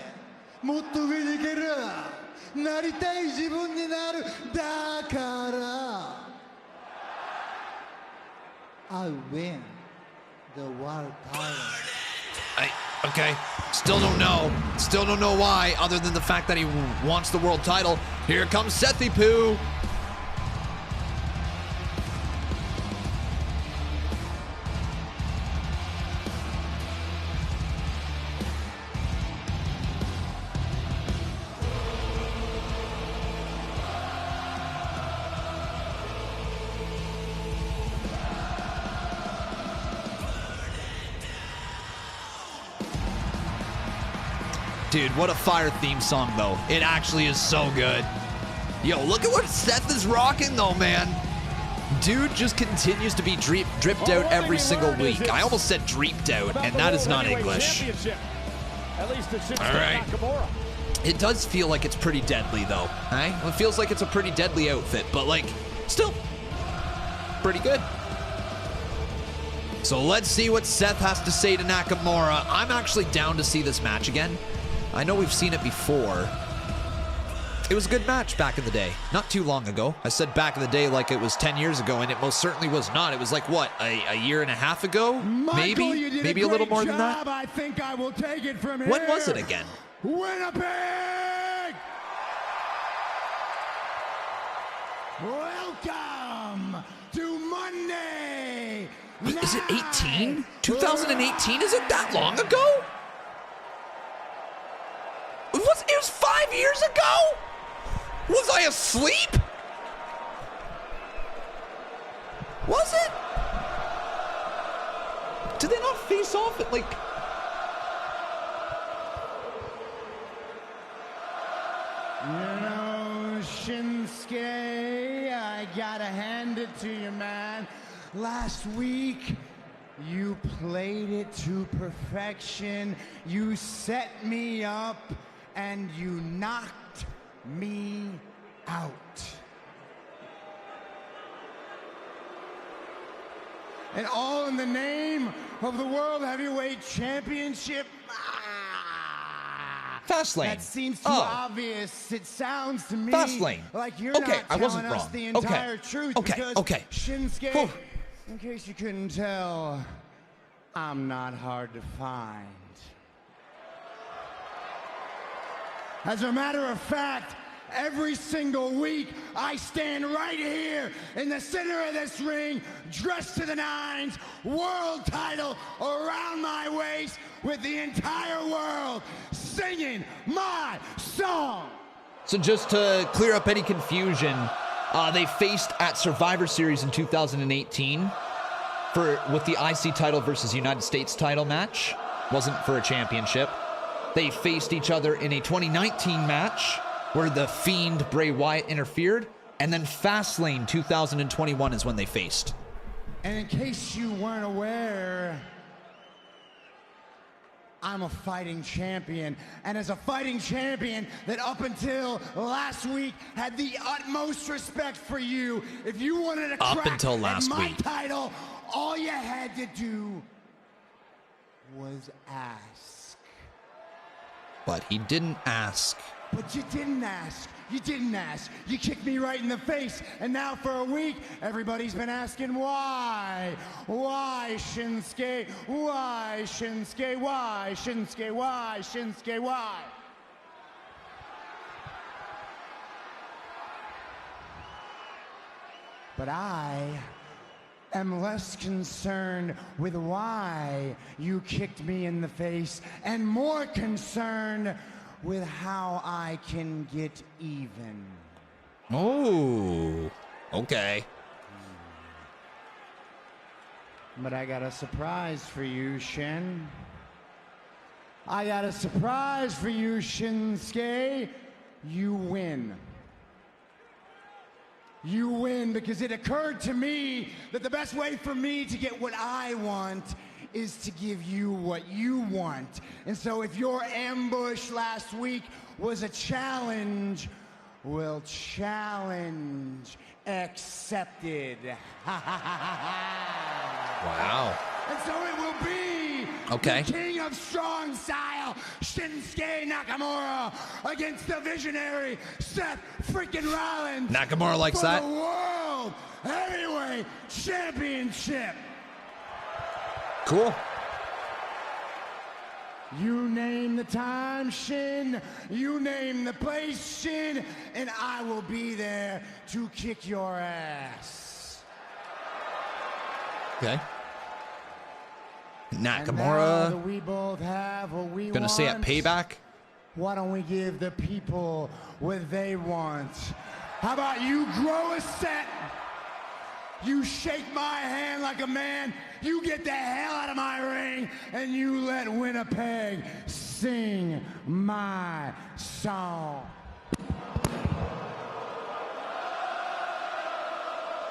もっと上に行ける、なりたい自分になる、だから I win the world title. Okay. Still don't know why, other than the fact that he wants the world title. Here comes Sethy Poo. Dude, what a fire theme song, though. It actually is so good. Yo, look at what Seth is rocking, though, man. Dude just continues to be dripped out every single week. I almost said dreeped out, and that is not English. All right. It does feel like it's pretty deadly, though. Right? It feels like it's a pretty deadly outfit, but, like, still pretty good. So let's see what Seth has to say to Nakamura. I'm actually down to see this match again. I know we've seen it before. It was a good match back in the day, not too long ago. I said back in the day like it was 10 years ago, and it most certainly was not. It was like, what, a year and a half ago? Michael, maybe a little more than that. I think I will take it from here. When was it again? Winnipeg! Welcome to Monday. Is it 18? 2018? Is it that long ago? It was 5 years ago? Was I asleep? Was it? Did they not face off at like... You know, Shinsuke, I gotta hand it to you, man. Last week, you played it to perfection. You set me up, and you knocked me out. And all in the name of the World Heavyweight Championship. Fastlane. That seems too obvious. It sounds to me Fastlane. like you're Okay, not I wasn't telling us wrong. the entire truth. Because Shinsuke, Whew. in case you couldn't tell, I'm not hard to find. As a matter of fact, every single week, I stand right here in the center of this ring, dressed to the nines, world title around my waist, with the entire world singing my song. So just to clear up any confusion, they faced at Survivor Series in 2018 with the IC title versus United States title match. Wasn't for a championship. They faced each other in a 2019 match where the Fiend Bray Wyatt interfered, and then Fastlane 2021 is when they faced. And in case you weren't aware, I'm a fighting champion. And as a fighting champion that up until last week had the utmost respect for you, if you wanted to crack at my title, all you had to do was ask. But he didn't ask. But you didn't ask. You didn't ask. You kicked me right in the face. And now for a week, everybody's been asking why. Why, Shinsuke? Why, Shinsuke? Why, Shinsuke? Why, Shinsuke? Why? But I am less concerned with why you kicked me in the face and more concerned with how I can get even. Oh, okay. But I got a surprise for you, Shin. I got a surprise for you, Shinsuke. You win. You win because it occurred to me that the best way for me to get what I want is to give you what you want. And so if your ambush last week was a challenge, well, challenge accepted. Wow. And so it will be the king of strong style, Shinsuke Nakamura, against the visionary Seth freaking Rollins. Nakamura likes for that. The World Heavyweight Championship. Cool. You name the time, Shin. You name the place, Shin. And I will be there to kick your ass. Okay. Nakamura. And we both have what we gonna want. say at Payback. Why don't we give the people what they want? How about you grow a set You shake my hand like a man, you get the hell out of my ring, and you let Winnipeg sing my song.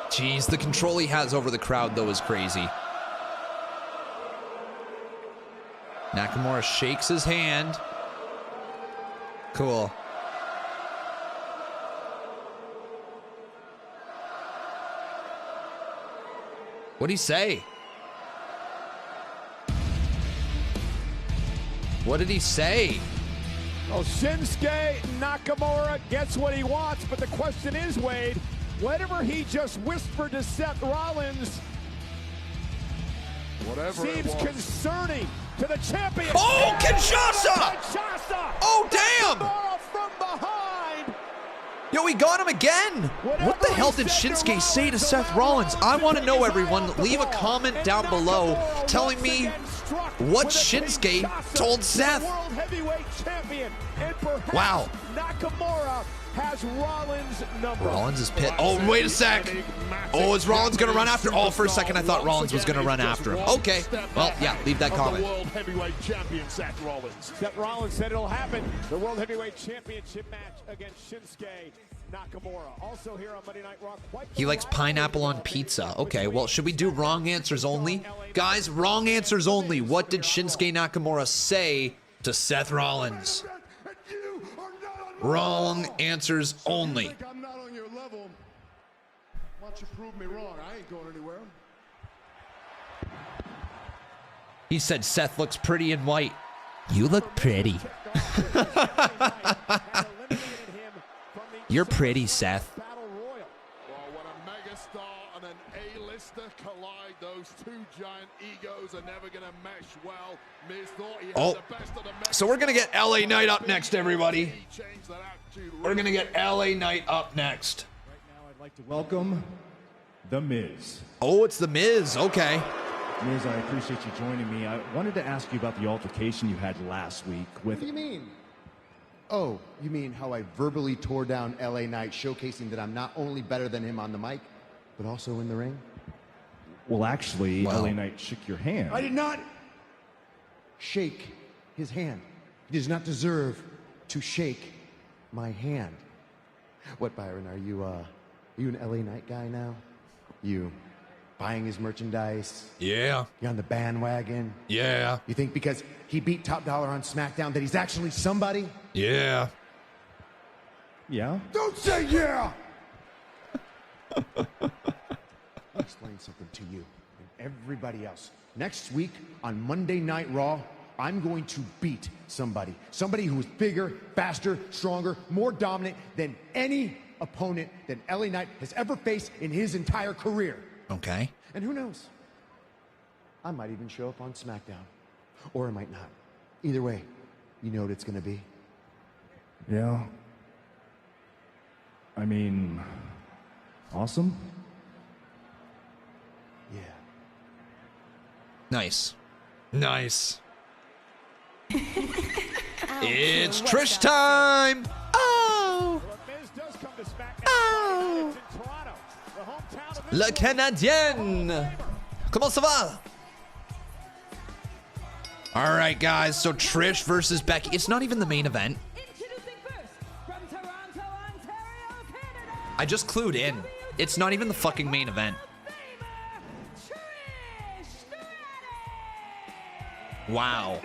Jeez, the control he has over the crowd, though, is crazy. Nakamura shakes his hand. Cool. What'd he say? What did he say? Well, Shinsuke Nakamura gets what he wants, but the question is, Wade, whatever he just whispered to Seth Rollins seems concerning to the champion. Oh, Kinshasa! Kinshasa! Oh, damn! Nakamura from behind. Yo, he got him again. What the hell did Shinsuke say to Seth Rollins? I want to know, everyone. Leave a comment down below telling me what Shinsuke told Seth. World heavyweight champion. Wow. Nakamura has Rollins number. Rollins is pit. Oh, wait a sec. Oh, is Rollins going to run after? Oh, for a second, I thought Rollins was going to run after him. Okay. Well, yeah, leave that comment. World heavyweight champion Seth Rollins. Seth Rollins said it'll happen. The World Heavyweight Championship match against Shinsuke Nakamura. Also here on Monday Night Raw. He likes pineapple on pizza. Okay, well, should we do wrong answers only? Guys, wrong answers only. What did Shinsuke Nakamura say to Seth Rollins? Wrong answers only. I'm not on your level. Why don't you prove me wrong? I ain't going anywhere. He said Seth looks pretty in white. You look pretty. You're pretty, Seth. Well, when a megastar and an A-lister collide, those two giant egos are never going to mesh well. Miz thought he had the best of the So we're going to get LA Knight up next, everybody. We're going to get LA Knight up next. Right now, I'd like to welcome The Miz. Oh, it's The Miz. Okay. Miz, I appreciate you joining me. I wanted to ask you about the altercation you had last week with... What do you mean? Oh, you mean how I verbally tore down LA Knight, showcasing that I'm not only better than him on the mic, but also in the ring? Well, actually, LA Knight shook your hand. I did not shake his hand. He does not deserve to shake my hand. What, Byron, are you an LA Knight guy now? You buying his merchandise? Yeah. You on the bandwagon? Yeah. You think because he beat Top Dollar on SmackDown that he's actually somebody? Yeah. Yeah? Don't say yeah! I'll explain something to you and everybody else. Next week on Monday Night Raw, I'm going to beat somebody. Somebody who is bigger, faster, stronger, more dominant than any opponent that LA Knight has ever faced in his entire career. Okay. And who knows? I might even show up on SmackDown. Or I might not. Either way, you know what it's going to be. Yeah. I mean, awesome. Yeah. Nice. Nice. It's Trish time. Oh. Oh. Le Canadien. Comment ça va? All right, guys. So Trish versus Becky. It's not even the main event. I just clued in. It's not even the fucking main event. Wow.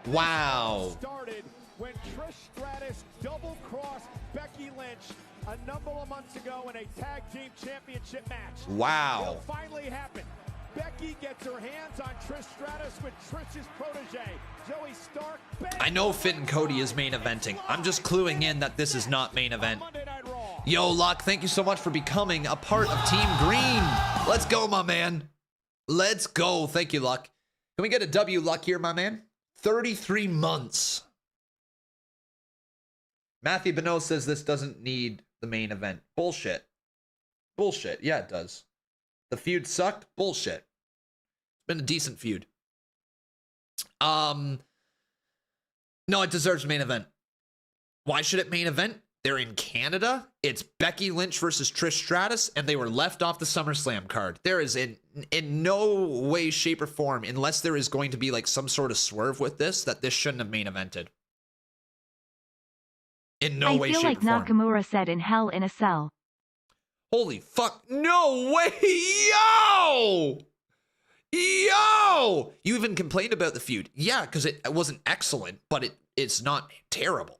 Wow. Started when Trish Stratus double-crossed Becky Lynch a number of months ago in a tag team championship match. Wow. It finally happened. Becky gets her hands on Trish Stratus with Trish's protege, Zoey Stark. I know Finn and Cody is main eventing. I'm just cluing in that this is not main event. Yo, Luck, thank you so much for becoming a part of Team Green. Let's go, my man. Let's go. Thank you, Luck. Can we get a W, Luck, here, my man? 33 months. Matthew Bonneau says this doesn't need the main event. Bullshit. Bullshit. Yeah, it does. The feud sucked. Bullshit. It's been a decent feud. No, it deserves main event. Why should it main event? They're in Canada. It's Becky Lynch versus Trish Stratus, and they were left off the SummerSlam card. There is in no way, shape, or form, unless there is going to be like some sort of swerve with this, that this shouldn't have main evented. In no way, shape, or form. I feel like Nakamura said in Hell in a Cell. Holy fuck. No way. Yo! Yo! You even complained about the feud. Yeah, because it wasn't excellent, but it's not terrible.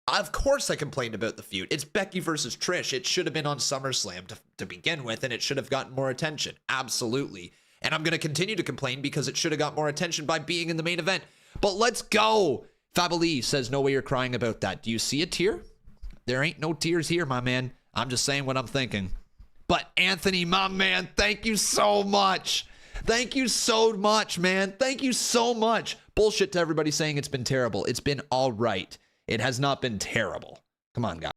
Of course I complained about the feud. It's Becky versus Trish. It should have been on SummerSlam to begin with, and it should have gotten more attention. Absolutely. And I'm going to continue to complain because it should have got more attention by being in the main event. But let's go. Fabali says, no way you're crying about that. Do you see a tear? There ain't no tears here, my man. I'm just saying what I'm thinking. But Anthony, my man, thank you so much. Thank you so much, man. Thank you so much. Bullshit to everybody saying it's been terrible. It's been all right. It has not been terrible. Come on, guys.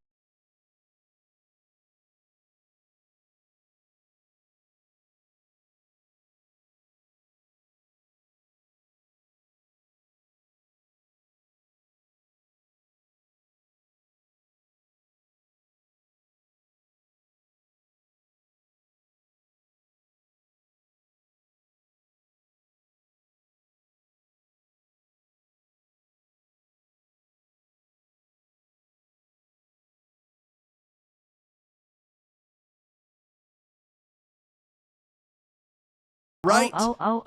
Right?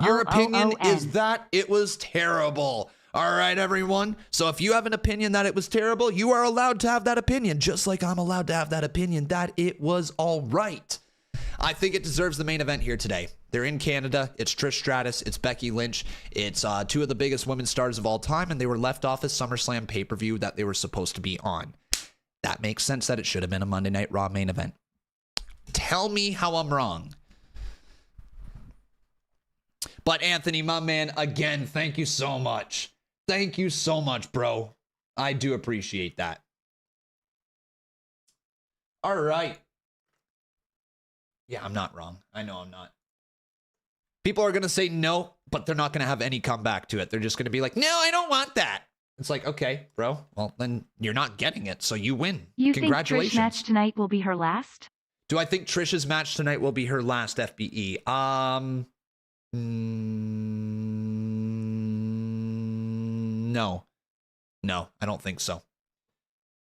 Your opinion is that it was terrible. All right, everyone. So if you have an opinion that it was terrible, you are allowed to have that opinion, just like I'm allowed to have that opinion that it was all right. I think it deserves the main event here today. They're in Canada. It's Trish Stratus. It's Becky Lynch. It's two of the biggest women's stars of all time, and they were left off a SummerSlam pay-per-view that they were supposed to be on. That makes sense that it should have been a Monday Night Raw main event. Tell me how I'm wrong. But Anthony, my man, again, thank you so much. Thank you so much, bro. I do appreciate that. All right. Yeah, I'm not wrong. I know I'm not. People are going to say no, but they're not going to have any comeback to it. They're just going to be like, no, I don't want that. It's like, okay, bro. Well, then you're not getting it, so you win. Congratulations. You think Trish's match tonight will be her last? Do I think Trish's match tonight will be her last, FBE? No, I don't think so.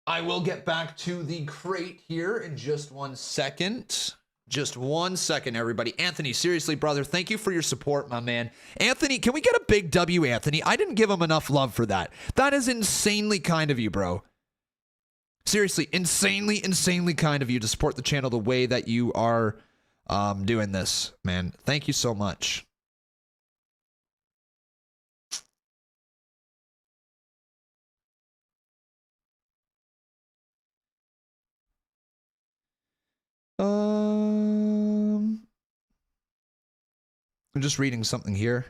I will get back to the crate here in just 1 second. Just 1 second, everybody. Anthony, seriously, brother, thank you for your support, my man. Anthony, can we get a big W, Anthony? I didn't give him enough love for that. That is insanely kind of you, bro. Seriously, insanely kind of you to support the channel the way that you are doing this, man. Thank you so much. I'm just reading something here.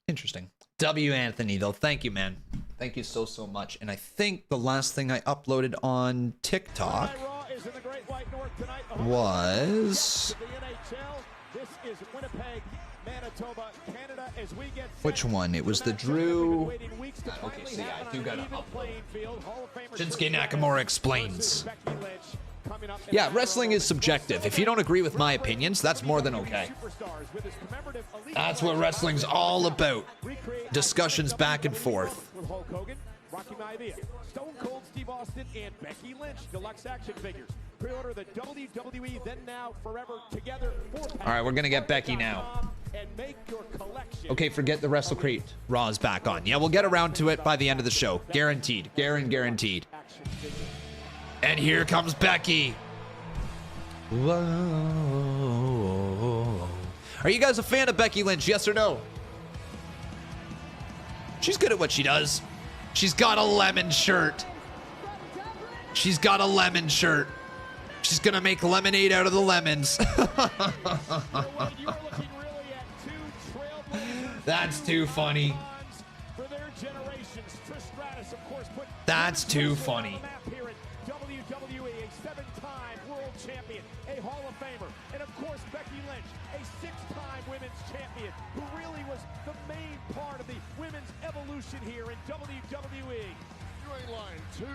Interesting. W. Anthony, though. Thank you, man. Thank you so much. And I think the last thing I uploaded on TikTok was... Which one? It was the Drew... Okay, so yeah, I do gotta upload. Shinsuke Nakamura explains. Yeah, wrestling is subjective. If you don't agree with my opinions, that's more than okay. That's what wrestling's all about. Discussions back and forth. Rocky Maivia, Stone Cold Steve Austin, and Becky Lynch deluxe action figures. Pre-order the WWE Then Now Forever Together 4-pack. All right, we're gonna get Becky now. Okay, forget the Wrestle Crate. Raw is back on. Yeah, we'll get around to it by the end of the show. Guaranteed. Guaranteed. And here comes Becky. Whoa. Are you guys a fan of Becky Lynch? Yes or no? She's good at what she does. She's got a lemon shirt. She's got a lemon shirt. She's gonna make lemonade out of the lemons. That's too funny. That's too funny. World Champion, a Hall of Famer, and of course Becky Lynch, a 6-time Women's Champion, who really was the main part of the women's evolution here in WWE. You ain't lying. 2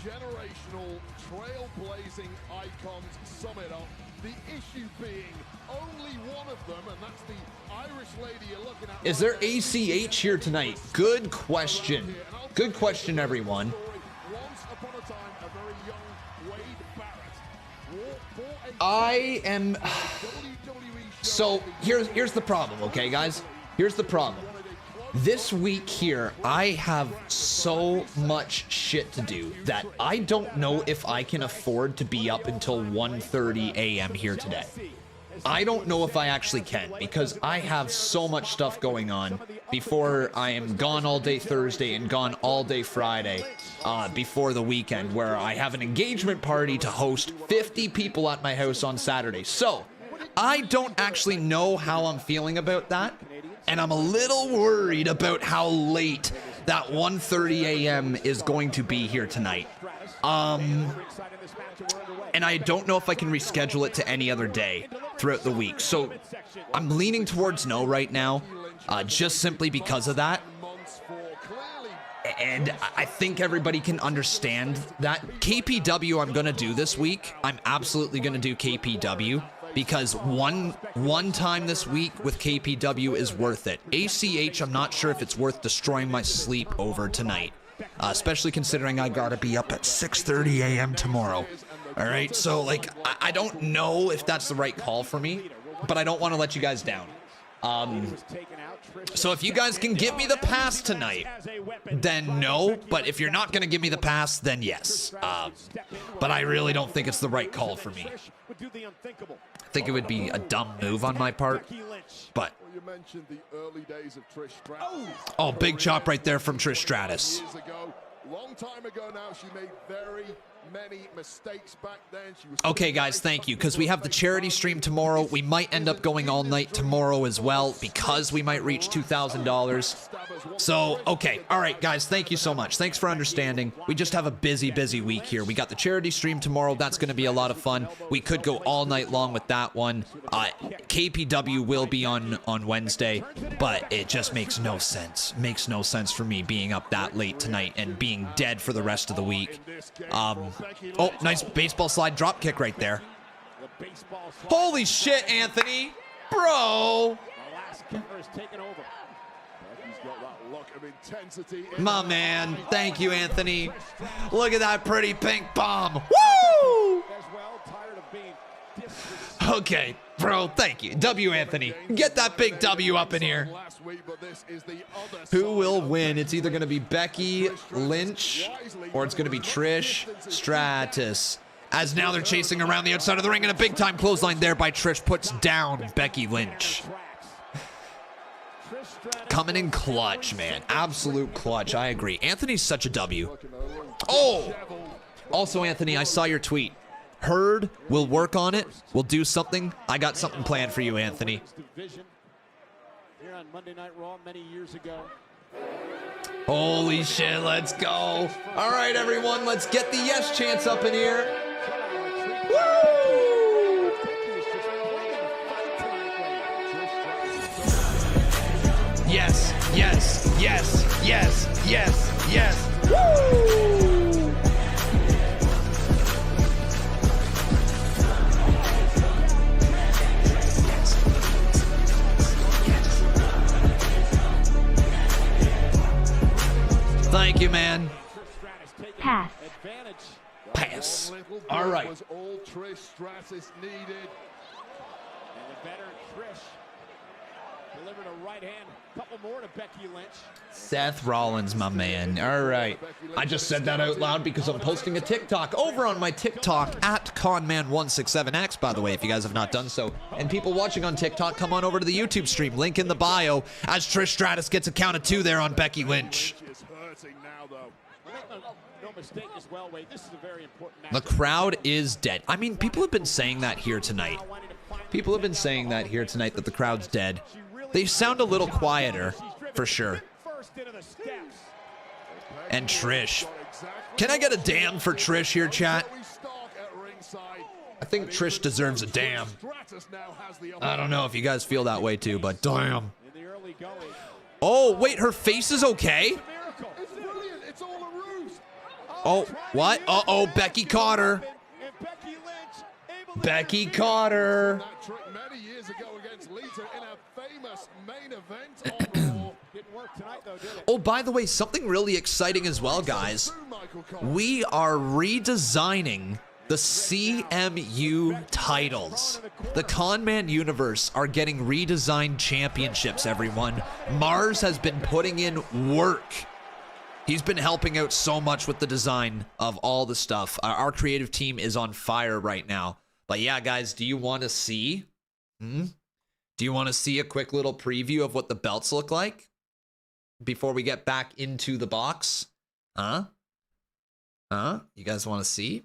generational, trailblazing icons sum it up. The issue being only one of them, and that's the Irish lady you're looking at. Is there ACH here tonight? Good question. Good question, everyone. Once upon a time, a very young Wade Barrett. I am... So, here's the problem, okay, guys? Here's the problem. This week here, I have so much shit to do that I don't know if I can afford to be up until 1:30 a.m. here today. I don't know if I actually can, because I have so much stuff going on before I am gone all day Thursday and gone all day Friday before the weekend, where I have an engagement party to host 50 people at my house on Saturday. So, I don't actually know how I'm feeling about that. And I'm a little worried about how late that 1:30 a.m. is going to be here tonight. And I don't know if I can reschedule it to any other day throughout the week. So I'm leaning towards no right now, just simply because of that. And I think everybody can understand that. KPW I'm going to do this week. I'm absolutely going to do KPW. Because one time this week with KPW is worth it. ACH, I'm not sure if it's worth destroying my sleep over tonight. Especially considering I gotta be up at 6:30 a.m. tomorrow. Alright, so like, I don't know if that's the right call for me, but I don't want to let you guys down. So if you guys can give me the pass tonight, then no. But if you're not going to give me the pass, then yes. But I really don't think it's the right call for me. I think it would be a dumb move on my part. But You mentioned the early days of Trish Stratus. oh, big chop right there from Trish Stratus. Years ago, long time ago now, she made very many mistakes back then. She was Okay, guys, thank you, because we have the charity stream tomorrow. We might end up going all night tomorrow as well, because we might reach $2,000. So, okay, all right, guys, thank you so much. Thanks for understanding. We just have a busy, busy week here. We got the charity stream tomorrow. That's going to be a lot of fun. We could go all night long with that one. KPW will be on Wednesday, but it just makes no sense. Makes no sense for me being up that late tonight and being dead for the rest of the week. Oh, nice baseball slide drop kick right there. Holy shit, Anthony. Bro. My man. Thank you, Anthony. Look at that pretty pink bomb. Woo! Okay, bro, thank you. W, Anthony. Get that big W up in here. Who will win? It's either going to be Becky Lynch or it's going to be Trish Stratus. As now they're chasing around the outside of the ring, and a big-time clothesline there by Trish puts down Becky Lynch. Coming in clutch, man. Absolute clutch. I agree. Anthony's such a W. Oh! Also, Anthony, I saw your tweet. Heard, we'll work on it. We'll do something. I got something planned for you, Anthony. Here on Monday Night Raw many years ago. Holy shit, let's go. All right, everyone, let's get the yes chants up in here. Woo! Yes, yes, yes, yes, yes, yes. Woo! Thank you, man. Pass. Pass. All right. Was all Trish Stratus needed. And the veteran Trish delivering a right hand. Couple more to Becky Lynch. Seth Rollins, my man. All right. I just said that out loud because I'm posting a TikTok over on my TikTok at Conman167X, by the way, if you guys have not done so. And people watching on TikTok, come on over to the YouTube stream. Link in the bio as Trish Stratus gets a count of 2 there on Becky Lynch. The crowd is dead. I mean, people have been saying that here tonight. People have been saying that here tonight, that the crowd's dead. They sound a little quieter, for sure. And Trish. Can I get a damn for Trish here, chat? I think Trish deserves a damn. I don't know if you guys feel that way too, but damn. Oh, wait, her face is okay? Oh, what? Uh-oh, Becky caught her. Becky caught her. Oh, by the way, something really exciting as well, guys. We are redesigning the CMU titles. The Conman universe are getting redesigned championships, everyone. Mars has been putting in work. He's been helping out so much with the design of all the stuff. Our creative team is on fire right now. But yeah, guys, do you want to see? Do you want to see a quick little preview of what the belts look like before we get back into the box? Huh? You guys want to see?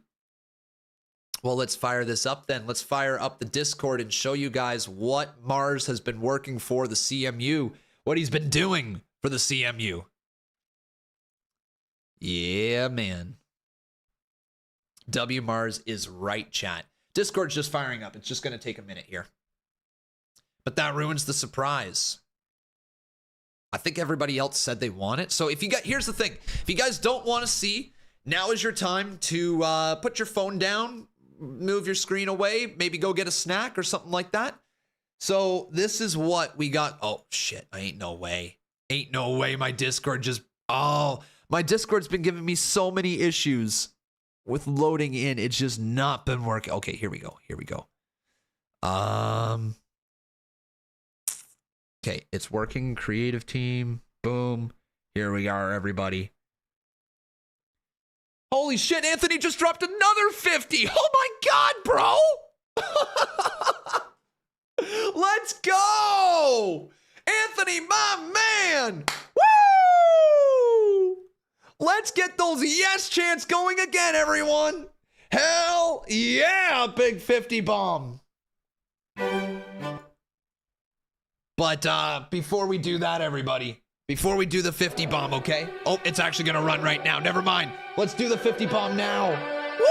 Well, let's fire this up then. Let's fire up the Discord and show you guys what Mars has been working for the CMU, what he's been doing for the CMU. Yeah, man. W Mars is right, chat. Discord's just firing up. It's just going to take a minute here. But that ruins the surprise. I think everybody else said they want it. So if you got, here's the thing. If you guys don't want to see, now is your time to put your phone down, move your screen away, maybe go get a snack or something like that. So this is what we got. Oh, shit. Ain't no way. Ain't no way my Discord just... Oh, my Discord's been giving me so many issues with loading in. It's just not been working. Okay, here we go. Here we go. Okay, it's working. Creative team. Boom. Here we are, everybody. Holy shit, Anthony just dropped another 50. Oh my God, bro. Let's go. Anthony, my man. Woo! Let's get those yes chants going again, everyone. Hell yeah, big 50 bomb. But before we do that, everybody, before we do the 50 bomb, okay? Oh, it's actually going to run right now. Never mind. Let's do the 50 bomb now. Woo!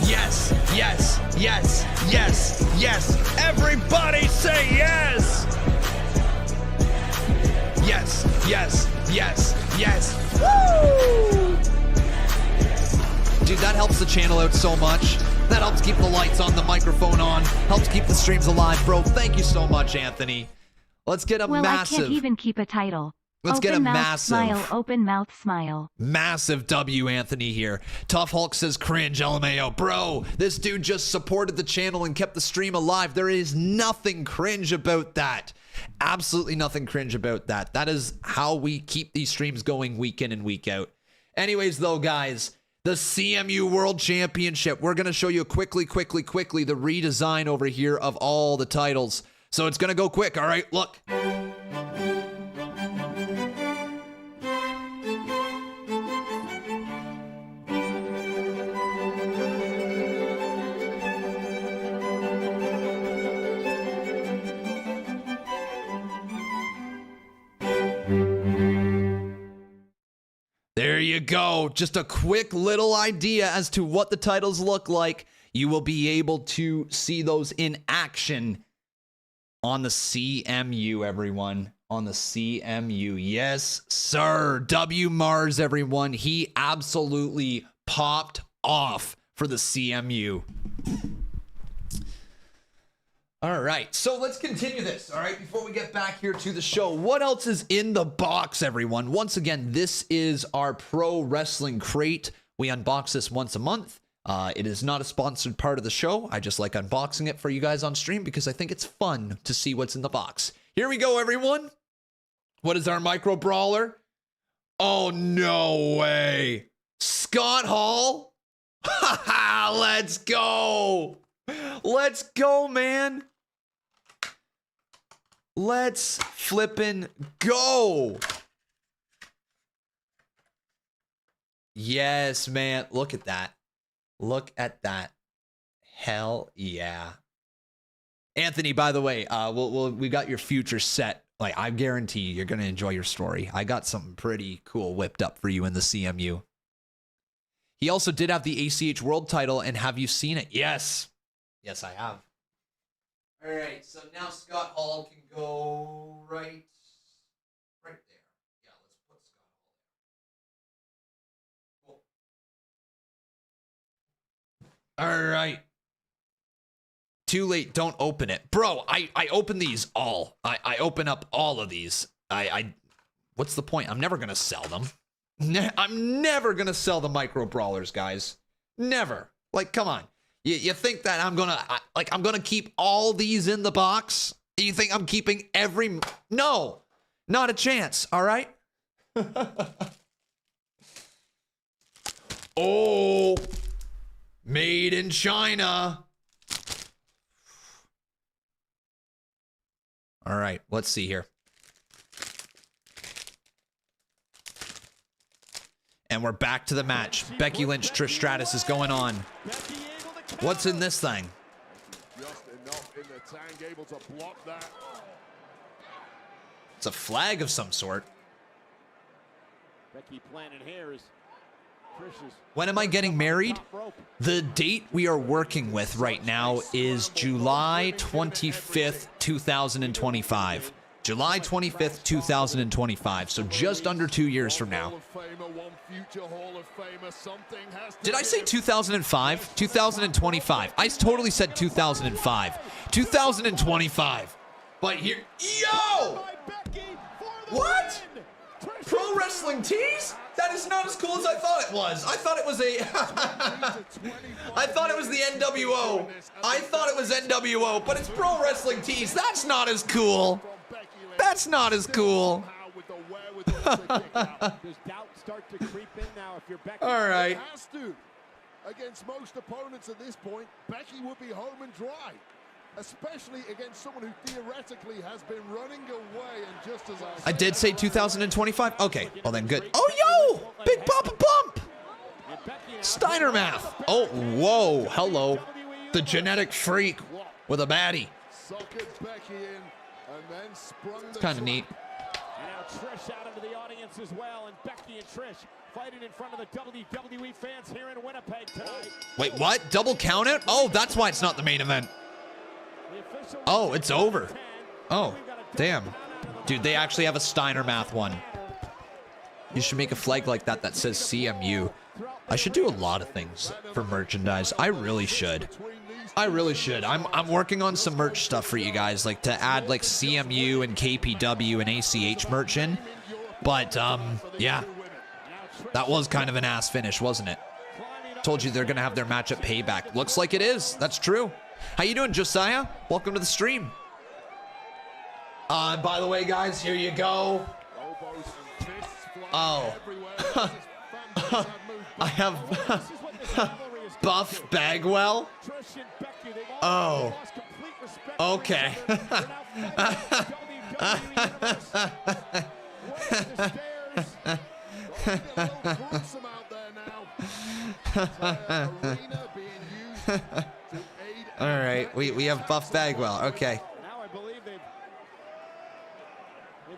Yes, yes, yes, yes, yes. Everybody say yes. Yes, yes, yes, yes. Woo! Dude, that helps the channel out so much. That helps keep the lights on, the microphone on, helps keep the streams alive, bro. Thank you so much, Anthony. Let's get a massive... I can't even keep a title. Let's get a massive... Smile, open mouth smile. Massive W, Anthony here. Tough Hulk says cringe, LMAO. Bro, this dude just supported the channel and kept the stream alive. There is nothing cringe about that. Absolutely nothing cringe about that. That is how we keep these streams going week in and week out. Anyways, though, guys... The CMU World Championship. We're going to show you quickly the redesign over here of all the titles. So it's going to go quick. All right, look. There you go. Just a quick little idea as to what the titles look like. You will be able to see those in action on the CMU, everyone. On the CMU. Yes, sir. W Mars, everyone. He absolutely popped off for the CMU. All right, so let's continue this, all right, before we get back here to the show. What else is in the box, everyone? Once again, this is our Pro Wrestling Crate. We unbox this once a month. It is not a sponsored part of the show. I just like unboxing it for you guys on stream because I think it's fun to see what's in the box. Here we go, everyone. What is our micro brawler? Oh, no way. Scott Hall? Ha ha, let's go. Let's go, man. Let's flippin' go. Yes, man. Look at that. Look at that. Hell yeah. Anthony, by the way, we got your future set Like, I guarantee you're going to enjoy your story. I got something pretty cool whipped up for you in the CMU. He also did have the ACH World title, and have you seen it? Yes. Yes, I have. All right, so now Scott Hall can go right there. Yeah, let's put Scott Hall there. Cool. All right. Too late, don't open it. Bro, I open these all. I open up all of these. What's the point? I'm never going to sell them. I'm never going to sell the micro brawlers, guys. Never. Like, come on. You think that I'm going to keep all these in the box? You think I'm keeping every... No, not a chance, all right? Oh, made in China. All right, let's see here. And we're back to the match. Becky Lynch, Trish Stratus is going on. What's in this thing? Just enough in the tank, able to block that. It's a flag of some sort. Becky planning here is Trish's. When am I getting married? The date we are working with right now is July 25th, 2025. July 25th, 2025. So just under 2 years from now. Did I say 2005? 2025. I totally said 2005. 2025. But here, yo! What? Pro Wrestling Tees? That is not as cool as I thought it was. I thought it was I thought it was the NWO. I thought it was NWO, but it's Pro Wrestling Tees. That's not as cool. That's not as cool. All right. Against most opponents at this point, Becky would be home and dry. Especially against someone who theoretically has been running away, and just as I did say 2025? Okay, well then good. Oh, yo! Big Papa Pump! Steiner math. Oh, whoa, hello. The genetic freak with a baddie. It's kind of neat. And now Trish out into the audience as well, and Becky and Trish fighting in front of the WWE fans here in Winnipeg tonight. Wait, what? Double count out? Oh, that's why it's not the main event. Oh, it's over. Oh, damn. Dude, they actually have a Steiner math one. You should make a flag like that that says CMU. I should do a lot of things for merchandise. I really should. I really should. I'm working on some merch stuff for you guys, like to add like CMU and KPW and ACH merch in. But yeah, that was kind of an ass finish, wasn't it? Told you they're gonna have their match at Payback. Looks like it is. That's true. How you doing, Josiah? Welcome to the stream. By the way, guys, here you go. Oh. I have Buff Bagwell. Oh. Okay. All right, we have Buff Bagwell. Okay. Now I believe they've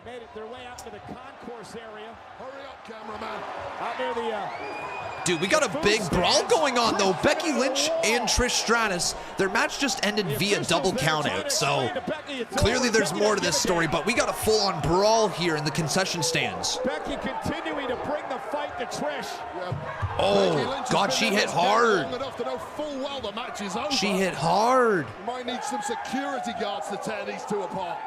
made it their way out to the concourse area. Hurry up, cameraman. Out near the Dude, we got a big brawl going on though. Becky Lynch and Trish Stratus. Their match just ended via double countout. So clearly there's more to this story, but we got a full-on brawl here in the concession stands. Becky continuing to bring the fight to Trish. Oh, God, she hit hard. She hit hard. You might need some security guards to tear these two apart.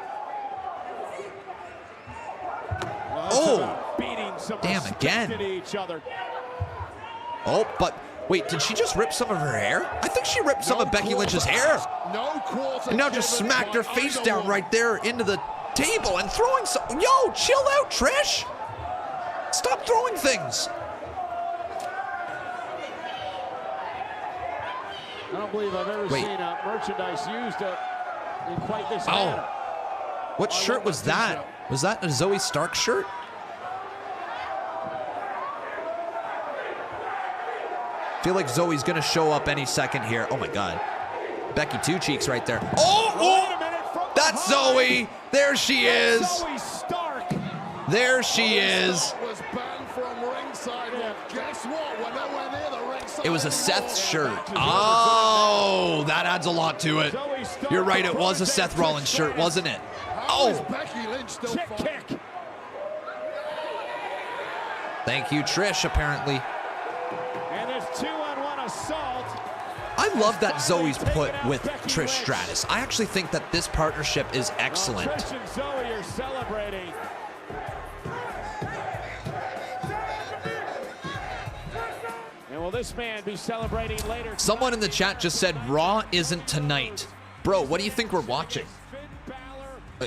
Oh, beating some damn, again. to each other. Oh, but wait, did she just rip some of her hair? I think she ripped some of Becky Lynch's hair. And now just smacked her face down right there into the table and throwing some. Yo, chill out, Trish. Stop throwing things. I don't believe I've ever seen merchandise used in quite this manner. What shirt was that? Was that a Zoey Stark shirt? I feel like Zoe's gonna show up any second here. Oh my God. Becky Two Cheeks right there. Oh! that's Zoey. There she is. Zoey Stark. There she is. Was banned from ringside. Well, guess what? We're nowhere near the ringside. It was a Seth shirt. Oh, that adds a lot to it. You're right, it was a Seth Rollins shirt, wasn't it? Oh. Becky Lynch still kick. Thank you, Trish, apparently. And there's 2-on-1 assault. I love that Zoey's put with Trish Stratus. I actually think that this partnership is excellent. Trish and Zoey are celebrating. And will this man be celebrating later? Someone in the chat just said Raw isn't tonight. Bro, what do you think we're watching?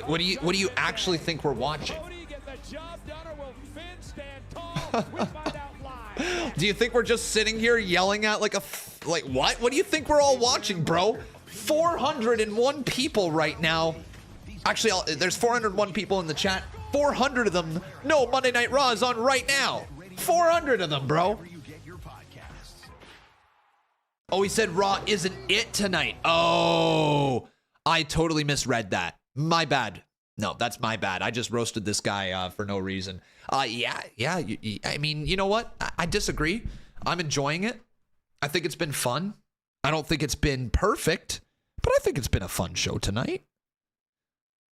What do you actually think we're watching? Do you think we're just sitting here yelling at like what? What do you think we're all watching, bro? 401 people right now. Actually, there's 401 people in the chat. 400 of them know Monday Night Raw is on right now. 400 of them, bro. Oh, he said Raw isn't it tonight. Oh, I totally misread that. My bad. No, that's my bad. I just roasted this guy for no reason. Yeah. I mean, you know what? I disagree. I'm enjoying it. I think it's been fun. I don't think it's been perfect, but I think it's been a fun show tonight.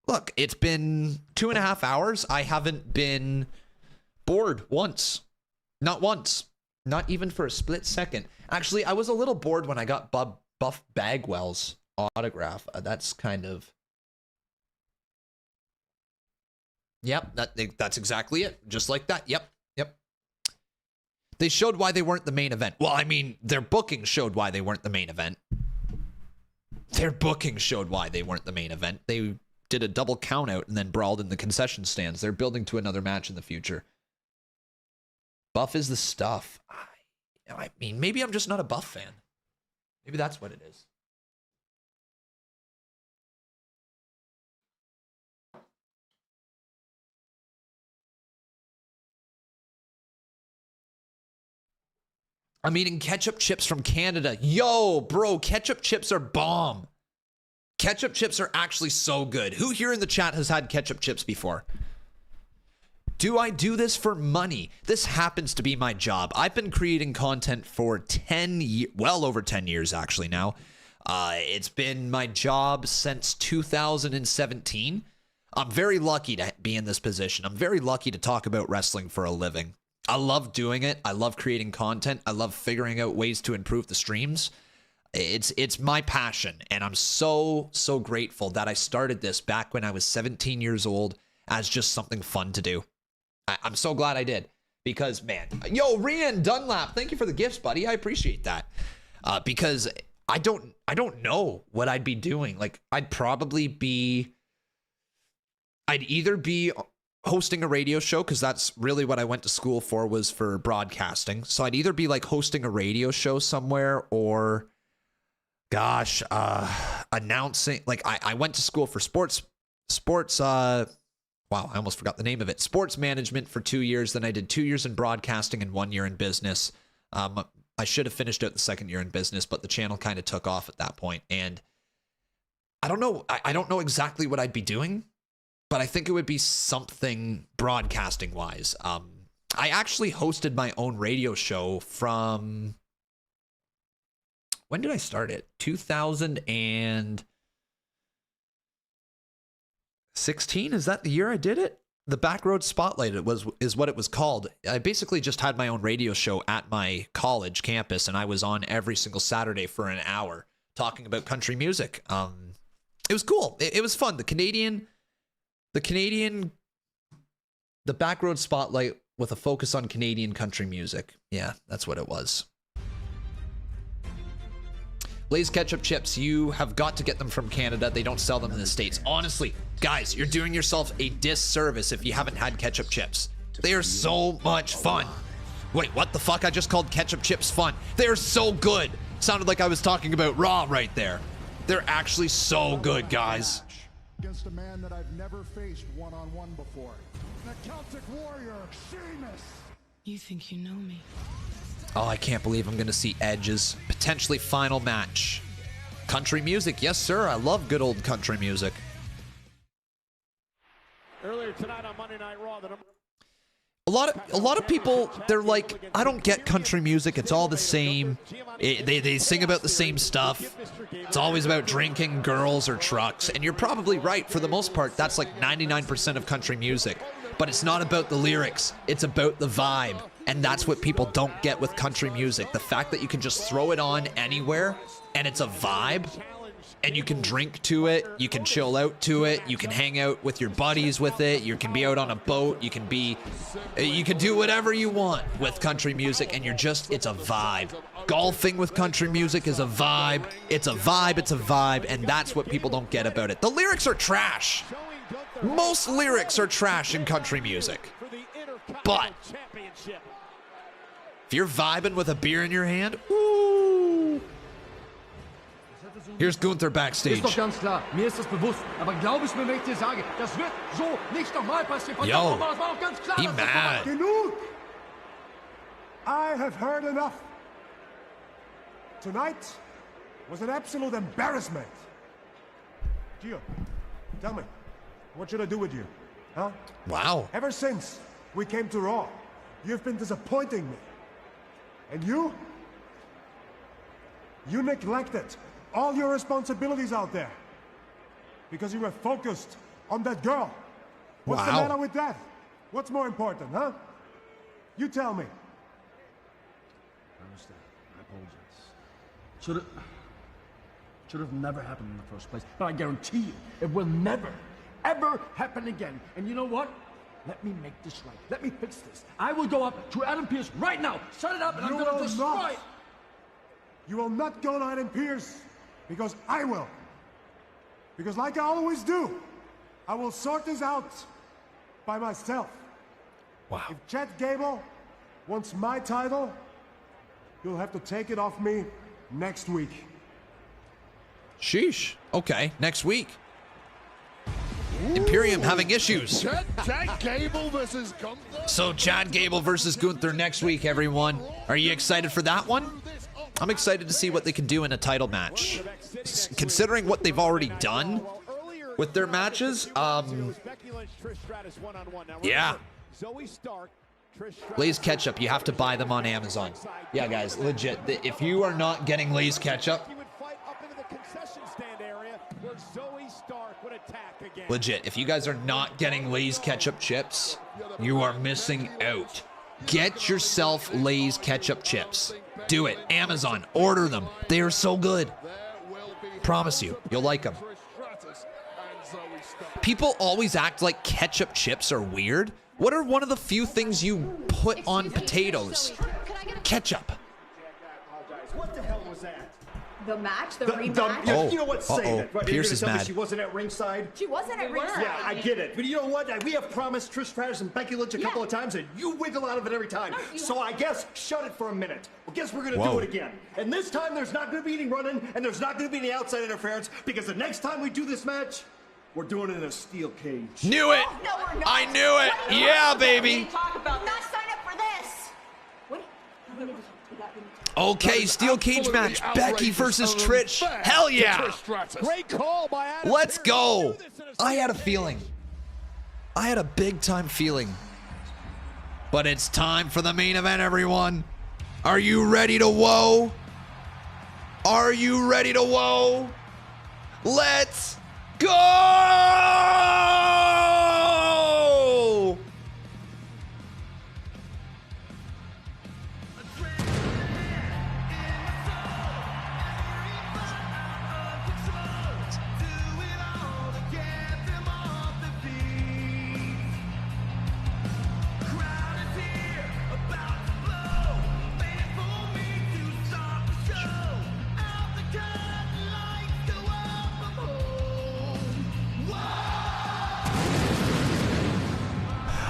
Look, it's been 2.5 hours. I haven't been bored once. Not once. Not even for a split second. Actually, I was a little bored when I got Buff Bagwell's autograph. That's kind of... Yep, that's exactly it. Just like that. Yep. They showed why they weren't the main event. Well, I mean, their booking showed why they weren't the main event. Their booking showed why they weren't the main event. They did a double count out and then brawled in the concession stands. They're building to another match in the future. Buff is the stuff. I mean, maybe I'm just not a Buff fan. Maybe that's what it is. I'm eating ketchup chips from Canada. Yo, bro, ketchup chips are bomb. Ketchup chips are actually so good. Who here in the chat has had ketchup chips before? Do I do this for money? This happens to be my job. I've been creating content for 10 years, well over 10 years actually now. It's been my job since 2017. I'm very lucky to be in this position. I'm very lucky to talk about wrestling for a living. I love doing it. I love creating content. I love figuring out ways to improve the streams. It's my passion, and I'm so grateful that I started this back when I was 17 years old as just something fun to do. I'm so glad I did, because man, yo, Rian Dunlap, thank you for the gifts, buddy. I appreciate that. Because I don't know what I'd be doing. Like I'd either be hosting a radio show, because that's really what I went to school for, was for broadcasting. So I'd either be like hosting a radio show somewhere, or gosh, announcing. Like I went to school for sports wow, I almost forgot the name of it. Sports management for 2 years. Then I did 2 years in broadcasting and 1 year in business. I should have finished out the second year in business, but the channel kind of took off at that point. And I don't know. I don't know exactly what I'd be doing, but I think it would be something broadcasting wise. I actually hosted my own radio show from, when did I start it? 2016? Is that the year I did it? The Backroad Spotlight is what it was called. I basically just had my own radio show at my college campus, and I was on every single Saturday for an hour talking about country music. It was cool. It was fun. The Backroad Spotlight with a focus on Canadian country music. Yeah, that's what it was. Lay's ketchup chips, you have got to get them from Canada. They don't sell them in the States. Honestly, guys, you're doing yourself a disservice if you haven't had ketchup chips. They are so much fun. Wait, what the fuck? I just called ketchup chips fun. They're so good. Sounded like I was talking about Raw right there. They're actually so good, guys. Against a man that I've never faced one-on-one before. The Celtic Warrior, Sheamus. You think you know me? Oh, I can't believe I'm going to see Edge's potentially final match. Country music, yes sir. I love good old country music. tonight on Monday Night Raw. A lot of people, they're like, I don't get country music. It's all the same. They sing about the same stuff. It's always about drinking, girls, or trucks. And you're probably right. For the most part, that's like 99% of country music. But it's not about the lyrics. It's about the vibe. And that's what people don't get with country music. The fact that you can just throw it on anywhere and it's a vibe. And you can drink to it, you can chill out to it, you can hang out with your buddies with it, you can be out on a boat, you can do whatever you want with country music, and it's a vibe. Golfing with country music is a vibe. It's a vibe, and that's what people don't get about it. The lyrics are trash. Most lyrics are trash in country music. But if you're vibing with a beer in your hand, ooh. Here's Gunther backstage. Yo, he mad. I have heard enough. Tonight was an absolute embarrassment. Gio, tell me, what should I do with you? Huh? Wow. Ever since we came to Raw, you've been disappointing me. And you neglected all your responsibilities out there because you were focused on that girl. What's the matter with that? What's more important, huh? You tell me. I understand. I apologize. Should have never happened in the first place. But I guarantee you, it will never, ever happen again. And you know what? Let me make this right. Let me fix this. I will go up to Adam Pearce right now. Shut it up, and I'm going to destroy it. You will not go to Adam Pearce. Because I will. Because like I always do, I will sort this out by myself. Wow. If Chad Gable wants my title, you'll have to take it off me next week. Sheesh. Okay, next week. Imperium having issues. Chad Gable versus Gunther. So Chad Gable versus Gunther next week, everyone. Are you excited for that one? I'm excited to see what they can do in a title match. Considering what they've already done with their matches, yeah. Zoey Stark, Trish Stratus. Lay's ketchup, you have to buy them on Amazon. Yeah, guys, legit. If you are not getting Lay's ketchup, legit, if you guys are not getting Lay's ketchup chips, you are missing out. Get yourself Lay's ketchup chips. Do it. Amazon. Order them. They are so good. Promise you. You'll like them. People always act like ketchup chips are weird. What are one of the few things you put on potatoes? Ketchup. What the hell was that? The match, the rematch. You know what? Say it. Right? Pierce is tell me mad. she wasn't at ringside. She wasn't at ringside. Yeah, I get it. But you know what? We have promised Trish Stratus and Becky Lynch a couple of times, and you wiggle out of it every time. So I guess shut it for a minute. Well, guess we're going to do it again. And this time there's not going to be any running, and there's not going to be any outside interference, because the next time we do this match, we're doing it in a steel cage. Knew it. No, we're not. I knew it. Yeah, baby. Talk about not sign up for this. What? Okay, steel cage match. Becky versus Trish. Hell yeah. Great call by Adam. Let's go. I had a feeling. I had a big time feeling. But it's time for the main event, everyone. Are you ready to whoa? Are you ready to whoa? Let's go!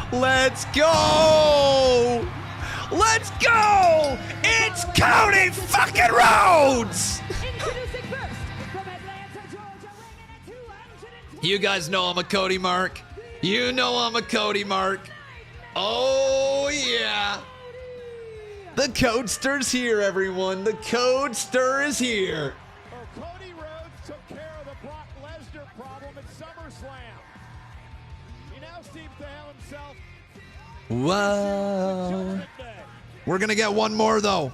Let's go! Let's go! It's Cody fucking Rhodes! You guys know I'm a Cody mark. You know I'm a Cody mark. Oh yeah. The Codster's here, everyone. The Codester is here. Cody Rhodes took care of the Brock Lesnar problem at SummerSlam. He now seems to Whoa. We're going to get one more, though.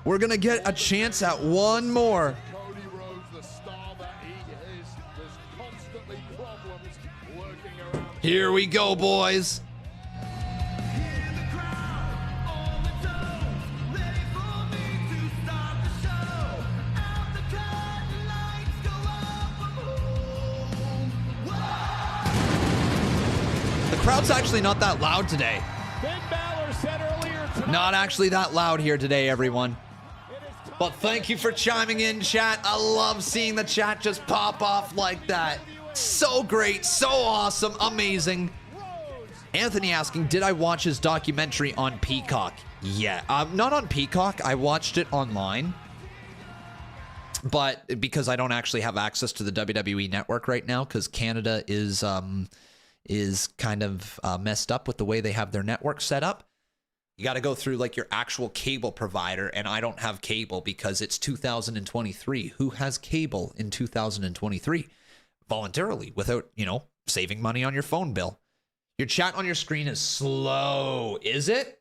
We're going to get a chance at one more. Cody Rhodes, the star that he is, there's constantly problems lurking around. Here we go, boys. The crowd's actually not that loud today. Not actually that loud here today, everyone. But thank you for chiming in, chat. I love seeing the chat just pop off like that. So great, so awesome, amazing. Anthony asking, did I watch his documentary on Peacock? Yeah, not on Peacock. I watched it online. But because I don't actually have access to the WWE network right now, because Canada is kind of messed up with the way they have their network set up. You got to go through like your actual cable provider, and I don't have cable because it's 2023. Who has cable in 2023? Voluntarily, without, saving money on your phone bill. Your chat on your screen is slow, is it?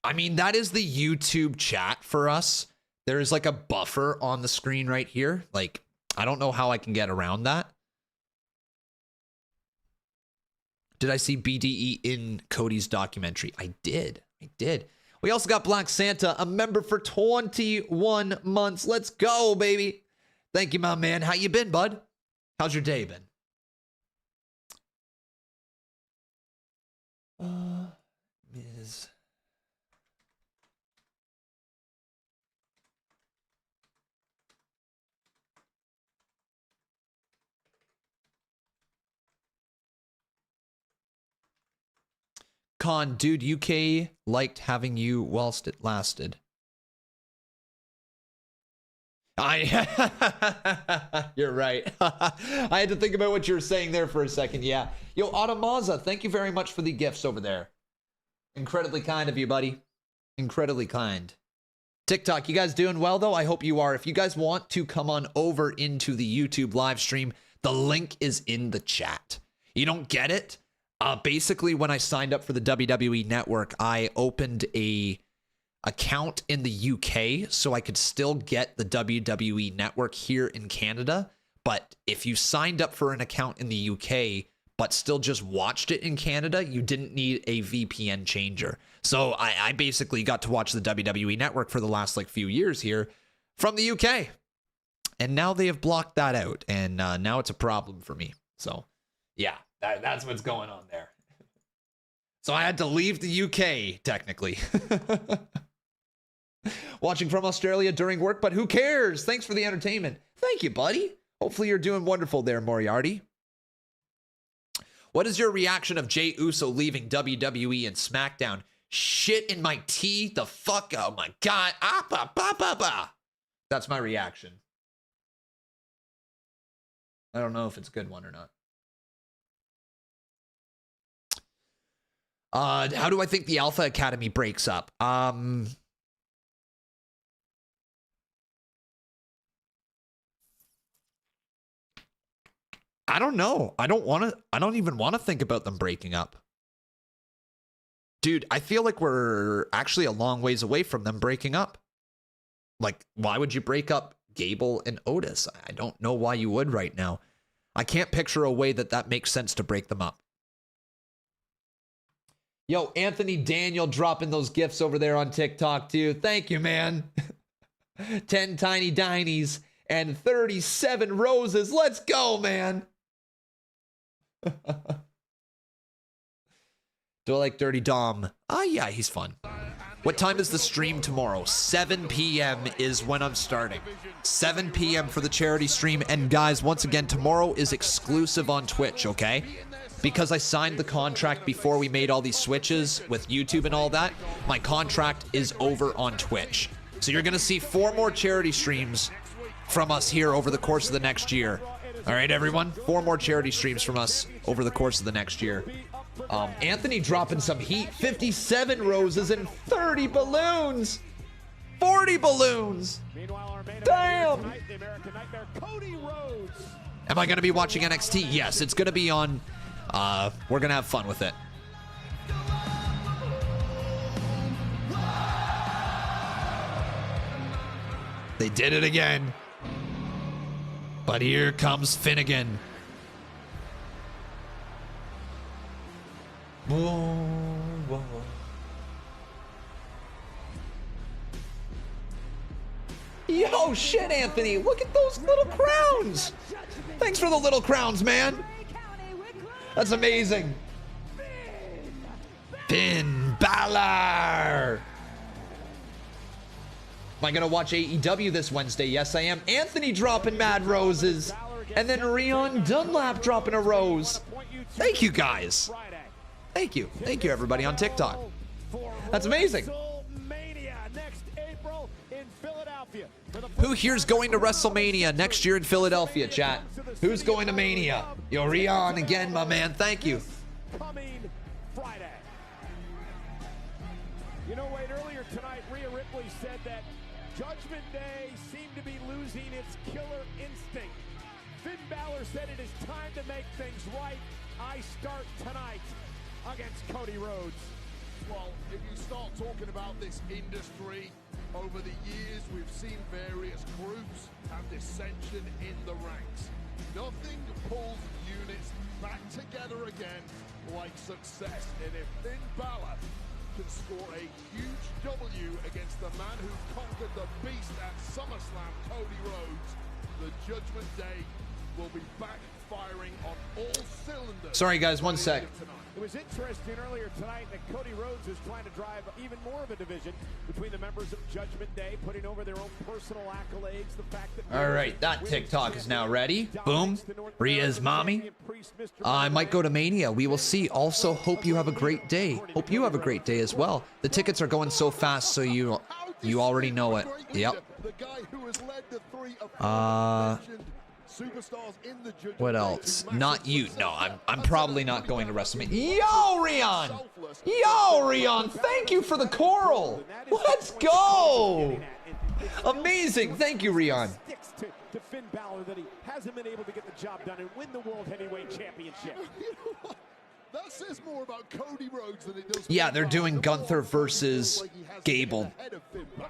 I mean, that is the YouTube chat for us. There is like a buffer on the screen right here. Like, I don't know how I can get around that. Did I see BDE in Cody's documentary? I did. We also got Black Santa, a member for 21 months. Let's go, baby. Thank you, my man. How you been, bud? How's your day been? Ms. Con, dude, UK liked having you whilst it lasted. You're right. I had to think about what you were saying there for a second. Yeah. Yo, Automaza, thank you very much for the gifts over there. Incredibly kind of you, buddy. Incredibly kind. TikTok, you guys doing well, though? I hope you are. If you guys want to come on over into the YouTube live stream, the link is in the chat. You don't get it? Basically, when I signed up for the WWE Network, I opened a account in the UK so I could still get the WWE Network here in Canada. But if you signed up for an account in the UK but still just watched it in Canada, you didn't need a VPN changer. So I basically got to watch the WWE Network for the last few years here from the UK. And now they have blocked that out, and now it's a problem for me. So yeah. That's what's going on there. So I had to leave the UK, technically. Watching from Australia during work, but who cares? Thanks for the entertainment. Thank you, buddy. Hopefully you're doing wonderful there, Moriarty. What is your reaction of Jey Uso leaving WWE and SmackDown? Shit in my tea, the fuck, oh my god. That's my reaction. I don't know if it's a good one or not. How do I think the Alpha Academy breaks up? I don't know. I don't even want to think about them breaking up. Dude, I feel like we're actually a long ways away from them breaking up. Like, why would you break up Gable and Otis? I don't know why you would right now. I can't picture a way that makes sense to break them up. Yo, Anthony Daniel dropping those gifts over there on TikTok too. Thank you, man. 10 tiny dinies and 37 roses. Let's go, man. Do I like Dirty Dom? Yeah, he's fun. What time is the stream tomorrow? 7 p.m. is when I'm starting. 7 p.m. for the charity stream. And guys, once again, tomorrow is exclusive on Twitch, okay? Because I signed the contract before we made all these switches with YouTube and all that, my contract is over on Twitch. So you're going to see 4 more charity streams from us here over the course of the next year. All right, everyone? 4 more charity streams from us over the course of the next year. Anthony dropping some heat. 57 roses and 30 balloons. 40 balloons. Damn. Am I going to be watching NXT? Yes, it's going to be on... we're going to have fun with it. They did it again. But here comes Finnegan. Whoa, whoa. Yo, shit, Anthony. Look at those little crowns. Thanks for the little crowns, man. That's amazing. Finn Balor. Am I going to watch AEW this Wednesday? Yes, I am. Anthony dropping mad roses. And then Rion Dunlap dropping a rose. Thank you, guys. Thank you. Thank you, everybody on TikTok. That's amazing. Who here's going to WrestleMania next year in Philadelphia, chat? Who's going to Mania? Yo, Rion again, my man. Thank you. Coming Friday. You know, Wade, earlier tonight, Ria Ripley said that Judgment Day seemed to be losing its killer instinct. Finn Balor said it is time to make things right. I start tonight against Cody Rhodes. Well, if you start talking about this industry, over the years we've seen various groups have dissension in the ranks. Nothing pulls units back together again like success. And if Finn Balor can score a huge W against the man who conquered the beast at SummerSlam, Cody Rhodes, the Judgment Day will be back firing on all cylinders. Sorry, guys, one sec. It was interesting earlier tonight that Cody Rhodes is trying to drive even more of a division between the members of Judgment Day, putting over their own personal accolades. The fact that All right, that TikTok is now ready. Boom. Ria's mommy. I might go to Mania. We will see. Also, hope you have a great day. Hope you have a great day as well. The tickets are going so fast, so you already know it. Yep. What else? Not you. No, I'm probably not going to WrestleMania. Yo, Rion! Yo, Rion! Thank you for the coral. Let's go! Amazing. Thank you, Rion. To Finn Balor that he hasn't been able to get the job done and win the World Heavyweight Championship. That says more about Cody Rhodes than it does. Yeah, they're doing Gunther versus Gable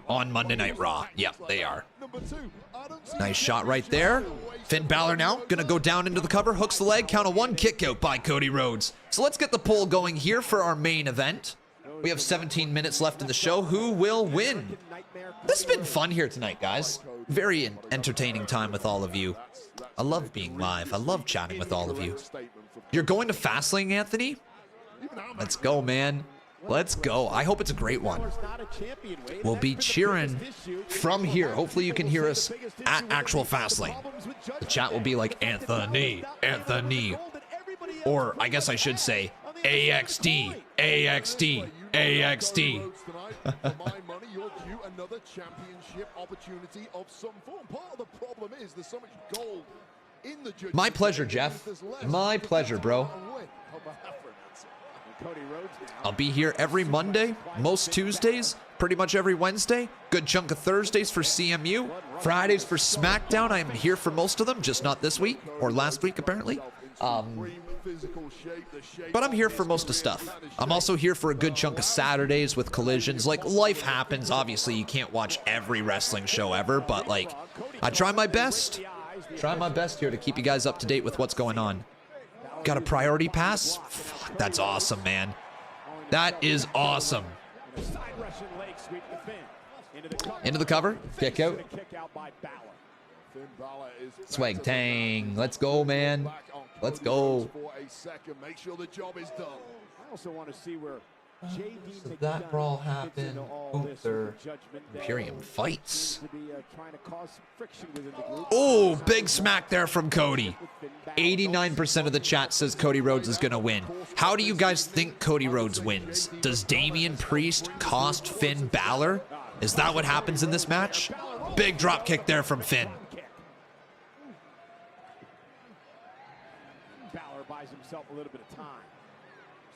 on Monday Night Raw. Yeah, they are. Nice shot right there. Finn Balor now gonna go down into the cover, hooks the leg, count of one, kick out by Cody Rhodes. So let's get the poll going here for our main event. We have 17 minutes left in the show. Who will win? This has been fun here tonight, guys. Very entertaining time with all of you. I love being live. I love chatting with all of you. You're going to Fastlane, Anthony? Let's go, man. Let's go. I hope it's a great one. We'll be cheering from here. Hopefully you can hear us at actual Fastlane. The chat will be like, Anthony, Anthony. Or I guess I should say, AXD, AXD, AXD. Another championship opportunity of some form. Part of the problem is there's so much gold in the judges. My pleasure, Jeff. My pleasure, bro. I'll be here every Monday, most Tuesdays, pretty much every Wednesday. Good chunk of Thursdays for CMU. Fridays for SmackDown. I am here for most of them, just not this week or last week, apparently. But I'm here for most of stuff. I'm also here for a good chunk of Saturdays with collisions. Like, life happens. Obviously, you can't watch every wrestling show ever, but like, I try my best. Try my best here to keep you guys up to date with what's going on. Got a priority pass? Fuck, that's awesome, man. That is awesome. Into the cover. Kick out. Swag tang. Let's go, man. Let's go. Make sure the job is done. I also want to see where So that brawl happened. Gunther, Imperium fights. Oh, big smack there from Cody. 89% of the chat says Cody Rhodes is going to win. How do you guys think Cody Rhodes wins? Does Damian Priest cost Finn Balor? Is that what happens in this match? Big drop kick there from Finn. Balor buys himself a little bit of time.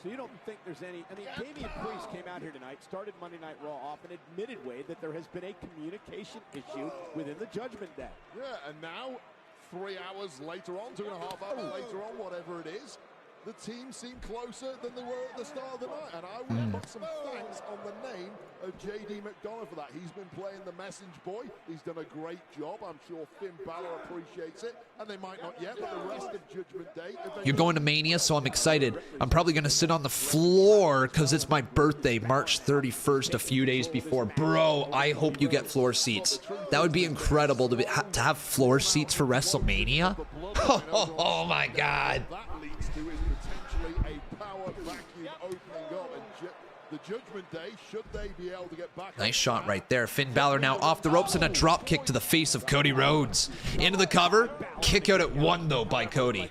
So you don't think there's any... I mean, Damian Priest came out here tonight, started Monday Night Raw off, and admitted, Wade, that there has been a communication issue within the Judgment Day. Yeah, and now, 3 hours later on, 2.5 hours later on, whatever it is, the team seem closer than they were at the start of the night. And I would put some thanks on the name of JD McDonagh for that. He's been playing the message boy. He's done a great job. I'm sure Finn Balor appreciates it. And they might not yet, but the rest of Judgment Day... You're going to Mania, so I'm excited. I'm probably going to sit on the floor because it's my birthday, March 31st, a few days before. Bro, I hope you get floor seats. That would be incredible to have floor seats for WrestleMania. Oh my God. That leads to is potentially a power vacuum opening up. And the Judgment Day, should they be able to get back... Nice shot right there. Finn Balor now off the ropes and a drop kick to the face of Cody Rhodes. Into the cover. Kick out at 1, though, by Cody.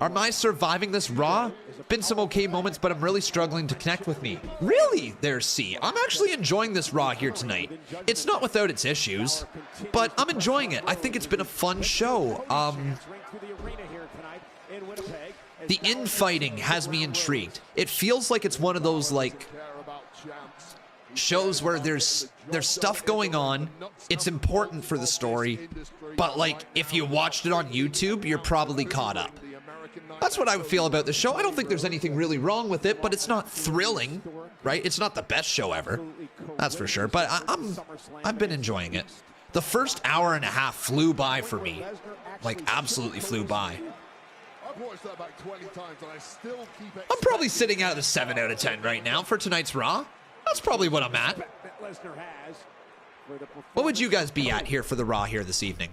Am I surviving this Raw? Been some okay moments, but I'm really struggling to connect with me. Really? There's C. I'm actually enjoying this Raw here tonight. It's not without its issues, but I'm enjoying it. I think it's been a fun show. The infighting has me intrigued. It feels like it's one of those, like, shows where there's stuff going on. It's important for the story, but, like, if you watched it on YouTube, you're probably caught up. That's what I would feel about the show. I don't think there's anything really wrong with it, but it's not thrilling, right? It's not the best show ever. That's for sure, but I've been enjoying it. The first hour and a half flew by for me. Like, absolutely flew by. I'm probably sitting at a 7 out of 10 right now for tonight's Raw. That's probably what I'm at. What would you guys be at here for the Raw here this evening?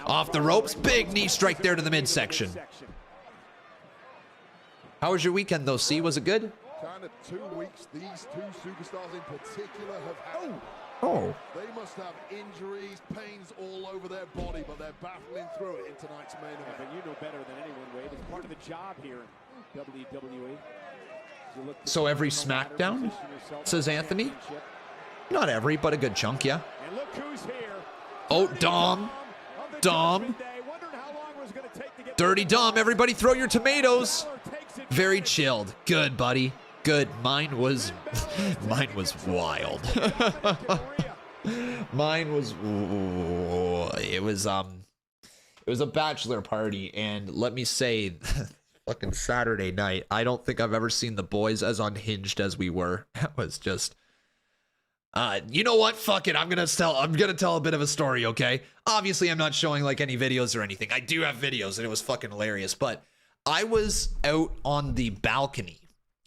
Off the ropes, big knee strike there to the midsection. How was your weekend though, C? Was it good? Kind of 2 weeks these two superstars in particular have had. Oh. They must have injuries, pains all over their body, but they're battling through it in tonight's main event. But you know better than anyone, Wade. It's part of the job here in WWE. So every SmackDown, says Anthony? Not every, but a good chunk, yeah. And look who's here. Oh, Dom. Dom. Dirty Dom, everybody throw your tomatoes. Very chilled. Good, buddy. Good. Mine was wild. Mine was, it was a bachelor party, and let me say, fucking Saturday night, I don't think I've ever seen the boys as unhinged as we were. That was just, you know what? Fuck it. I'm gonna tell a bit of a story, okay? Obviously, I'm not showing like any videos or anything. I do have videos, and it was fucking hilarious. But I was out on the balcony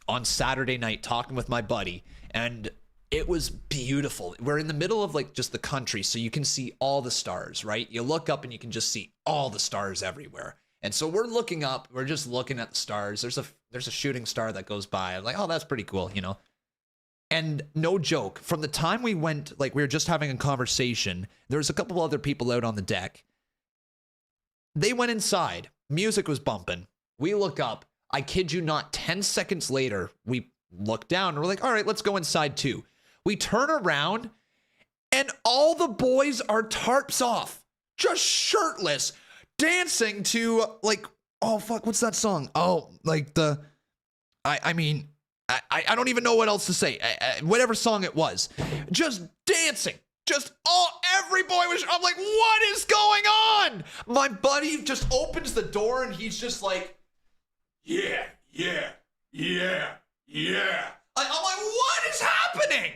on Saturday night talking with my buddy, and it was beautiful. We're in the middle of like just the country, so you can see all the stars, right? You look up and you can just see all the stars everywhere. And so we're looking up, we're just looking at the stars. There's a shooting star that goes by. I'm like, oh, that's pretty cool, you know? And no joke, from the time we went, like we were just having a conversation, there was a couple other people out on the deck. They went inside. Music was bumping. We look up. I kid you not, 10 seconds later, we look down and we're like, all right, let's go inside too. We turn around and all the boys are tarps off, just shirtless, dancing to like, oh fuck, what's that song? Oh, like I don't even know what else to say. Whatever song it was, just dancing. Just every boy was, I'm like, what is going on? My buddy just opens the door and he's just like, yeah. I'm like, what is happening?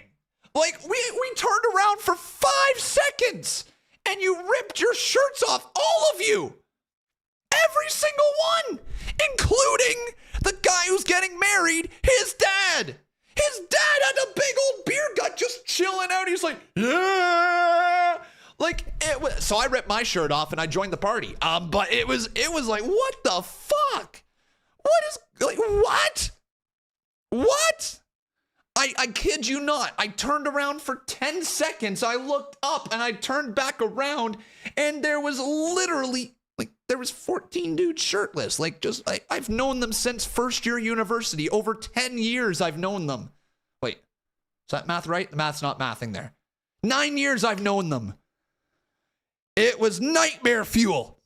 Like, we turned around for 5 seconds and you ripped your shirts off, all of you. Every single one, including the guy who's getting married, his dad. His dad had a big old beer gut just chilling out. He's like, yeah. Like, so I ripped my shirt off and I joined the party. But it was like, what the fuck? What? I kid you not. I turned around for 10 seconds. I looked up and I turned back around and there was literally, like, there was 14 dudes shirtless. Like, just, I've known them since first year university. Over 10 years I've known them. Wait, is that math right? The math's not mathing there. 9 years I've known them. It was nightmare fuel.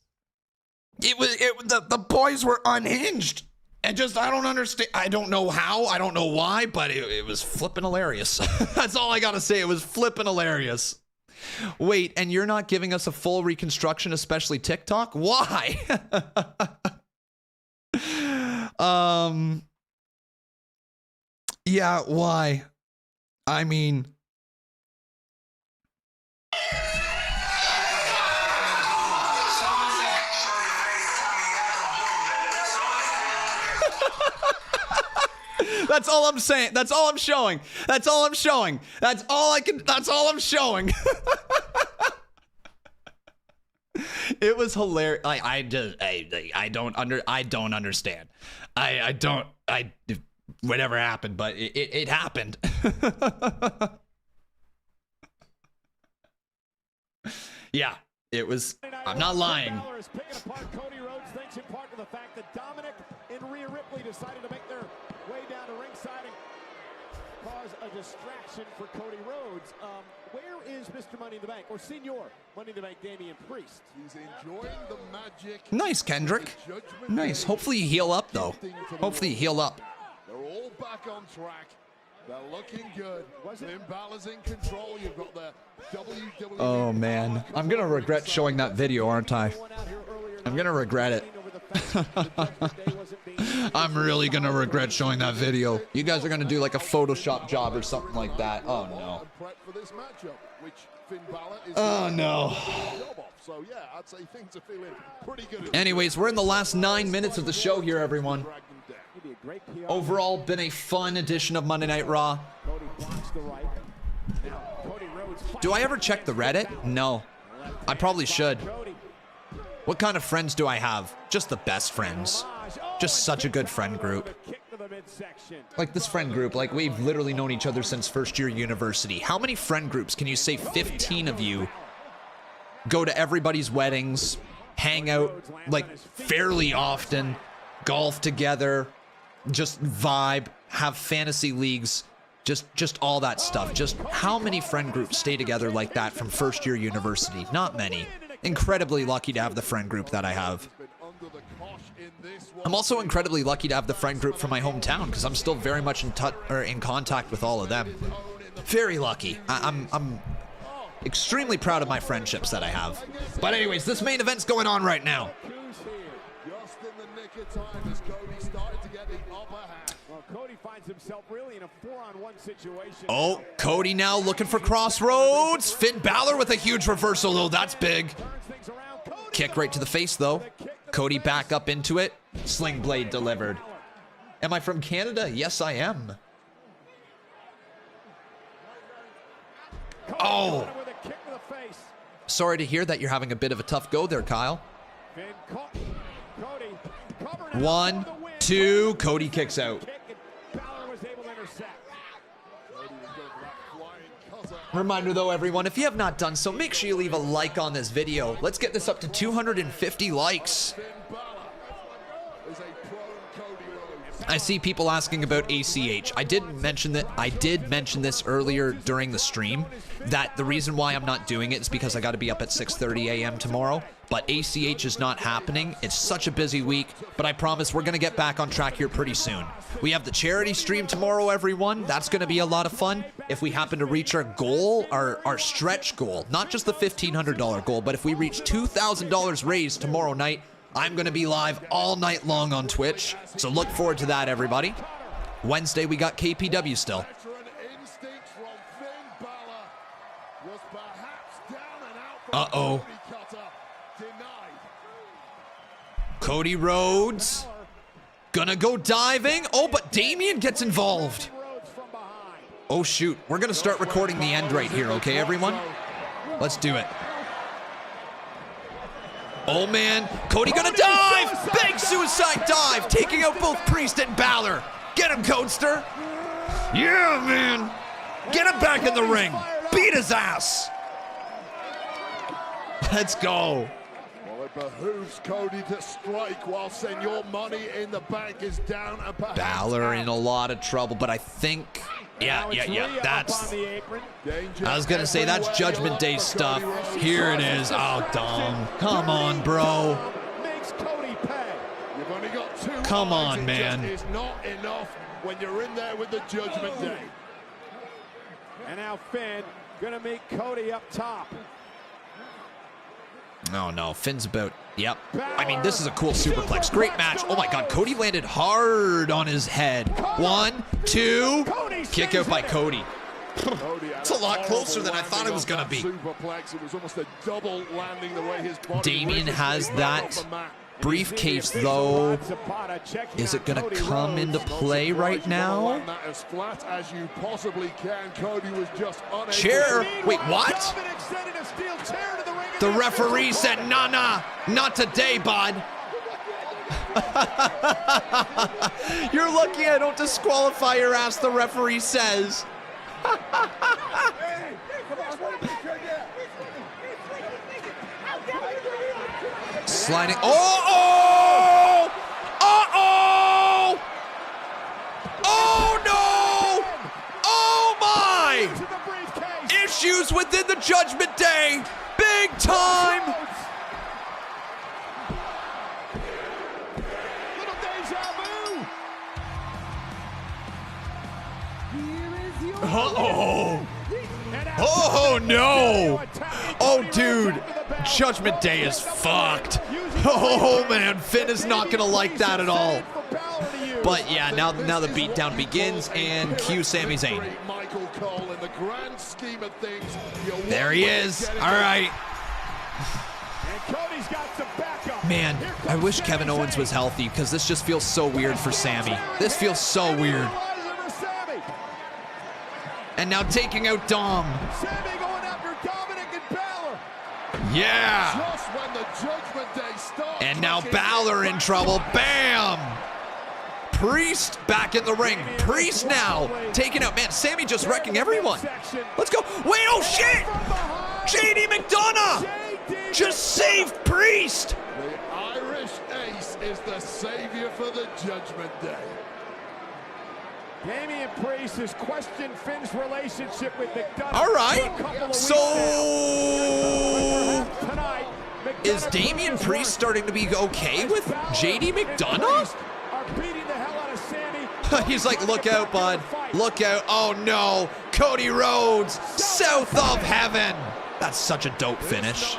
The boys were unhinged. And just, I don't understand. I don't know how. I don't know why, but it was flippin' hilarious. That's all I gotta say. It was flippin' hilarious. Wait, and you're not giving us a full reconstruction, especially TikTok? Why? Yeah, why? I mean, that's all I'm saying. That's all I'm showing. That's all I'm showing. That's all I can. That's all I'm showing. It was hilarious. I don't understand. Whatever happened, but it happened. Yeah, it was. I'm not lying. Balor is picking apart Cody Rhodes, thanks in part to the fact that Dominic and Ria Ripley decided to make their way down to ringside and cause a distraction for Cody Rhodes. Where is Mr. Money in the Bank, or Senior Money in the Bank, Damian Priest? He's enjoying the magic. Nice, Kendrick. Nice. Hopefully you heal up, though. Hopefully you heal up. They're all back on track. They're looking good. Finn Balor's in control. You've got the WWE. Oh, man. I'm going to regret showing that video, aren't I? I'm going to regret it. I'm really going to regret showing that video. You guys are going to do like a Photoshop job or something like that. Oh, no. Oh, no. So, yeah, I'd say things are feeling pretty good. Anyways, we're in the last 9 minutes of the show here, everyone. Overall, been a fun edition of Monday Night Raw. Do I ever check the Reddit? No. I probably should. What kind of friends do I have? Just the best friends. Just such a good friend group. Like this friend group, like we've literally known each other since first year university. How many friend groups can you say 15 of you go to everybody's weddings, hang out like fairly often, golf together, just vibe, have fantasy leagues, just all that stuff. Just how many friend groups stay together like that from first year university? Not many. Incredibly lucky to have the friend group that I have. I'm also incredibly lucky to have the friend group from my hometown because I'm still very much in contact with all of them. Very lucky. I'm extremely proud of my friendships that I have. But anyways, this main event's going on right now. Just in the nick of time as Cody started to get the upper hand. Well, Cody finds himself really in a 4-on-1 situation. Oh, Cody now looking for crossroads. Finn Balor with a huge reversal, though. That's big. Kick right to the face, though. Cody back up into it. Sling blade delivered. Am I from Canada? Yes, I am. Oh. Sorry to hear that you're having a bit of a tough go there, Kyle. 1, 2, Cody kicks out. Reminder though, everyone, if you have not done so, make sure you leave a like on this video. Let's get this up to 250 likes. I see people asking about ACH. I did mention this earlier during the stream, that the reason why I'm not doing it is because I got to be up at 6:30 a.m. tomorrow. But ACH is not happening. It's such a busy week, but I promise we're going to get back on track here pretty soon. We have the charity stream tomorrow, everyone. That's going to be a lot of fun. If we happen to reach our goal, our stretch goal, not just the $1,500 goal, but if we reach $2,000 raised tomorrow night, I'm going to be live all night long on Twitch. So look forward to that, everybody. Wednesday, we got KPW still. Uh-oh. Cody Rhodes gonna go diving. Oh, but Damian gets involved. Oh, shoot. We're gonna start recording the end right here, okay, everyone? Let's do it. Oh, man. Cody gonna dive. Big suicide dive. Taking out both Priest and Balor. Get him, Codester. Yeah, man. Get him back in the ring. Beat his ass. Let's go. Well, it behooves Cody to strike while Senor Money in the Bank is down and perhaps Balor in a lot of trouble, but I think... Yeah, that's... I was going to say, that's Judgment Day stuff. Here it is. Oh, Dom. Come on, bro. You've only got 2 Come on, man. It's not enough when you're in there with the Judgment Day. And now Finn going to meet Cody up top. Oh no, Finn's about, yep. I mean, this is a cool superplex. Great match. Oh my God, Cody landed hard on his head. 1, 2, kick out by Cody. It's a lot closer than I thought it was going to be. Damien has that briefcase though. Is it going to come into play right now? Chair? Wait, what? The referee said, nah, not today, bud. You're lucky I don't disqualify your ass, the referee says. Sliding. Oh no! Oh my! Issues within the Judgment Day, big time. Oh no! Oh dude, Judgment Day is fucked. Oh man, Finn is not gonna like that at all. But yeah, now the beatdown begins and cue Sami Zayn. There he is. All right. Man, I wish Kevin Owens was healthy because this just feels so weird for Sami. This feels so weird. And now taking out Dom. Sami going after Dominic and Balor. Yeah. Just when the Judgment Day starts. And now Balor in trouble. Bam. Priest back in the ring. Priest now taking out. Man, Sami just wrecking everyone. Let's go. Wait, oh shit. JD McDonagh just saved Priest. The Irish Ace is the savior for the Judgment Day. Damian Priest has questioned Finn's relationship with McDonagh. All right. So is Damian Priest starting to be okay with JD McDonagh? He's like, look out, bud. Look out. Oh no. Cody Rhodes, south of heaven. That's such a dope finish.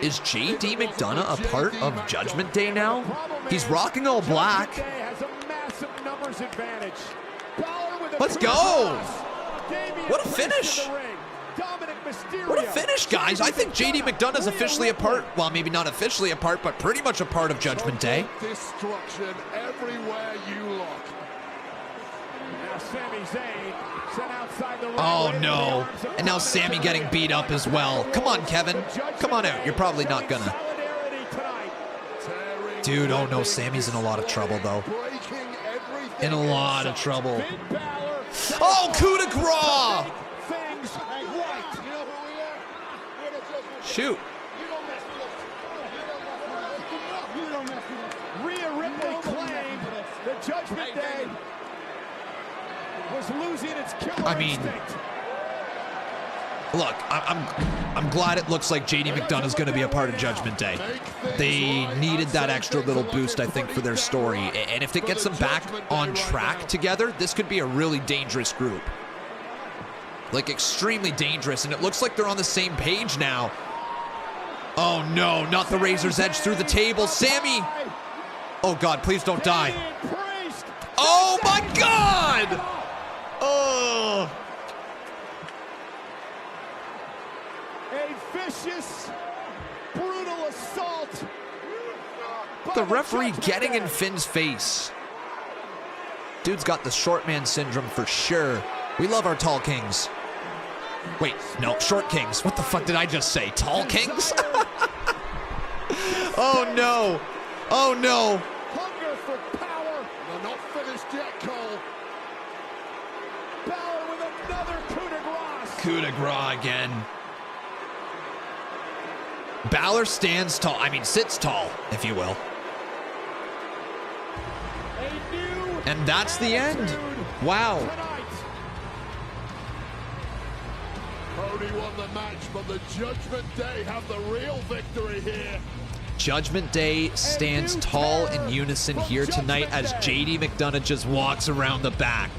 Is JD McDonagh a part of Judgment Day now? He's rocking all black. Let's go. What a finish. What a finish, guys. I think JD McDonagh is officially a part, well, maybe not officially a part, but pretty much a part of Judgment Day. Destruction everywhere you look. Now Sami Zayn sent outside the ring. Oh no. And now Sami getting beat up as well. Come on, Kevin. Come on out. You're probably not gonna. Dude, oh no, Sami's in a lot of trouble though. In a lot of trouble. Oh, coup de grace! Shoot. Ria Ripley claimed the Judgment Day was losing its killer instinct. Look, I'm glad it looks like JD McDonagh is going to be a part of Judgment Day. They needed that extra little boost, I think, for their story. And if it gets them back on track together, this could be a really dangerous group. Like, extremely dangerous. And it looks like they're on the same page now. Oh, no, not the Razor's Edge through the table. Sami! Oh, God, please don't die. Oh, my God! Oh... A vicious, brutal assault. The referee getting in Finn's face. Dude's got the short man syndrome for sure. We love our tall kings. Wait, no, short kings. What the fuck did I just say? Tall kings? Oh no. Oh no. Hunger for power. They're not finished yet, Cole. Balor with another coup de grace. Coup de grace again. Balor stands tall. I mean, sits tall, if you will. And that's the end. Wow. Cody won the match, but the Judgment Day have the real victory here. Judgment Day stands tall in unison here tonight as JD McDonagh just walks around the back.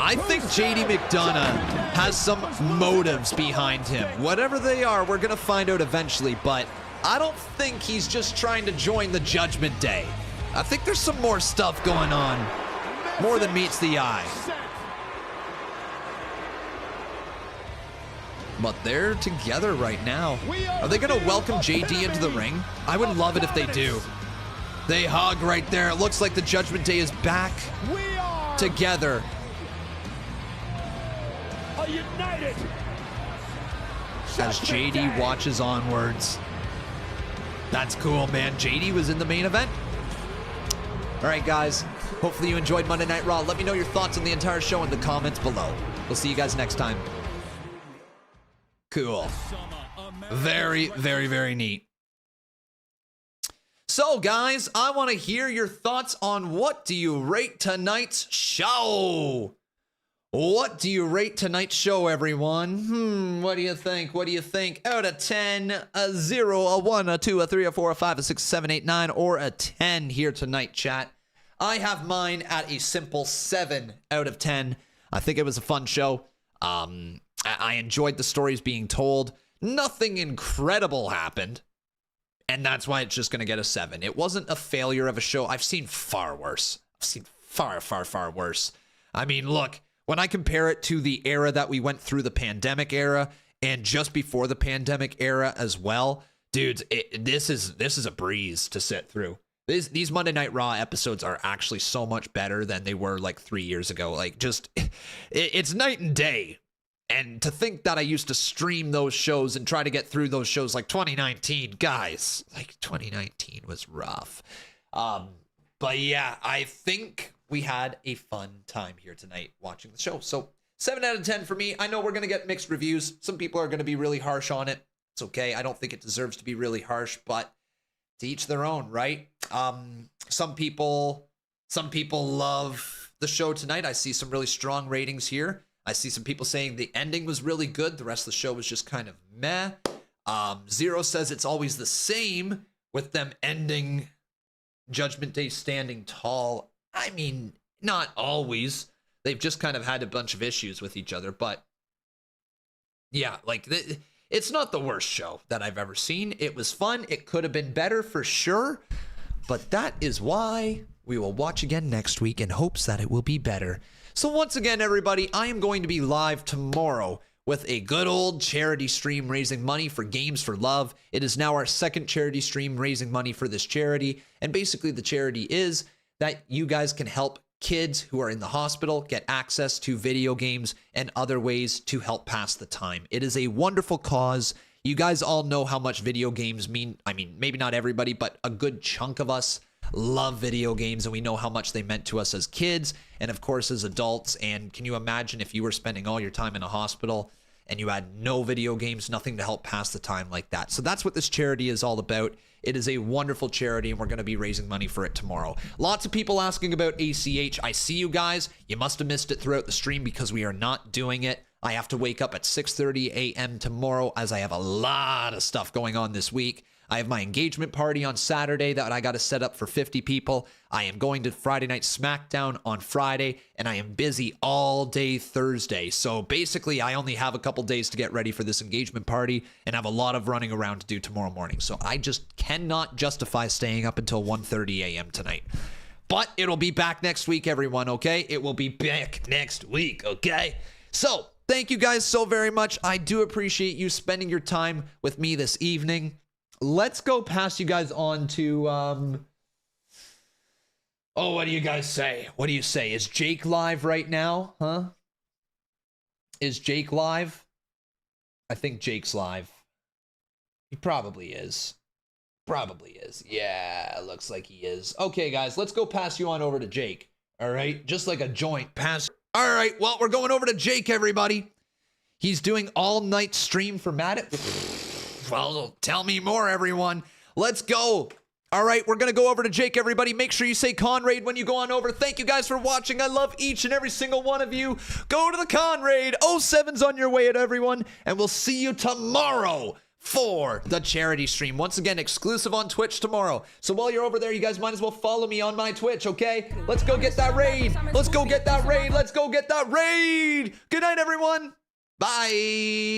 I think JD McDonagh has some motives behind him. Whatever they are, we're going to find out eventually, but I don't think he's just trying to join the Judgment Day. I think there's some more stuff going on, more than meets the eye. But they're together right now. Are they going to welcome JD into the ring? I would love it if they do. They hug right there. It looks like the Judgment Day is back together. United. As JD watches onwards. That's cool, man. JD was in the main event. All right, guys. Hopefully you enjoyed Monday Night Raw. Let me know your thoughts on the entire show in the comments below. We'll see you guys next time. Cool. Very, very, very neat. So, guys, I want to hear your thoughts on what do you rate tonight's show? What do you rate tonight's show, everyone? What do you think? What do you think? Out of 10, a 0, a 1, a 2, a 3, a 4, a 5, a 6, a 7, 8, 9, or a 10 here tonight, chat. I have mine at a simple 7 out of 10. I think it was a fun show. I enjoyed the stories being told. Nothing incredible happened. And that's why it's just going to get a 7. It wasn't a failure of a show. I've seen far worse. I've seen far, far, far worse. I mean, look. When I compare it to the era that we went through, the pandemic era, and just before the pandemic era as well, dudes, this is a breeze to sit through. These Monday Night Raw episodes are actually so much better than they were like 3 years ago. Like, just, it's night and day. And to think that I used to stream those shows and try to get through those shows like 2019, guys, like 2019 was rough. But yeah, I think we had a fun time here tonight watching the show. So 7 out of 10 for me. I know we're going to get mixed reviews. Some people are going to be really harsh on it. It's okay. I don't think it deserves to be really harsh, but to each their own, right? Some people love the show tonight. I see some really strong ratings here. I see some people saying the ending was really good. The rest of the show was just kind of meh. Zero says it's always the same with them ending Judgment Day standing tall. I mean, not always. They've just kind of had a bunch of issues with each other. But yeah, like it's not the worst show that I've ever seen. It was fun. It could have been better for sure. But that is why we will watch again next week in hopes that it will be better. So once again, everybody, I am going to be live tomorrow with a good old charity stream raising money for Games for Love. It is now our second charity stream raising money for this charity. And basically the charity is that you guys can help kids who are in the hospital get access to video games and other ways to help pass the time. It is a wonderful cause. You guys all know how much video games mean. I mean, maybe not everybody, but a good chunk of us love video games, and we know how much they meant to us as kids and, of course, as adults. And can you imagine if you were spending all your time in a hospital and you had no video games, nothing to help pass the time like that? So that's what this charity is all about. It is a wonderful charity, and we're going to be raising money for it tomorrow. Lots of people asking about ACH. I see you guys. You must have missed it throughout the stream because we are not doing it. I have to wake up at 6:30 a.m. tomorrow as I have a lot of stuff going on this week. I have my engagement party on Saturday that I got to set up for 50 people. I am going to Friday Night SmackDown on Friday, and I am busy all day Thursday. So basically, I only have a couple days to get ready for this engagement party and have a lot of running around to do tomorrow morning. So I just cannot justify staying up until 1:30 a.m. tonight. But it'll be back next week, everyone, okay? It will be back next week, okay? So thank you guys so very much. I do appreciate you spending your time with me this evening. Let's go pass you guys on to, oh, what do you guys say? What do you say? Is Jake live right now? Huh? Is Jake live? I think Jake's live. He probably is. Probably is. Yeah, looks like he is. Okay, guys, let's go pass you on over to Jake. All right? Just like a joint pass. All right, well, we're going over to Jake, everybody. He's doing all-night stream for Matt. Well, tell me more, everyone. Let's go. All right, we're going to go over to Jake, everybody. Make sure you say Conraid when you go on over. Thank you guys for watching. I love each and every single one of you. Go to the Conraid. 07's on your way, everyone. And we'll see you tomorrow for the charity stream. Once again, exclusive on Twitch tomorrow. So while you're over there, you guys might as well follow me on my Twitch, okay? Let's go get that raid. Let's go get that raid. Let's go get that raid. Good night, everyone. Bye.